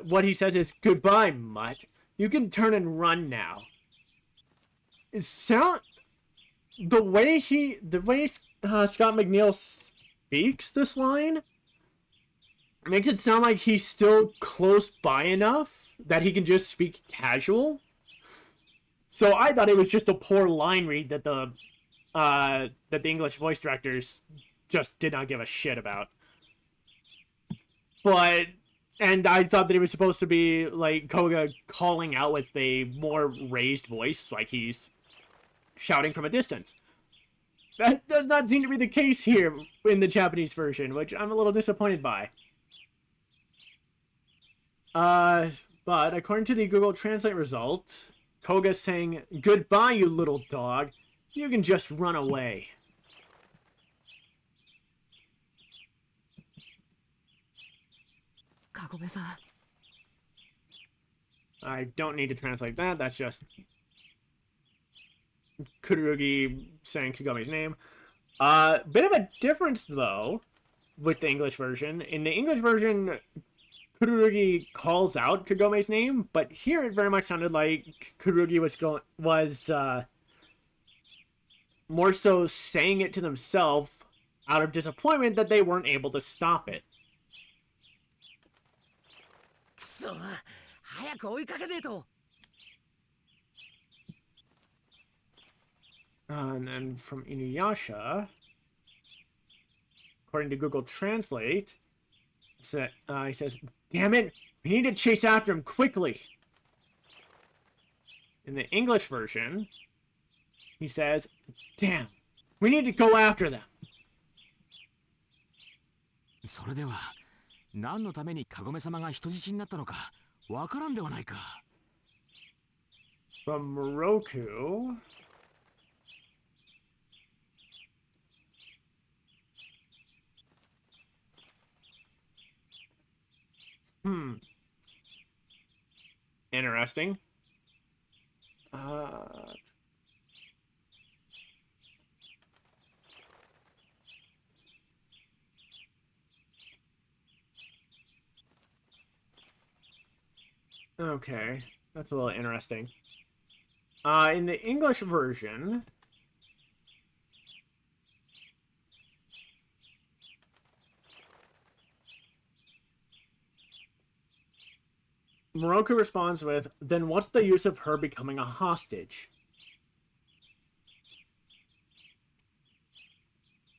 what he says is, goodbye, mutt, you can turn and run now. The way Scott McNeil speaks this line makes it sound like he's still close by enough that he can just speak casual. So I thought it was just a poor line read that the English voice directors just did not give a shit about. And I thought that it was supposed to be like Koga calling out with a more raised voice, like he's shouting from a distance. That does not seem to be the case here in the Japanese version, which I'm a little disappointed by. But according to the Google Translate result, Koga's saying, goodbye, you little dog. You can just run away. Kagome-san. I don't need to translate that. That's just Kururugi saying Kagome's name. Bit of a difference, though, with the English version. In the English version, Kururugi calls out Kagome's name, but here it very much sounded like Kururugi was more so saying it to themselves out of disappointment that they weren't able to stop it. くそ、早く追いかけねえと。And then from InuYasha, according to Google Translate, he says, damn it, we need to chase after him quickly. In the English version, he says, damn, we need to go after them. それでは何のためにカゴメ様が人質になったのかわからんではないか。 From Moroku, interesting. Okay, that's a little interesting. In the English version, Moroku responds with, then what's the use of her becoming a hostage?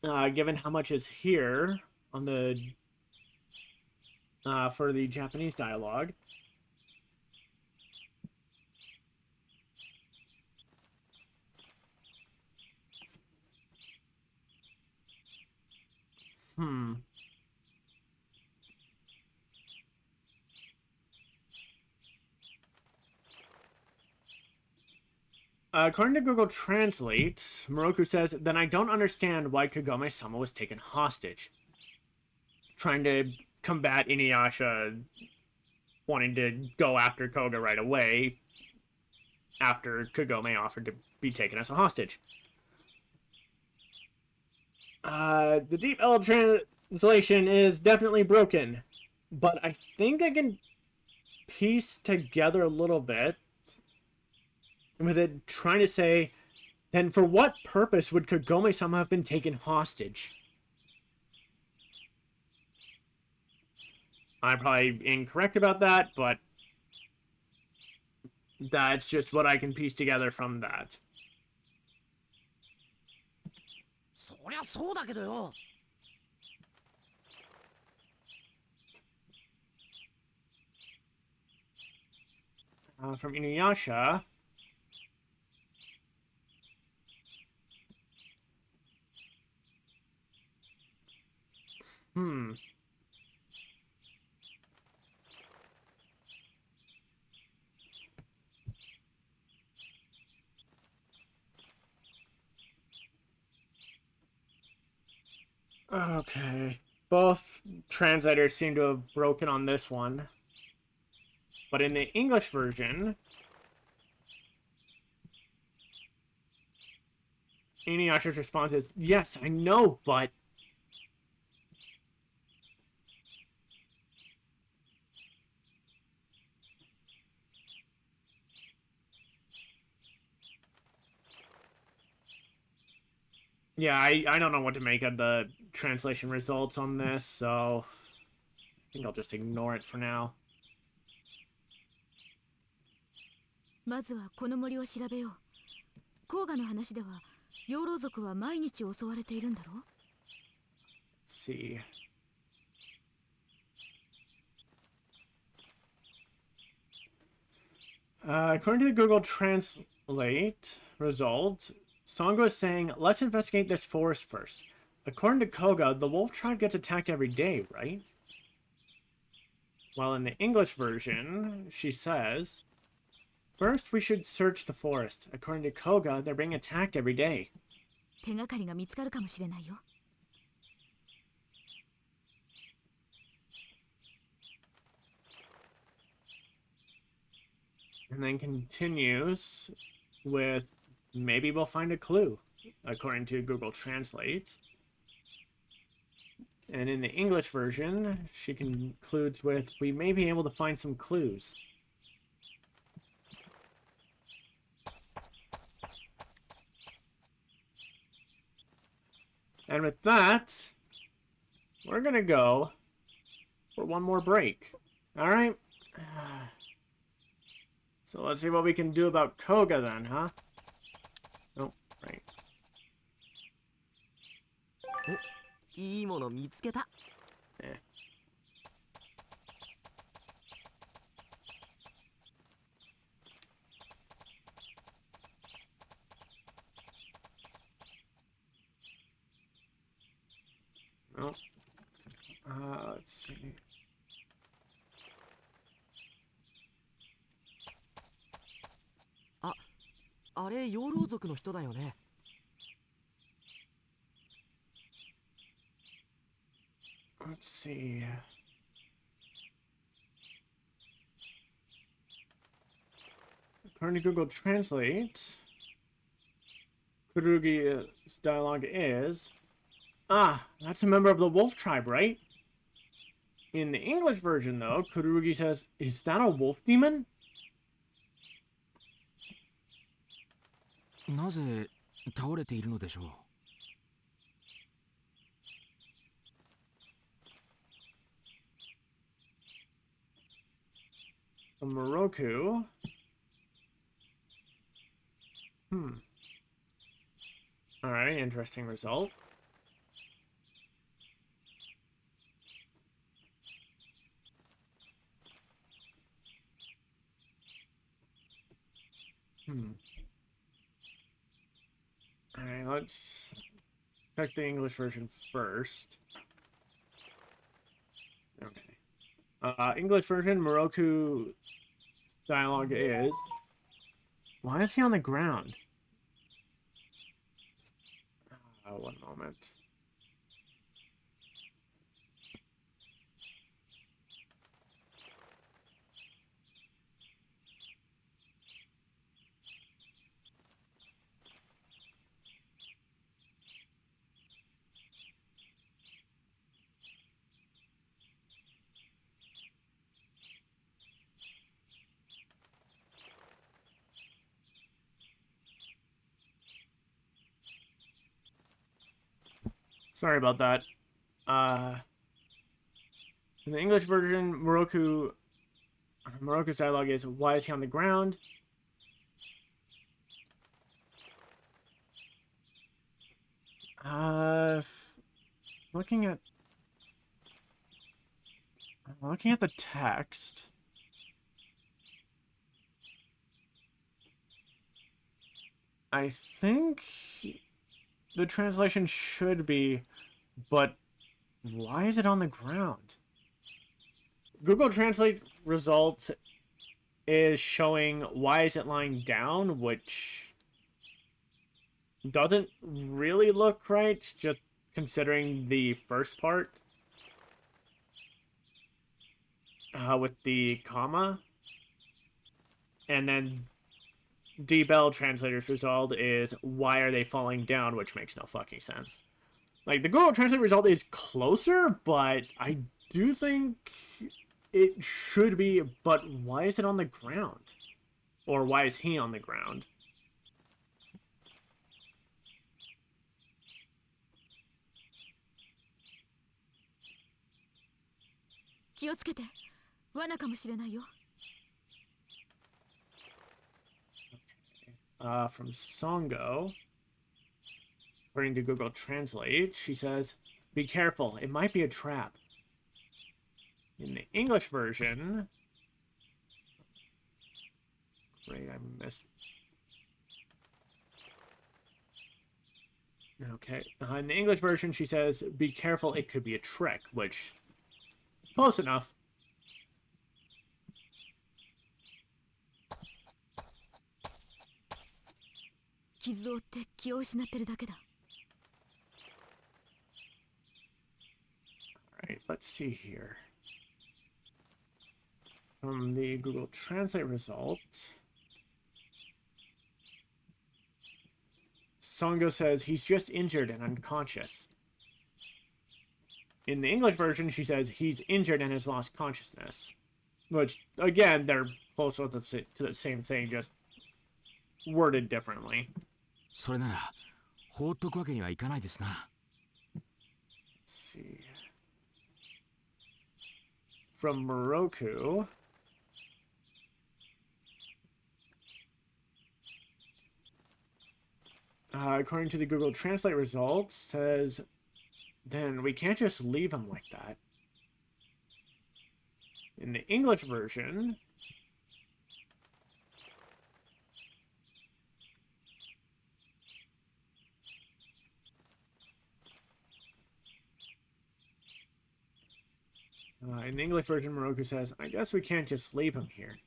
Given how much is here on the for the Japanese dialogue. According to Google Translate, Moroku says, then I don't understand why Kagome-sama was taken hostage. Trying to combat InuYasha wanting to go after Koga right away after Kagome offered to be taken as a hostage. The Deep L translation is definitely broken, but I think I can piece together a little bit with it trying to say, then for what purpose would Kagome-sama have been taken hostage? I'm probably incorrect about that, but that's just what I can piece together from that. そりゃそうだけどよ。From InuYasha. Okay. Both translators seem to have broken on this one. But in the English version, InuYasha's response is, yes, I know, but... Yeah, I don't know what to make of the translation results on this, so I think I'll just ignore it for now. まずはこの森を調べよう。甲賀の話では養老族は毎日襲われているんだろう。 Let's see. According to the Google Translate result, Songo is saying, let's investigate this forest first. According to Koga, the wolf tribe gets attacked every day, right? While in the English version, she says, first we should search the forest. According to Koga, they're being attacked every day. 手がかりが見つかるかもしれないよ。 And then continues with, maybe we'll find a clue, according to Google Translate. And in the English version, she concludes with, we may be able to find some clues. And with that, we're gonna go for one more break. Alright? So let's see what we can do about Koga then, huh? Oh, right. いいもの見つけた。Oh. Let's see. あれ養老族の人だよね。Let's see. According to Google Translate, Kururugi's dialogue is, ah, that's a member of the wolf tribe, right? In the English version, though, Kururugi says, is that a wolf demon? なぜ倒れているのでしょう。Moroku. Alright, interesting result. Alright, let's check the English version first. Okay. English version, Moroku dialogue is... Why is he on the ground? One moment. Sorry about that. In the English version, Moroku's dialogue is, "Why is he on the ground?" Looking at the text. I think the translation should be, but why is it on the ground? Google Translate results is showing why is it lying down, which doesn't really look right, just considering the first part with the comma. And then D-Bell Translator's result is, why are they falling down, which makes no fucking sense. Like, the Google Translate result is closer, but I do think it should be, but why is it on the ground? Or why is he on the ground? From Songo, according to Google Translate, she says, "Be careful, it might be a trap." In the English version, great, I missed. Okay, in the English version, she says, "Be careful, it could be a trick," which, close enough. Alright, let's see here. From the Google Translate results, Songo says he's just injured and unconscious. In the English version, she says he's injured and has lost consciousness. Which, again, they're close to the same thing, just worded differently. それなら放っとくわけにはいかないですな。 Let's see. From Moroku, according to the Google Translate results, says, then we can't just leave him like that. In the English version, Moroku says, I guess we can't just leave him here.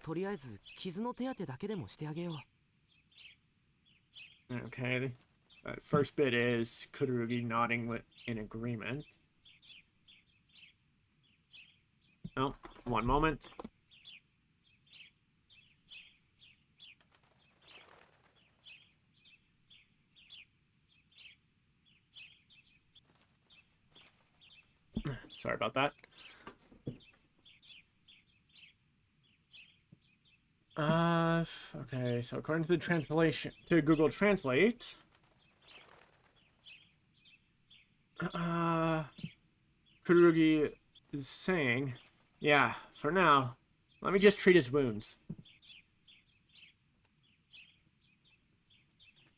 とりあえず傷の手当てだけでもしてあげよう。 Okay. First bit is Kururugi nodding in agreement. Oh, one moment. Sorry about that. Okay, so according to the translation, to Google Translate, Kururugi is saying, yeah, for now, let me just treat his wounds.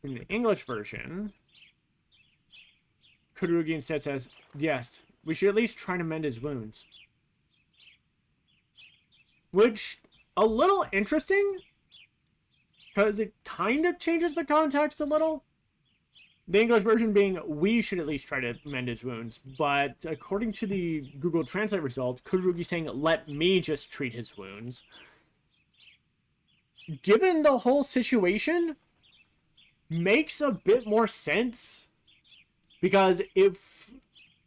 In the English version, Kururugi instead says, yes, we should at least try to mend his wounds. Which, a little interesting, because it kind of changes the context a little. The English version being, we should at least try to mend his wounds. But according to the Google Translate result, Kururugi saying, let me just treat his wounds. Given the whole situation, makes a bit more sense. Because if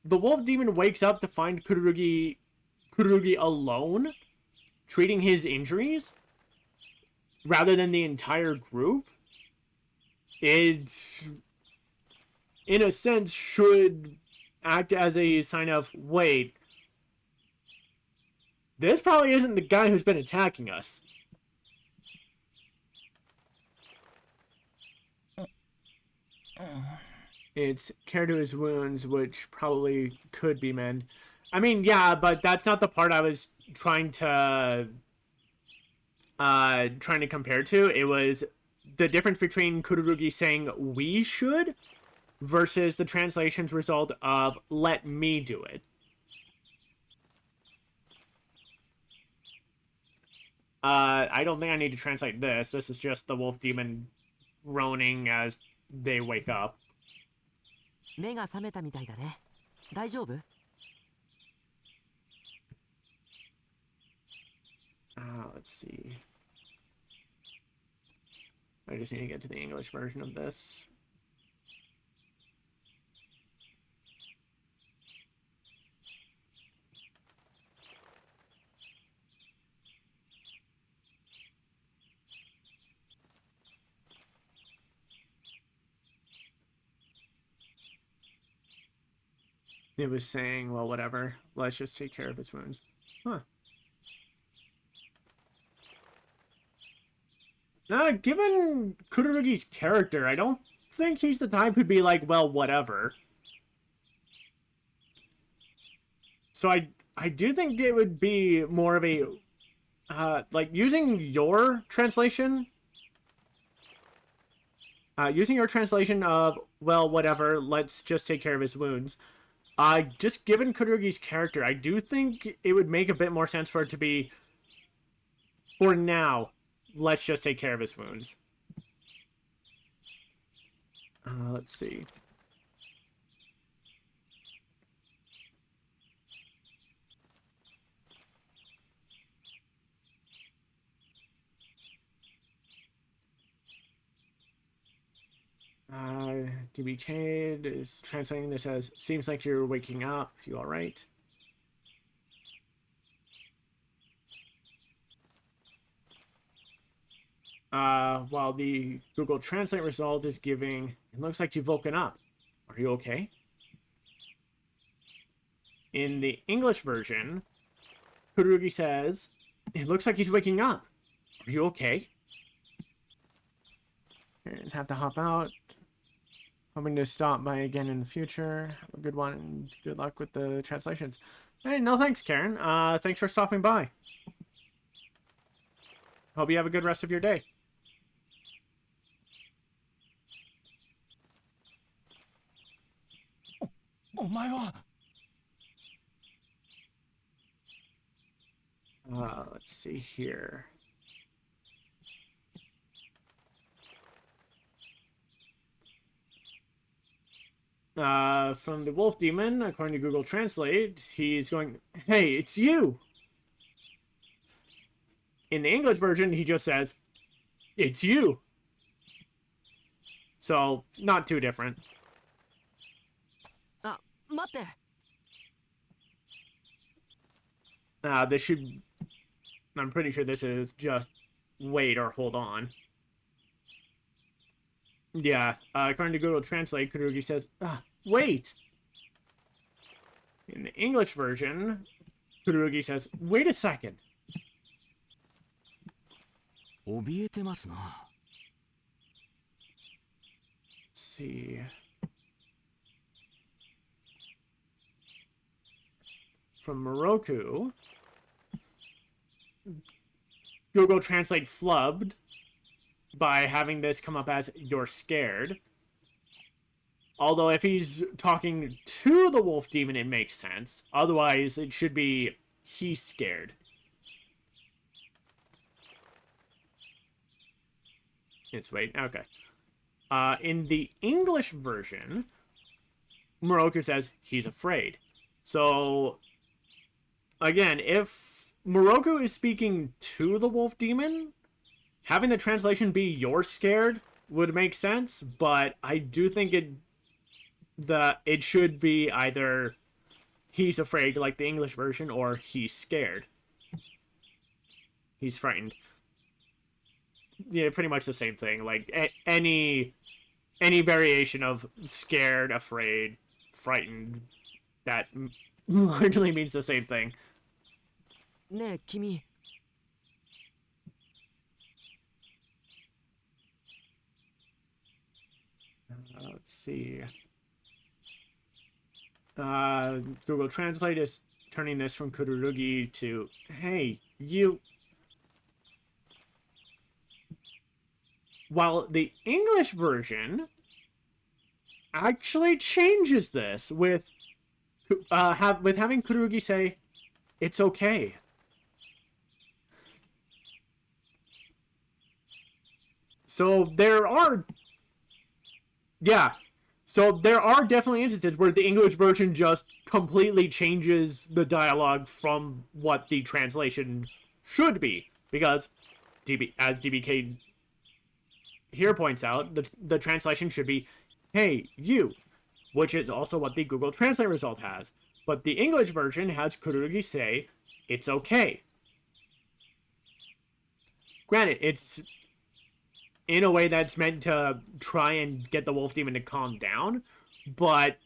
the wolf demon wakes up to find Kururugi alone, treating his injuries, rather than the entire group, it, in a sense, should act as a sign of, wait, this probably isn't the guy who's been attacking us. It's care to his wounds, which probably could be mend. I mean, yeah, but that's not the part I was trying to compare to. It was the difference between Kururugi saying we should versus the translation's result of let me do it. I don't think I need to translate this. This is just the wolf demon groaning as they wake up. 目が覚めたみたいだね。大丈夫？ Let's see. I just need to get to the English version of this. It was saying, well, whatever. Let's just take care of its wounds. Huh. Given Kururugi's character, I don't think he's the type who'd be like, well, whatever. So I do think it would be more of a, like, using your translation of, well, whatever, let's just take care of his wounds. Just given Kururugi's character, I do think it would make a bit more sense for it to be, for now, let's just take care of his wounds. Let's see. DBK is translating this as, seems like you're waking up. You all right? While the Google Translate result is giving, it looks like you've woken up. Are you okay? In the English version, Kururugi says, it looks like he's waking up. Are you okay? Just have to hop out. Hoping to stop by again in the future. Have a good one and good luck with the translations. Hey, no thanks, Karen. Thanks for stopping by. Hope you have a good rest of your day. Let's see here. From the wolf demon, according to Google Translate, he's going, hey, it's you! In the English version, he just says, it's you! So, not too different. あ、待って。 This should... I'm pretty sure this is just wait or hold on. Yeah, according to Google Translate, Kururugi says, wait! In the English version, Kururugi says, wait a second. 怯えてますな。 Let's see. From Moroku, Google Translate flubbed by having this come up as you're scared. Although if he's talking to the wolf demon, it makes sense. Otherwise, it should be he's scared. It's wait, okay. In the English version, Moroku says he's afraid. So, again, if Moroku is speaking to the wolf demon, having the translation be you're scared would make sense, but I do think it should be either he's afraid, like the English version, or he's scared. He's frightened. Yeah, pretty much the same thing. Like, any variation of scared, afraid, frightened, that largely means the same thing. ねえ、君。 Let's Let's see. Google Translate is turning this from Kururugi to, hey, you. While the English version actually changes this with having Kururugi say, it's okay. So there are, yeah. So there are definitely instances where the English version just completely changes the dialogue from what the translation should be. Because, as DBK here points out, the translation should be, hey, you, which is also what the Google Translate result has. But the English version has Kururugi say, it's okay. Granted, it's in a way that's meant to try and get the wolf demon to calm down, but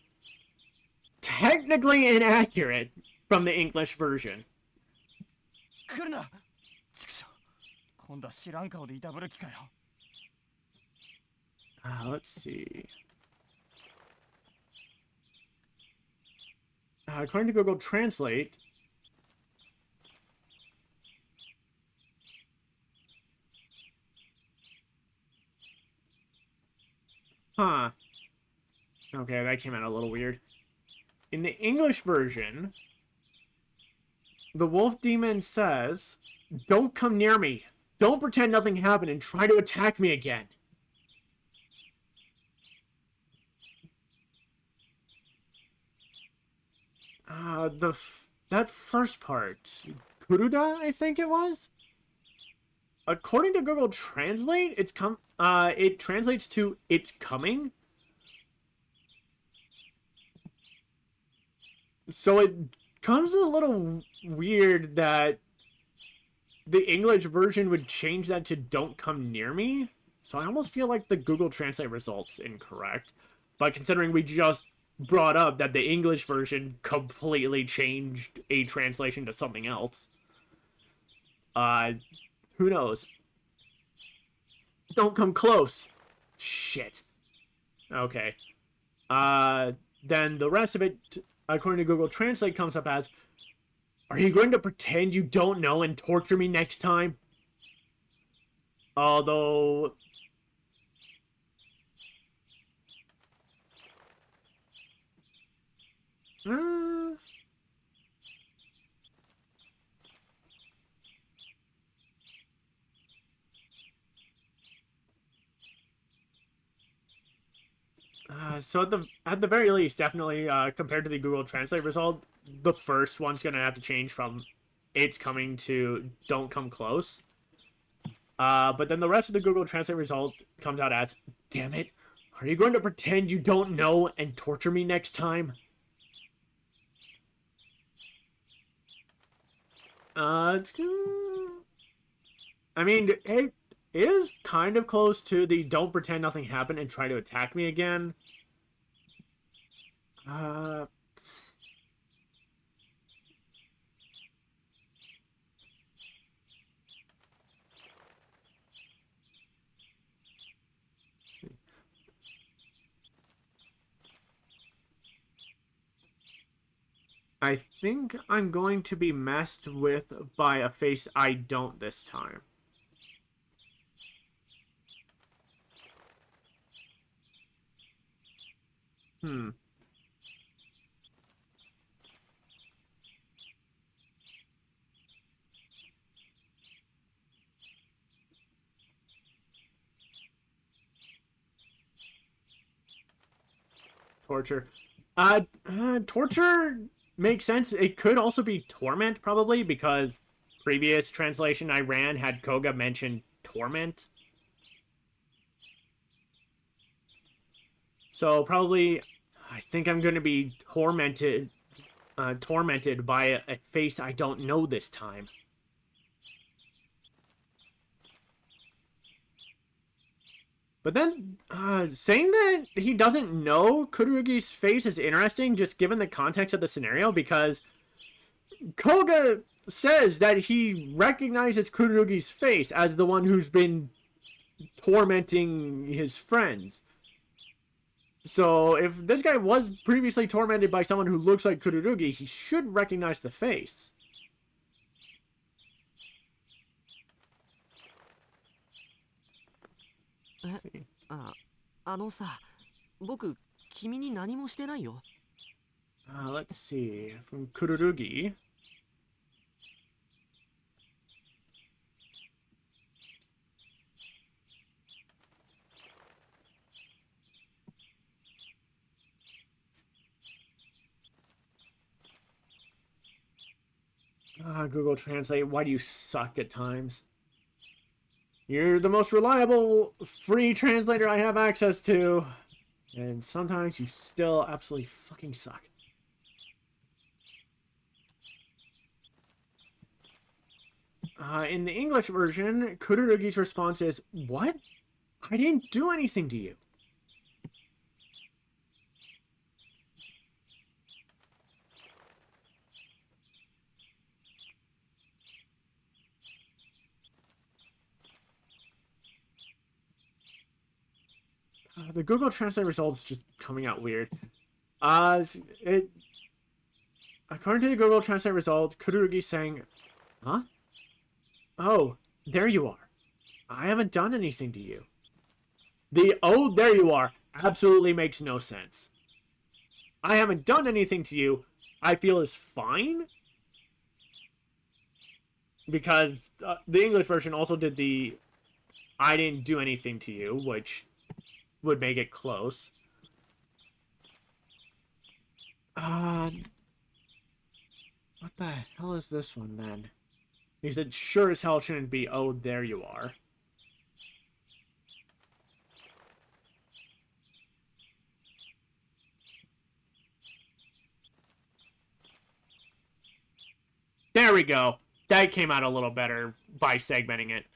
technically inaccurate from the English version. 来るな。ちくしょう。今度は知らん顔でいたぶる気かよ。Let's see. According to Google Translate, huh. Okay, that came out a little weird. In the English version, the wolf demon says, don't come near me. Don't pretend nothing happened and try to attack me again. That first part, Kuruda, I think it was? According to Google Translate, it translates to "it's coming." So it comes a little weird that the English version would change that to "don't come near me." So I almost feel like the Google Translate result's incorrect. But considering we just brought up that the English version completely changed a translation to something else, who knows? Don't come close. Shit. Okay. Then the rest of it, according to Google Translate, comes up as, are you going to pretend you don't know and torture me next time? Although... so at the very least, definitely compared to the Google Translate result, the first one's gonna have to change from "it's coming" to "don't come close." But then the rest of the Google Translate result comes out as, damn it, are you going to pretend you don't know and torture me next time? I mean, it is kind of close to the "don't pretend nothing happened and try to attack me again." I think I'm going to be messed with by a face I don't this time. Torture. Torture makes sense. It could also be torment, probably, because previous translation I ran had Koga mention torment. So probably, I think I'm going to be tormented by a face I don't know this time. But then, saying that he doesn't know Kururugi's face is interesting, just given the context of the scenario, because Koga says that he recognizes Kururugi's face as the one who's been tormenting his friends. So if this guy was previously tormented by someone who looks like Kururugi, he should recognize the face. Let's see. さ、僕、君に何もしてないよ。Let's see. From Kururugi. Google Translate, why do you suck at times? You're the most reliable free translator I have access to. And sometimes you still absolutely fucking suck. In the English version, Kururugi's response is, "What? I didn't do anything to you." The Google Translate results just coming out weird. According to the Google Translate result, Kururugi saying, "Huh? Oh, there you are. I haven't done anything to you." The "oh, there you are" absolutely makes no sense. I haven't done anything to you, I feel is fine. Because the English version also did the "I didn't do anything to you," which would make it close. What the hell is this one then? Because it sure as hell shouldn't be "oh, there you are." There we go. That came out a little better by segmenting it.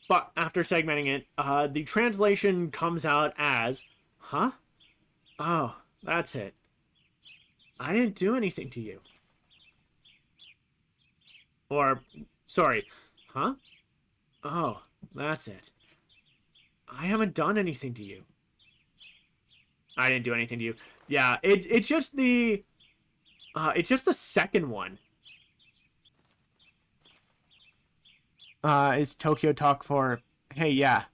But after segmenting it, the translation comes out as, "Huh? Oh, that's it. I didn't do anything to you." Or, sorry, "Huh? Oh, that's it. I haven't done anything to you." I didn't do anything to you. Yeah, it's just the second one. Is Tokyo Talk for, "Hey, yeah."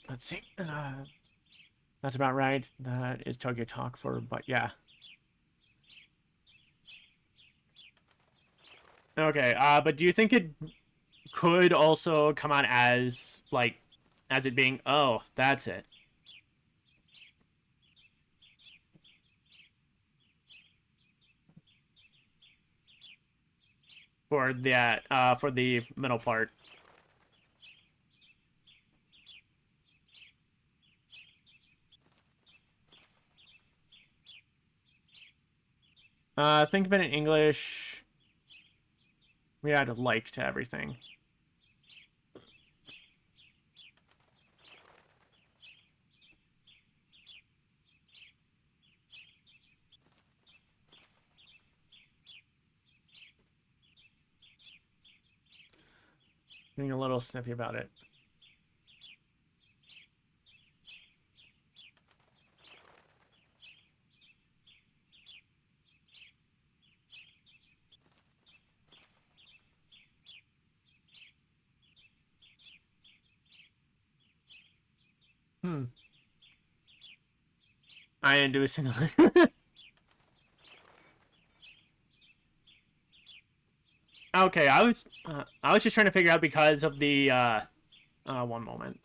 Let's see. That's about right. That is Tokyo Talk for, but yeah. Okay, but do you think it could also come out as, like, as it being, "Oh, that's it"? For that, for the middle part. Think of it in English. We add a "like" to everything. Being a little snippy about it. I didn't do a single thing. Okay, I was just trying to figure out because of the one moment.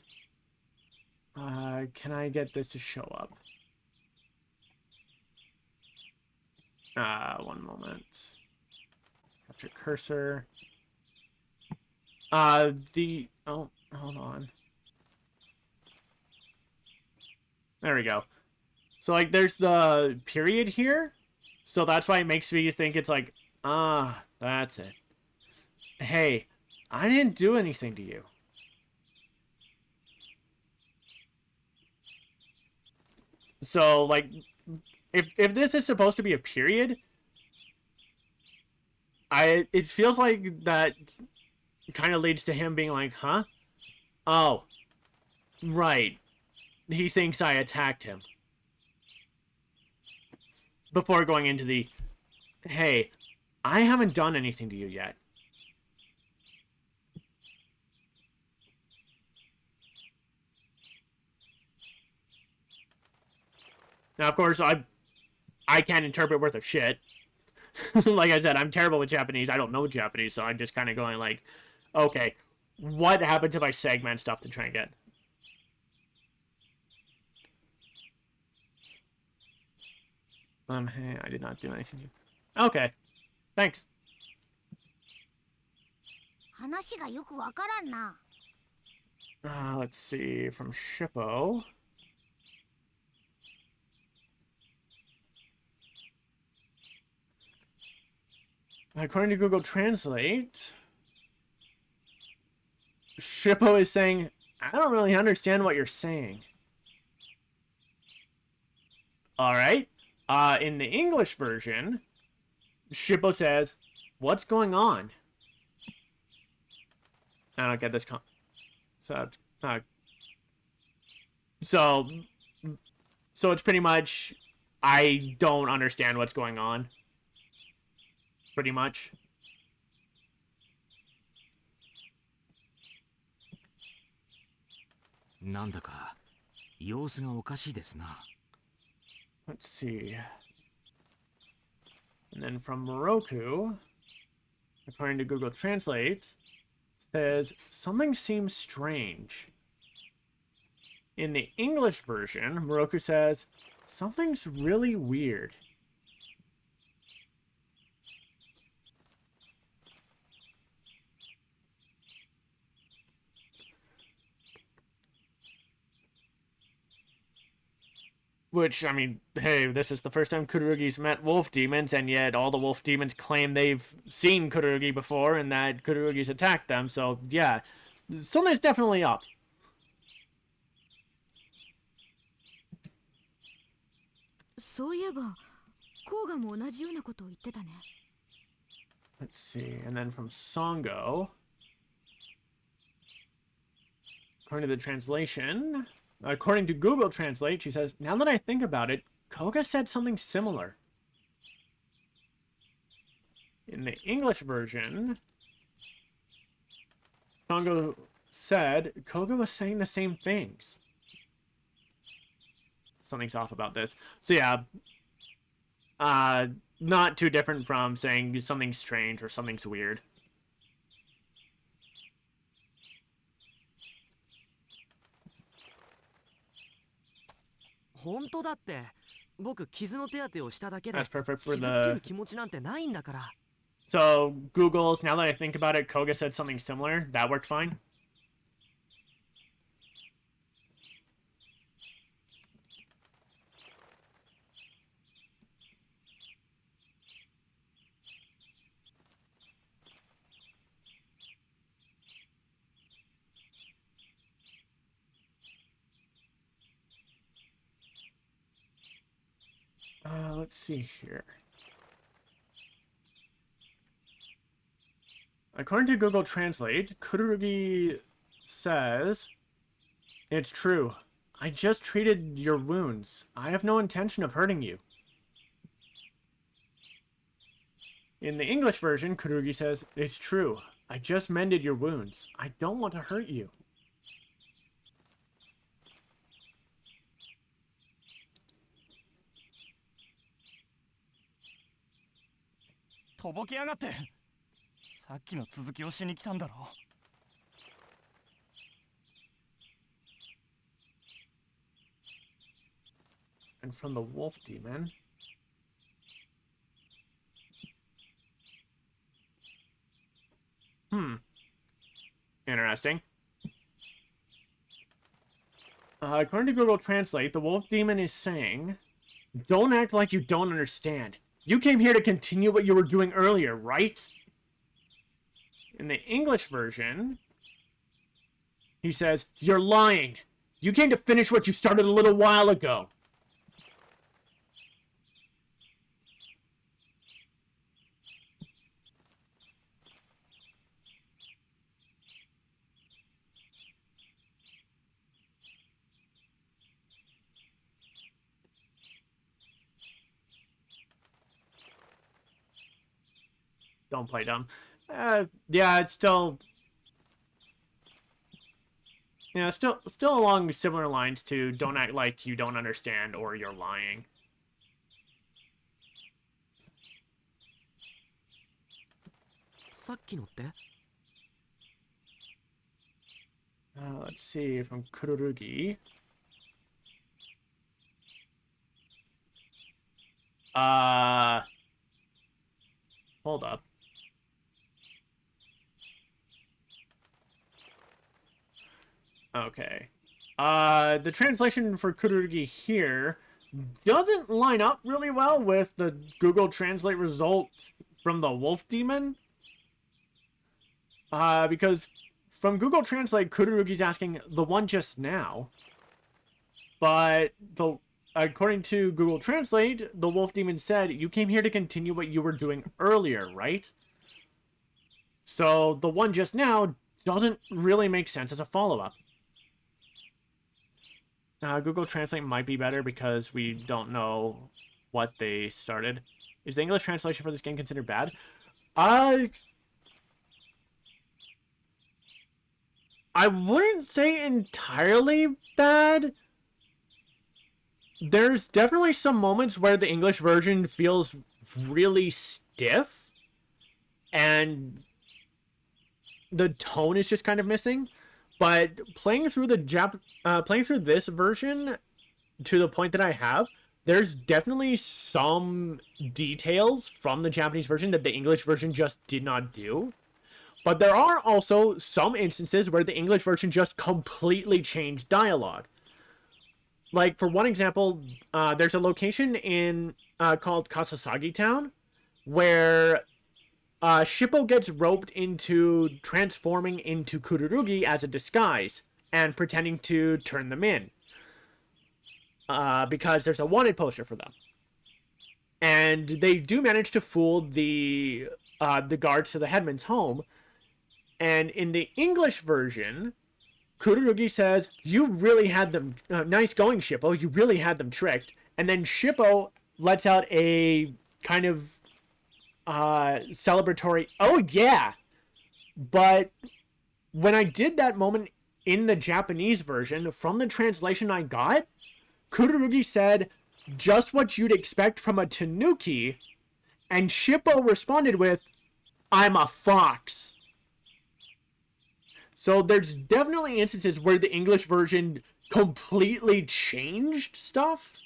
Can I get this to show up? One moment. Capture cursor. Oh, hold on. There we go. So, like, there's the period here. So that's why it makes me think it's like, that's it. Hey, I didn't do anything to you. So, like, if this is supposed to be a period, it feels like that kind of leads to him being like, huh? Oh, right. He thinks I attacked him. Before going into the, hey, I haven't done anything to you yet. Now, of course, I can't interpret worth of shit. Like I said, I'm terrible with Japanese. I don't know Japanese, so I'm just kind of going like, okay, what happens if I segment stuff to try and get? Hey, I did not do anything. Okay, thanks. 話がよくわからんな。Let's see, from Shippo. According to Google Translate, Shippo is saying, I don't really understand what you're saying. Alright. In the English version, Shippo says, what's going on? I don't get this so it's pretty much, I don't understand what's going on. Pretty much. Nanda ka, yousu ga okashi desu na. Let's see. And then from Moroku, according to Google Translate, says, something seems strange. In the English version, Moroku says, something's really weird. Which, I mean, hey, this is the first time Kururugi's met wolf demons, and yet all the wolf demons claim they've seen Kururugi before and that Kururugi's attacked them, so yeah, something's definitely up. Let's see, and then from Songo, according to the translation, according to Google Translate, she says, now that I think about it, Koga said something similar. In the English version, Songo said Koga was saying the same things. Something's off about this. So yeah, not too different from saying something's strange or something's weird. That's perfect for the... So, Google's, now that I think about it, Koga said something similar. That worked fine. Let's see here. According to Google Translate, Kururugi says, it's true. I just treated your wounds. I have no intention of hurting you. In the English version, Kururugi says, it's true. I just mended your wounds. I don't want to hurt you. And from the wolf demon. Interesting. According to Google Translate, the wolf demon is saying, don't act like you don't understand. You came here to continue what you were doing earlier, right? In the English version, he says, you're lying. You came to finish what you started a little while ago. don't play dumb. Yeah, it's still... Yeah, still along similar lines to don't act like you don't understand or you're lying. Let's see, from Kururugi. Hold up. Okay. The translation for Kururugi here doesn't line up really well with the Google Translate result from the Wolf Demon. Because from Google Translate, Kururugi's asking the one just now. But according to Google Translate, the Wolf Demon said, you came here to continue what you were doing earlier, right? So the one just now doesn't really make sense as a follow-up. Google Translate might be better because we don't know what they started. Is the English translation for this game considered bad? I wouldn't say entirely bad. There's definitely some moments where the English version feels really stiff. And the tone is just kind of missing. But playing through this version to the point that I have, there's definitely some details from the Japanese version that the English version just did not do. But there are also some instances where the English version just completely changed dialogue. Like, for one example, there's a location in called Kasasagi Town where Shippo gets roped into transforming into Kururugi as a disguise and pretending to turn them in. Because there's a wanted poster for them. And they do manage to fool the guards to the headman's home. And in the English version, Kururugi says, you really had them... nice going, Shippo. You really had them tricked. And then Shippo lets out a kind of celebratory, oh yeah! But when I did that moment in the Japanese version, from the translation I got, Kururugi said, just what you'd expect from a tanuki, and Shippo responded with, I'm a fox. So there's definitely instances where the English version completely changed stuff.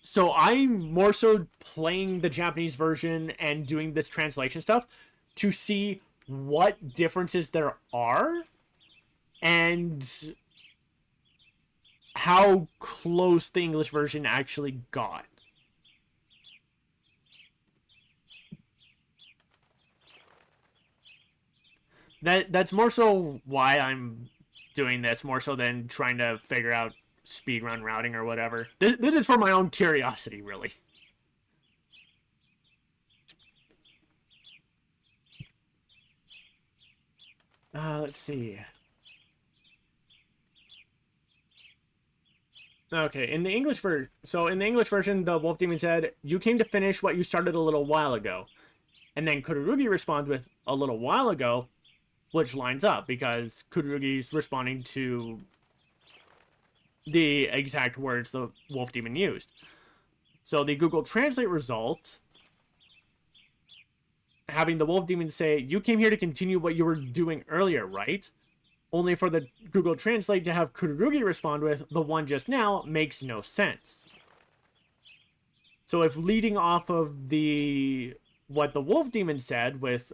So I'm more so playing the Japanese version and doing this translation stuff to see what differences there are and how close the English version actually got. That's more so why I'm doing this, more so than trying to figure out speedrun routing or whatever. This is for my own curiosity, really. Let's see. Okay, in the English version, the Wolf Demon said, you came to finish what you started a little while ago. And then Kururugi responds with, a little while ago, which lines up, because Kururugi's responding to the exact words the Wolf Demon used. So the Google Translate result, having the Wolf Demon say, you came here to continue what you were doing earlier, right? Only for the Google Translate to have Kururugi respond with, the one just now, makes no sense. So if leading off of what the Wolf Demon said with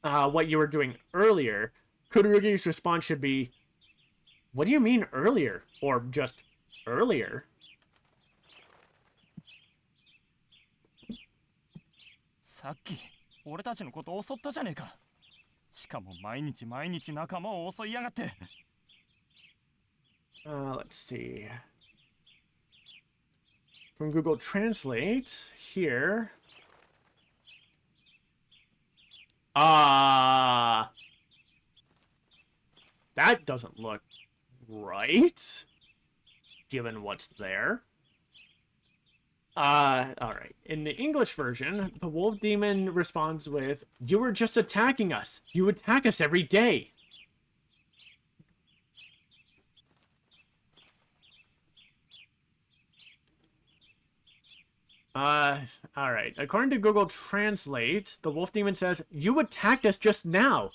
what you were doing earlier, Kururugi's response should be, what do you mean earlier? Or just earlier? Saki, 俺たちのことを襲ったじゃねえか。しかも毎日毎日仲間を襲いやがって。Let's see. From Google Translate, here. That doesn't look right, given what's there. Alright. In the English version, the wolf demon responds with, "You were just attacking us. You attack us every day." Alright. According to Google Translate, the wolf demon says, "You attacked us just now.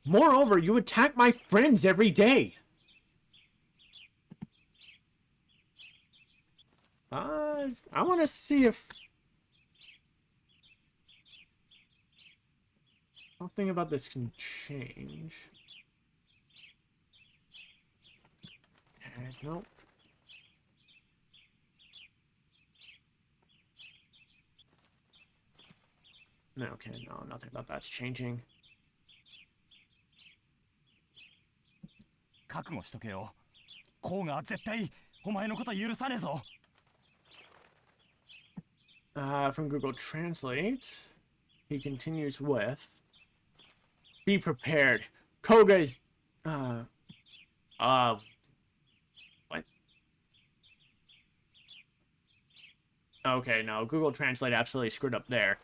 Moreover, you attack my friends every day." I want to see if something about this can change. Okay, nope. No, okay, no, nothing about that's changing. 覚悟しとけよ。コウが絶対お前のこと許さねえぞ。From Google Translate, he continues with, "Be prepared. Koga is, what? Okay, no, Google Translate absolutely screwed up there.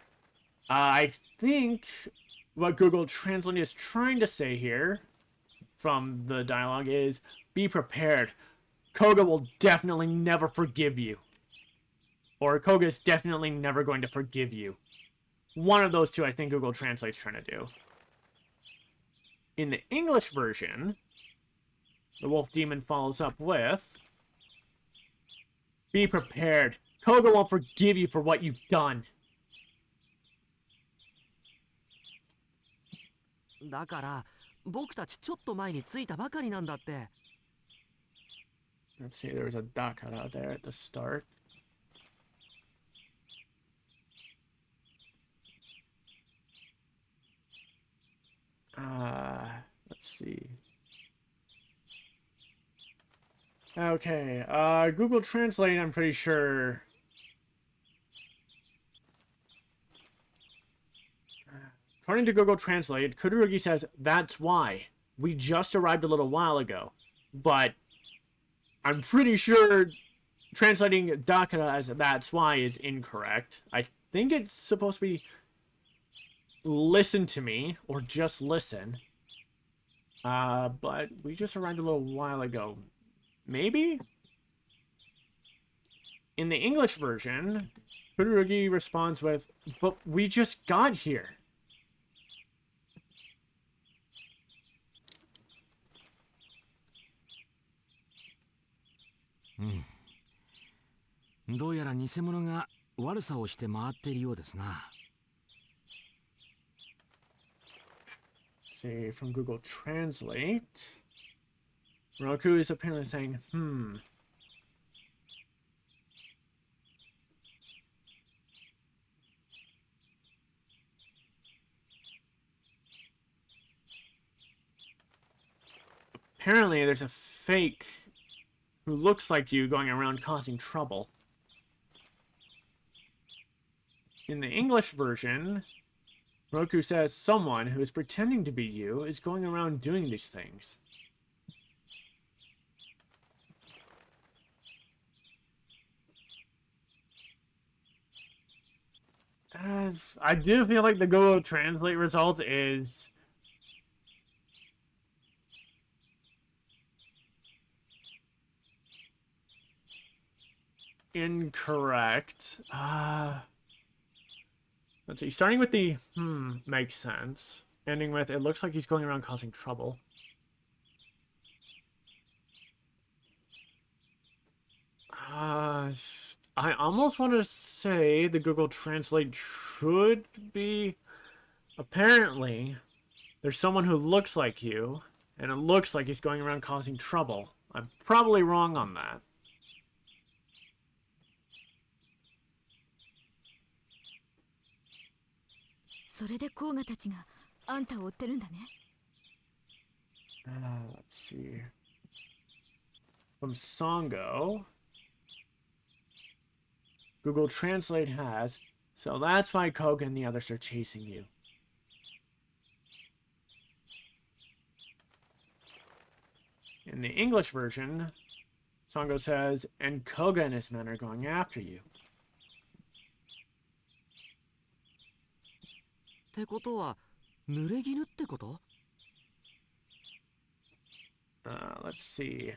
I think what Google Translate is trying to say here from the dialogue is, be prepared. Koga will definitely never forgive you. Or Koga is definitely never going to forgive you. One of those two I think Google Translate's trying to do. In the English version, the wolf demon follows up with, "Be prepared. Koga won't forgive you for what you've done." だから僕たちちょっと前に着いたばかりなんだって。 Let's see, there was a dakara there at the start. Let's see. Okay, Google Translate, I'm pretty sure. According to Google Translate, Kururugi says, "That's why. We just arrived a little while ago." But I'm pretty sure translating Dakara as "that's why" is incorrect. I think it's supposed to be "listen to me" or "just listen." But we just arrived a little while ago. Maybe? In the English version, Kururugi responds with, "But we just got here." Hmm. どうやら偽物が悪さをして回っているようですな。See, from Google Translate, Roku is apparently saying, apparently there's a fake who looks like you going around causing trouble. In the English version, Roku says someone who is pretending to be you is going around doing these things. I do feel like the Google Translate result is incorrect. Let's see. Starting with the makes sense. Ending with, "It looks like he's going around causing trouble." I almost want to say the Google Translate should be, apparently, there's someone who looks like you, and it looks like he's going around causing trouble. I'm probably wrong on that. それで甲賀たちがあんたを追ってるんだね。Let's see. From Songo, Google Translate has, "So that's why Koga and the others are chasing you." In the English version, Songo says, "And Koga and his men are going after you." てことは濡れ衣ってこと？ Let's see.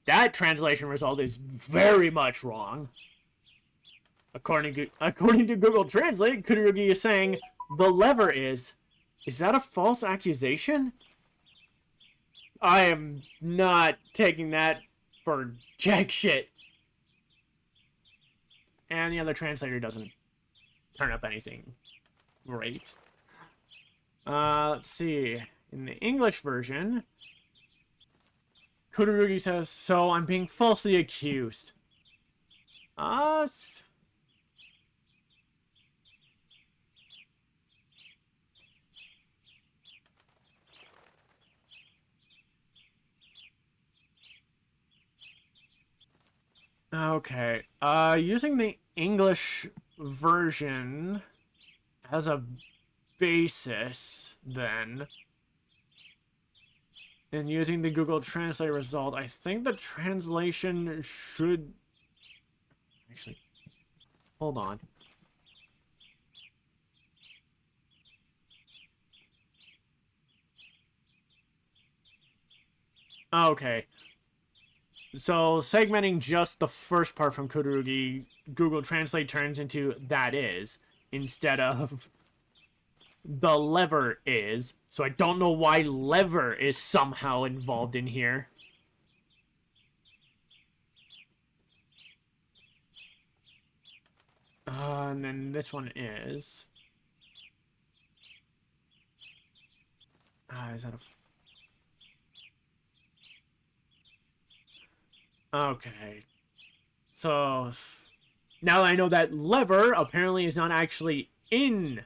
That translation result is very much wrong. According to Google Translate, Kururugi is saying the lever is. Is that a false accusation? I am not taking that for jack shit. And the other translator doesn't turn up anything great. Let's see. In the English version, Kururugi says, so I'm being falsely accused. Okay. Using the English version as a basis, then, and using the Google Translate result, I think the translation should... Actually, hold on. Okay. So, segmenting just the first part from Kururugi, Google Translate turns into that is, instead of the lever is. So I don't know why lever is somehow involved in here. And then this one is... is that a... Okay. So, now that I know that lever apparently is not actually in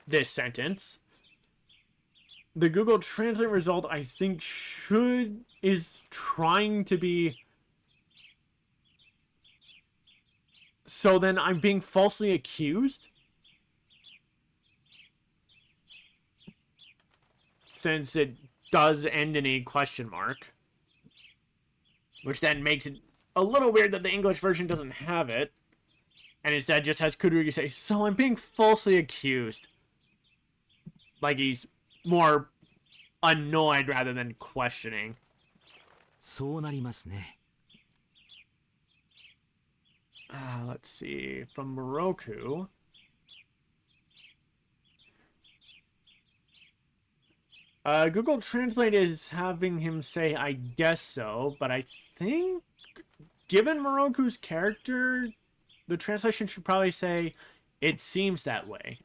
this sentence, the Google Translate result, I think, is trying to be... So then I'm being falsely accused? Since it does end in a question mark. Which then makes it a little weird that the English version doesn't have it. And instead just has Kururugi say, so I'm being falsely accused. Like he's more annoyed rather than questioning. そうなりますね。Let's see. From Moroku. Google Translate is having him say, I guess so, but I think, given Moroku's character, the translation should probably say, it seems that way.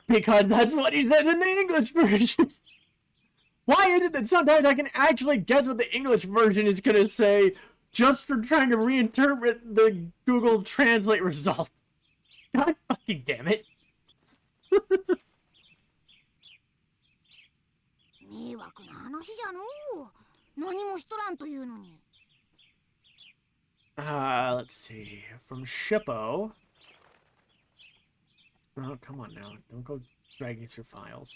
Because that's what he said in the English version. Why is it that sometimes I can actually guess what the English version is going to say just for trying to reinterpret the Google Translate result? God fucking damn it. Let's see. From Shippo. Oh, come on now. Don't go dragging through files.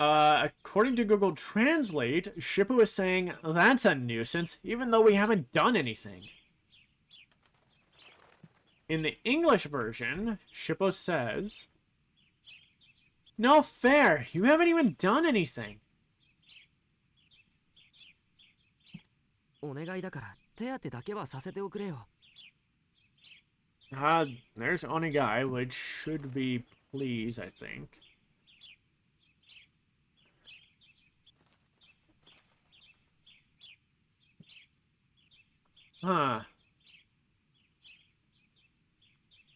According to Google Translate, Shippo is saying, that's a nuisance, even though we haven't done anything. In the English version, Shippo says, no fair, you haven't even done anything. お願いだから手当てだけはさせておくれよ。There's Onegai, which should be please, I think. Huh.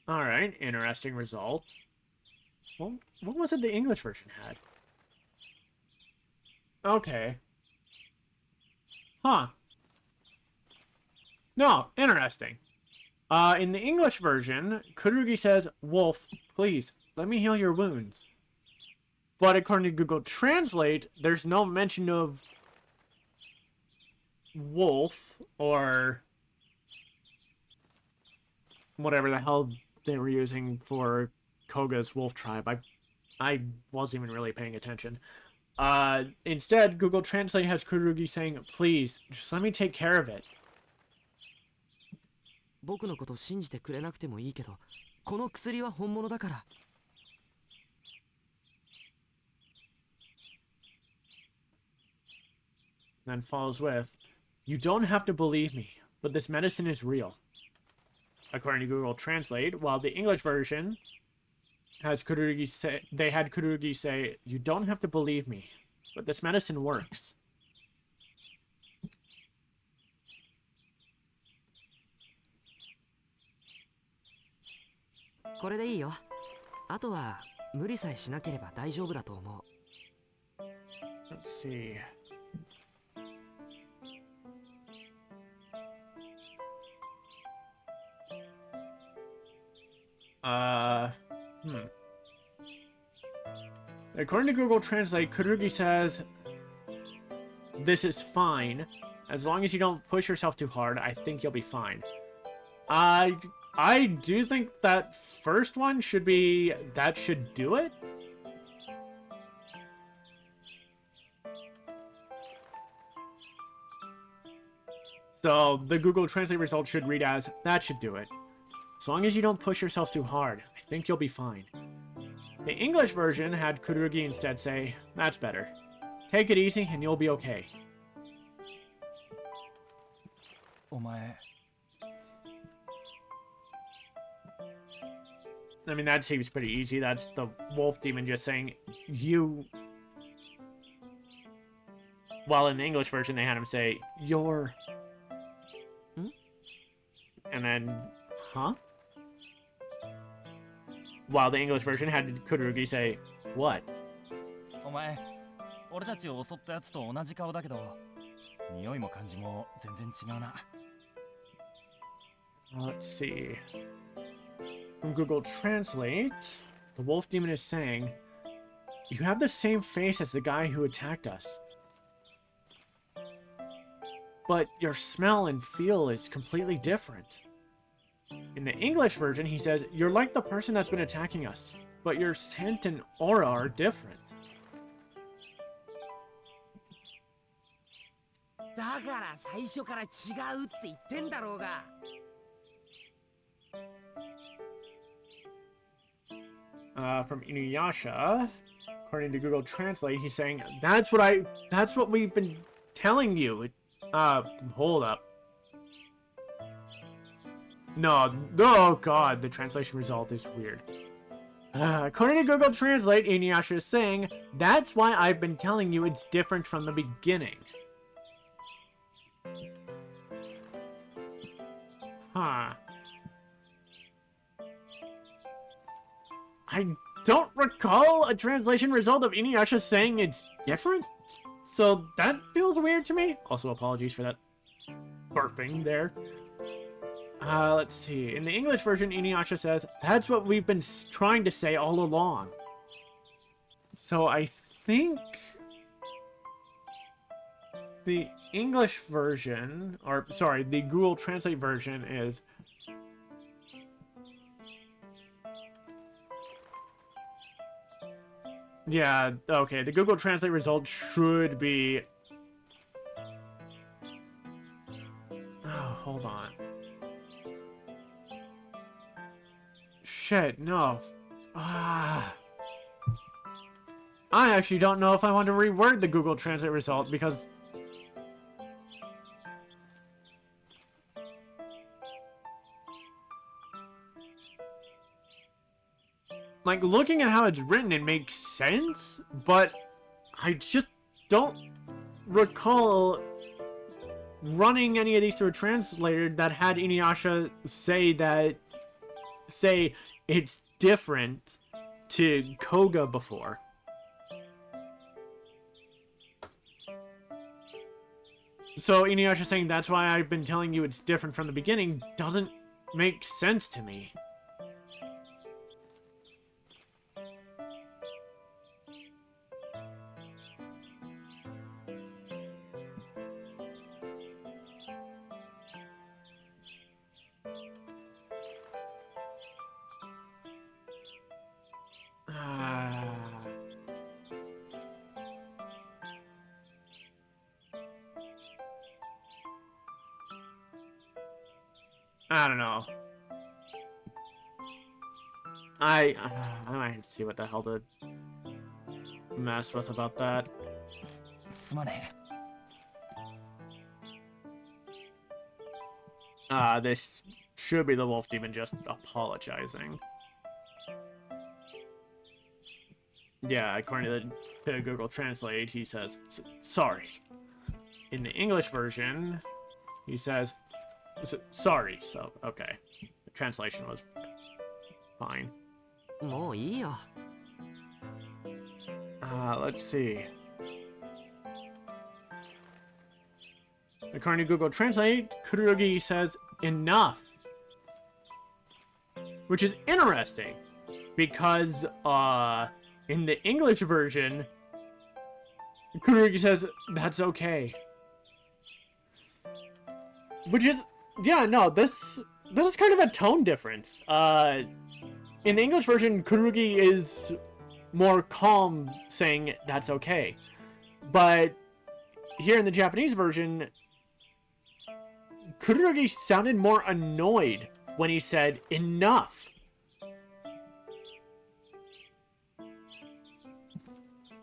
Alright, interesting result. Well, what was it the English version had? Okay. Huh. No, interesting. In the English version, Kururugi says, Wolf, please, let me heal your wounds. But according to Google Translate, there's no mention of Wolf or whatever the hell they were using for Koga's wolf tribe. I wasn't even really paying attention. Instead, Google Translate has Kururugi saying, "Please, just let me take care of it." 僕のこと信じてくれなくてもいいけど、この薬は本物だから。Then follows with, "You don't have to believe me, but this medicine is real." According to Google Translate, while the English version has Kururugi say, they had Kururugi say, "You don't have to believe me, but this medicine works." これでいいよ。あとは無理さえしなければ大丈夫だと思う。Let's see. According to Google Translate, Kururugi says, "This is fine. As long as you don't push yourself too hard, I think you'll be fine." I do think that first one should be, that should do it. So the Google Translate result should read as, "That should do it. As long as you don't push yourself too hard, I think you'll be fine." The English version had Kururugi instead say, "That's better. Take it easy and you'll be okay." お前 I mean, that seems pretty easy. That's the wolf demon just saying, "You..." While in the English version, they had him say, "You're..." And then, "Huh?" While the English version had Kururugi say, "What?" お前俺たちを襲ったやつと同じ顔だけど匂いも感じも全然違うな。 Let's see. From Google Translate, the wolf demon is saying, "You have the same face as the guy who attacked us. But your smell and feel is completely different." In the English version, he says, "You're like the person that's been attacking us, but your scent and aura are different." だから最初から違うって言ってんだろうが。From InuYasha, according to Google Translate, he's saying, that's what we've been telling you." Hold up. No, oh god, the translation result is weird. According to Google Translate, InuYasha is saying, "That's why I've been telling you it's different from the beginning." Huh. I don't recall a translation result of InuYasha saying it's different, so that feels weird to me. Also, apologies for that burping there. Let's see. In the English version, InuYasha says, "That's what we've been trying to say all along." So I think the English version, or sorry, the Google Translate version is, yeah, okay, the Google Translate result should be, oh, hold on. Shit, no. I actually don't know if I want to reword the Google Translate result, because like, looking at how it's written, it makes sense, but I just don't recall running any of these through a translator that had InuYasha say it's different to Koga before. So InuYasha saying that's why I've been telling you it's different from the beginning doesn't make sense to me. I don't know. I might have to see what the hell to mess with about that. すまね This should be the wolf demon just apologizing. Yeah, according to Google Translate, he says, sorry. In the English version, he says, sorry, so, okay. The translation was fine. もういいよ。 Let's see. According to Google Translate, Kururugi says, enough. Which is interesting, because, in the English version, Kururugi says, that's okay. Which is, yeah, no, this is kind of a tone difference. In the English version, Kururugi is more calm, saying, that's okay. But here in the Japanese version, Kururugi sounded more annoyed when he said, enough.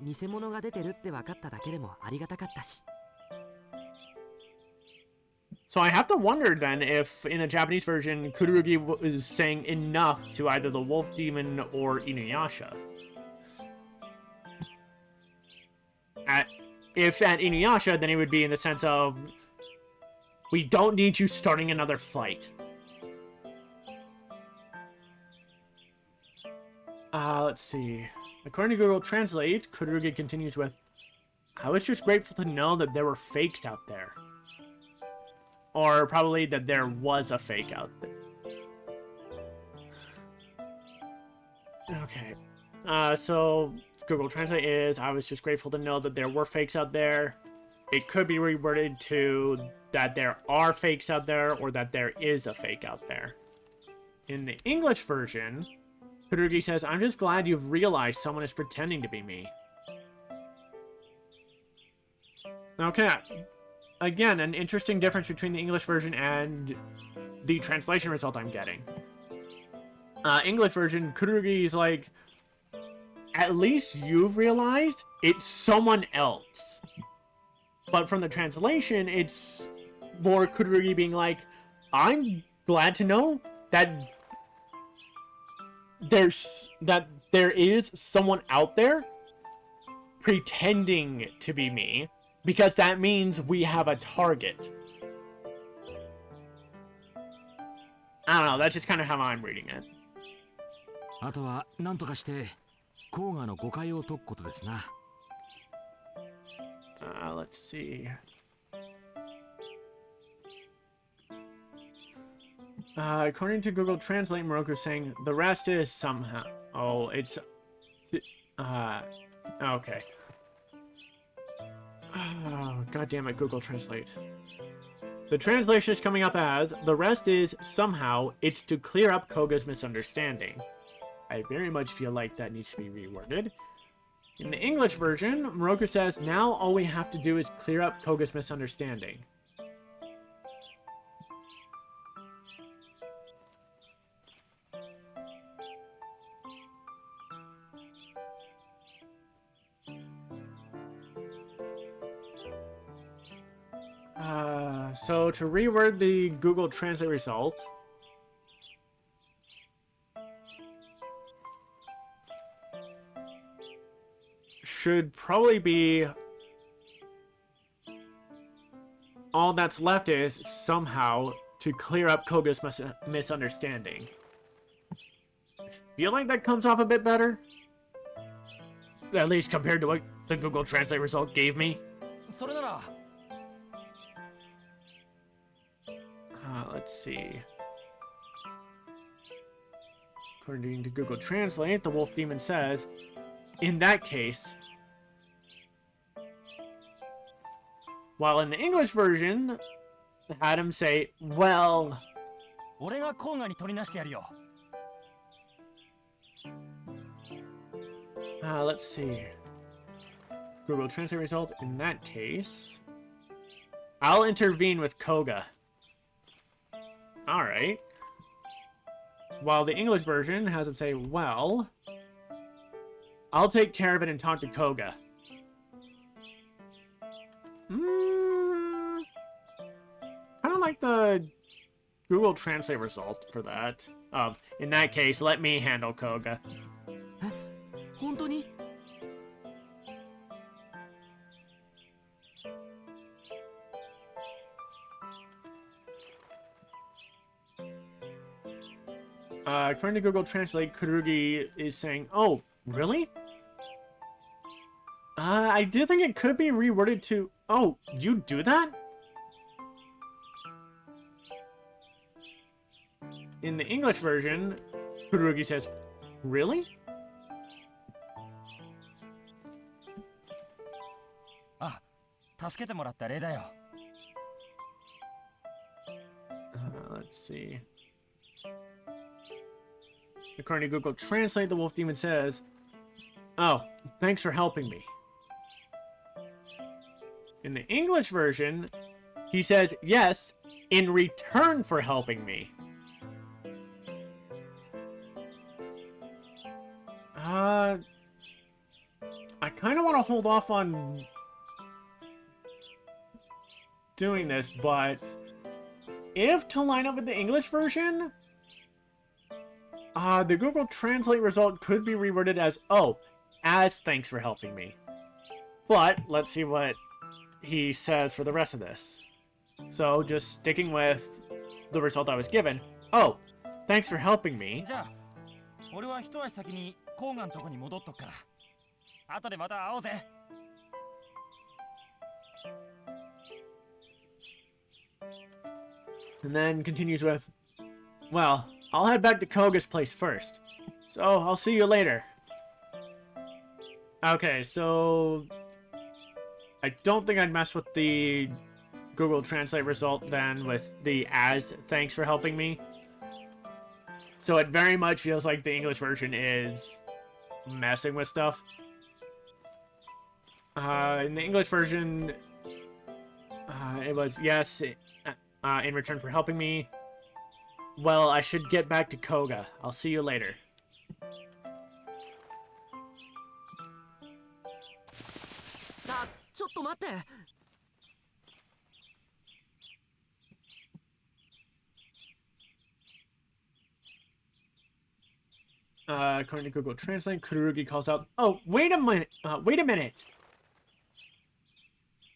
偽物が出てるって分かっただけでもありがたかったし。 So I have to wonder then if in the Japanese version, Kururugi was saying enough to either the wolf demon or InuYasha. If at InuYasha, then it would be in the sense of, we don't need you starting another fight. Let's see. According to Google Translate, Kururugi continues with, I was just grateful to know that there were fakes out there. Or probably that there was a fake out there. Okay. So Google Translate is, I was just grateful to know that there were fakes out there. It could be reworded to that there are fakes out there or that there is a fake out there. In the English version, Kururugi says, I'm just glad you've realized someone is pretending to be me. Okay. Again, an interesting difference between the English version and the translation result I'm getting. English version, Kururugi is like, at least you've realized it's someone else. But from the translation, it's more Kururugi being like, I'm glad to know that there is someone out there pretending to be me, because that means we have a target. I don't know, that's just kind of how I'm reading it. あとは何とかして甲賀の誤解を解くことですな。Let's see. According to Google Translate, Moroku's saying the rest is somehow. Oh, it's. Okay. Oh, God damn it, Google Translate. The translation is coming up as the rest is somehow it's to clear up Koga's misunderstanding. I very much feel like that needs to be reworded. In the English version, Moroku says, now all we have to do is clear up Koga's misunderstanding. So to reword the Google Translate result, should probably be all that's left is somehow to clear up Koga's misunderstanding. I feel like that comes off a bit better. At least compared to what the Google Translate result gave me. それなら Let's see. According to Google Translate, the wolf demon says, in that case, while in the English version, had him say, well, 俺が甲賀に取りなしてやるよ let's see. Google Translate result, in that case, I'll intervene with Koga. Alright. While the English version has him say, well, I'll take care of it and talk to Koga. Kind of like the Google Translate result for that. In that case, let me handle Koga. 本当に？ According to Google Translate, Kururugi is saying, oh, really? I do think it could be reworded to, oh, you do that? In the English version, Kururugi says, really? あ、助けてもらった礼だよ。Let's see. According to Google Translate, the wolf demon says, oh, thanks for helping me. In the English version, he says, yes, in return for helping me. I kind of want to hold off on doing this, but if to line up with the English version, the Google Translate result could be reworded as, oh, as thanks for helping me. But let's see what he says for the rest of this. So, just sticking with the result I was given. Oh, thanks for helping me. じゃあ、俺は一足先にコーガンとこに戻っとくから。後でまた会おうぜ。And then continues with, well, I'll head back to Koga's place first. So, I'll see you later. Okay, so I don't think I'd mess with the Google Translate result then with the as thanks for helping me. So it very much feels like the English version is messing with stuff. In the English version, it was, yes, in return for helping me. Well, I should get back to Koga. I'll see you later. Ah, ちょっと待って。According to Google Translate, Kururugi calls out, oh, wait a minute, wait a minute.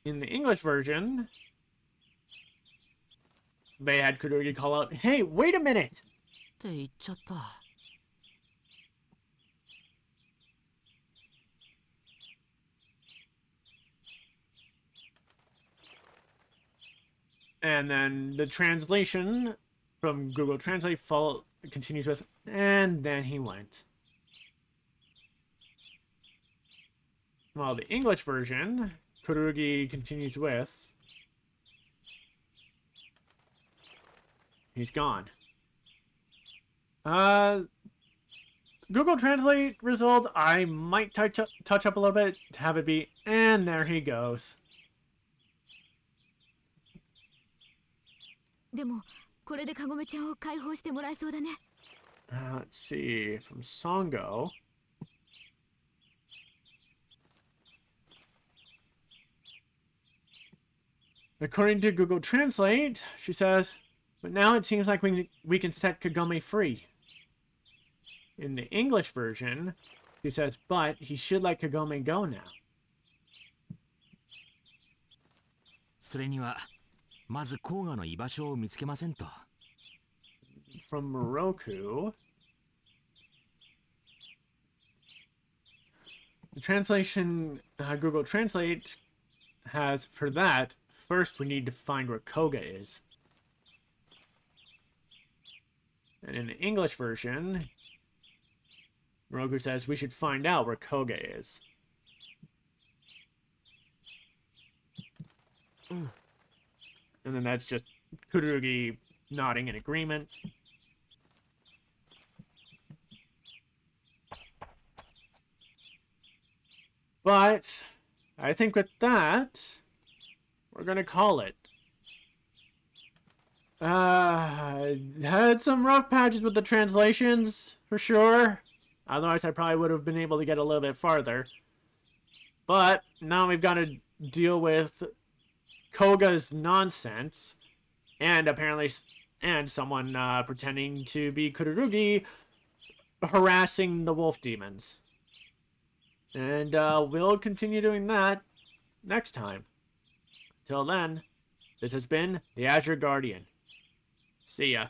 In the English version, they had Kururugi call out, hey, wait a minute. って言っちゃった。And then the translation from Google Translate continues with, and then he went. While the English version, Kururugi continues with, he's gone. Google Translate result, I might touch up a little bit to have it be, and there he goes. でもこれでかごめちゃんを解放してもらえそうだね。Let's see, from Songo. According to Google Translate, she says, but now it seems like we can set Kagome free. In the English version, she says, but he should let Kagome go now. それにはまず甲賀の居場所を見つけませんと。From Moroku, the translation Google Translate has, for that, first we need to find where Koga is. And in the English version, Moroku says we should find out where Koga is. And then that's just Kururugi nodding in agreement. But I think with that, we're going to call it. Had some rough patches with the translations, for sure. Otherwise, I probably would have been able to get a little bit farther. But now we've got to deal with Koga's nonsense, and apparently, someone pretending to be Kururugi harassing the wolf demons. And we'll continue doing that next time. Till then, this has been the Azure Guardian. See ya.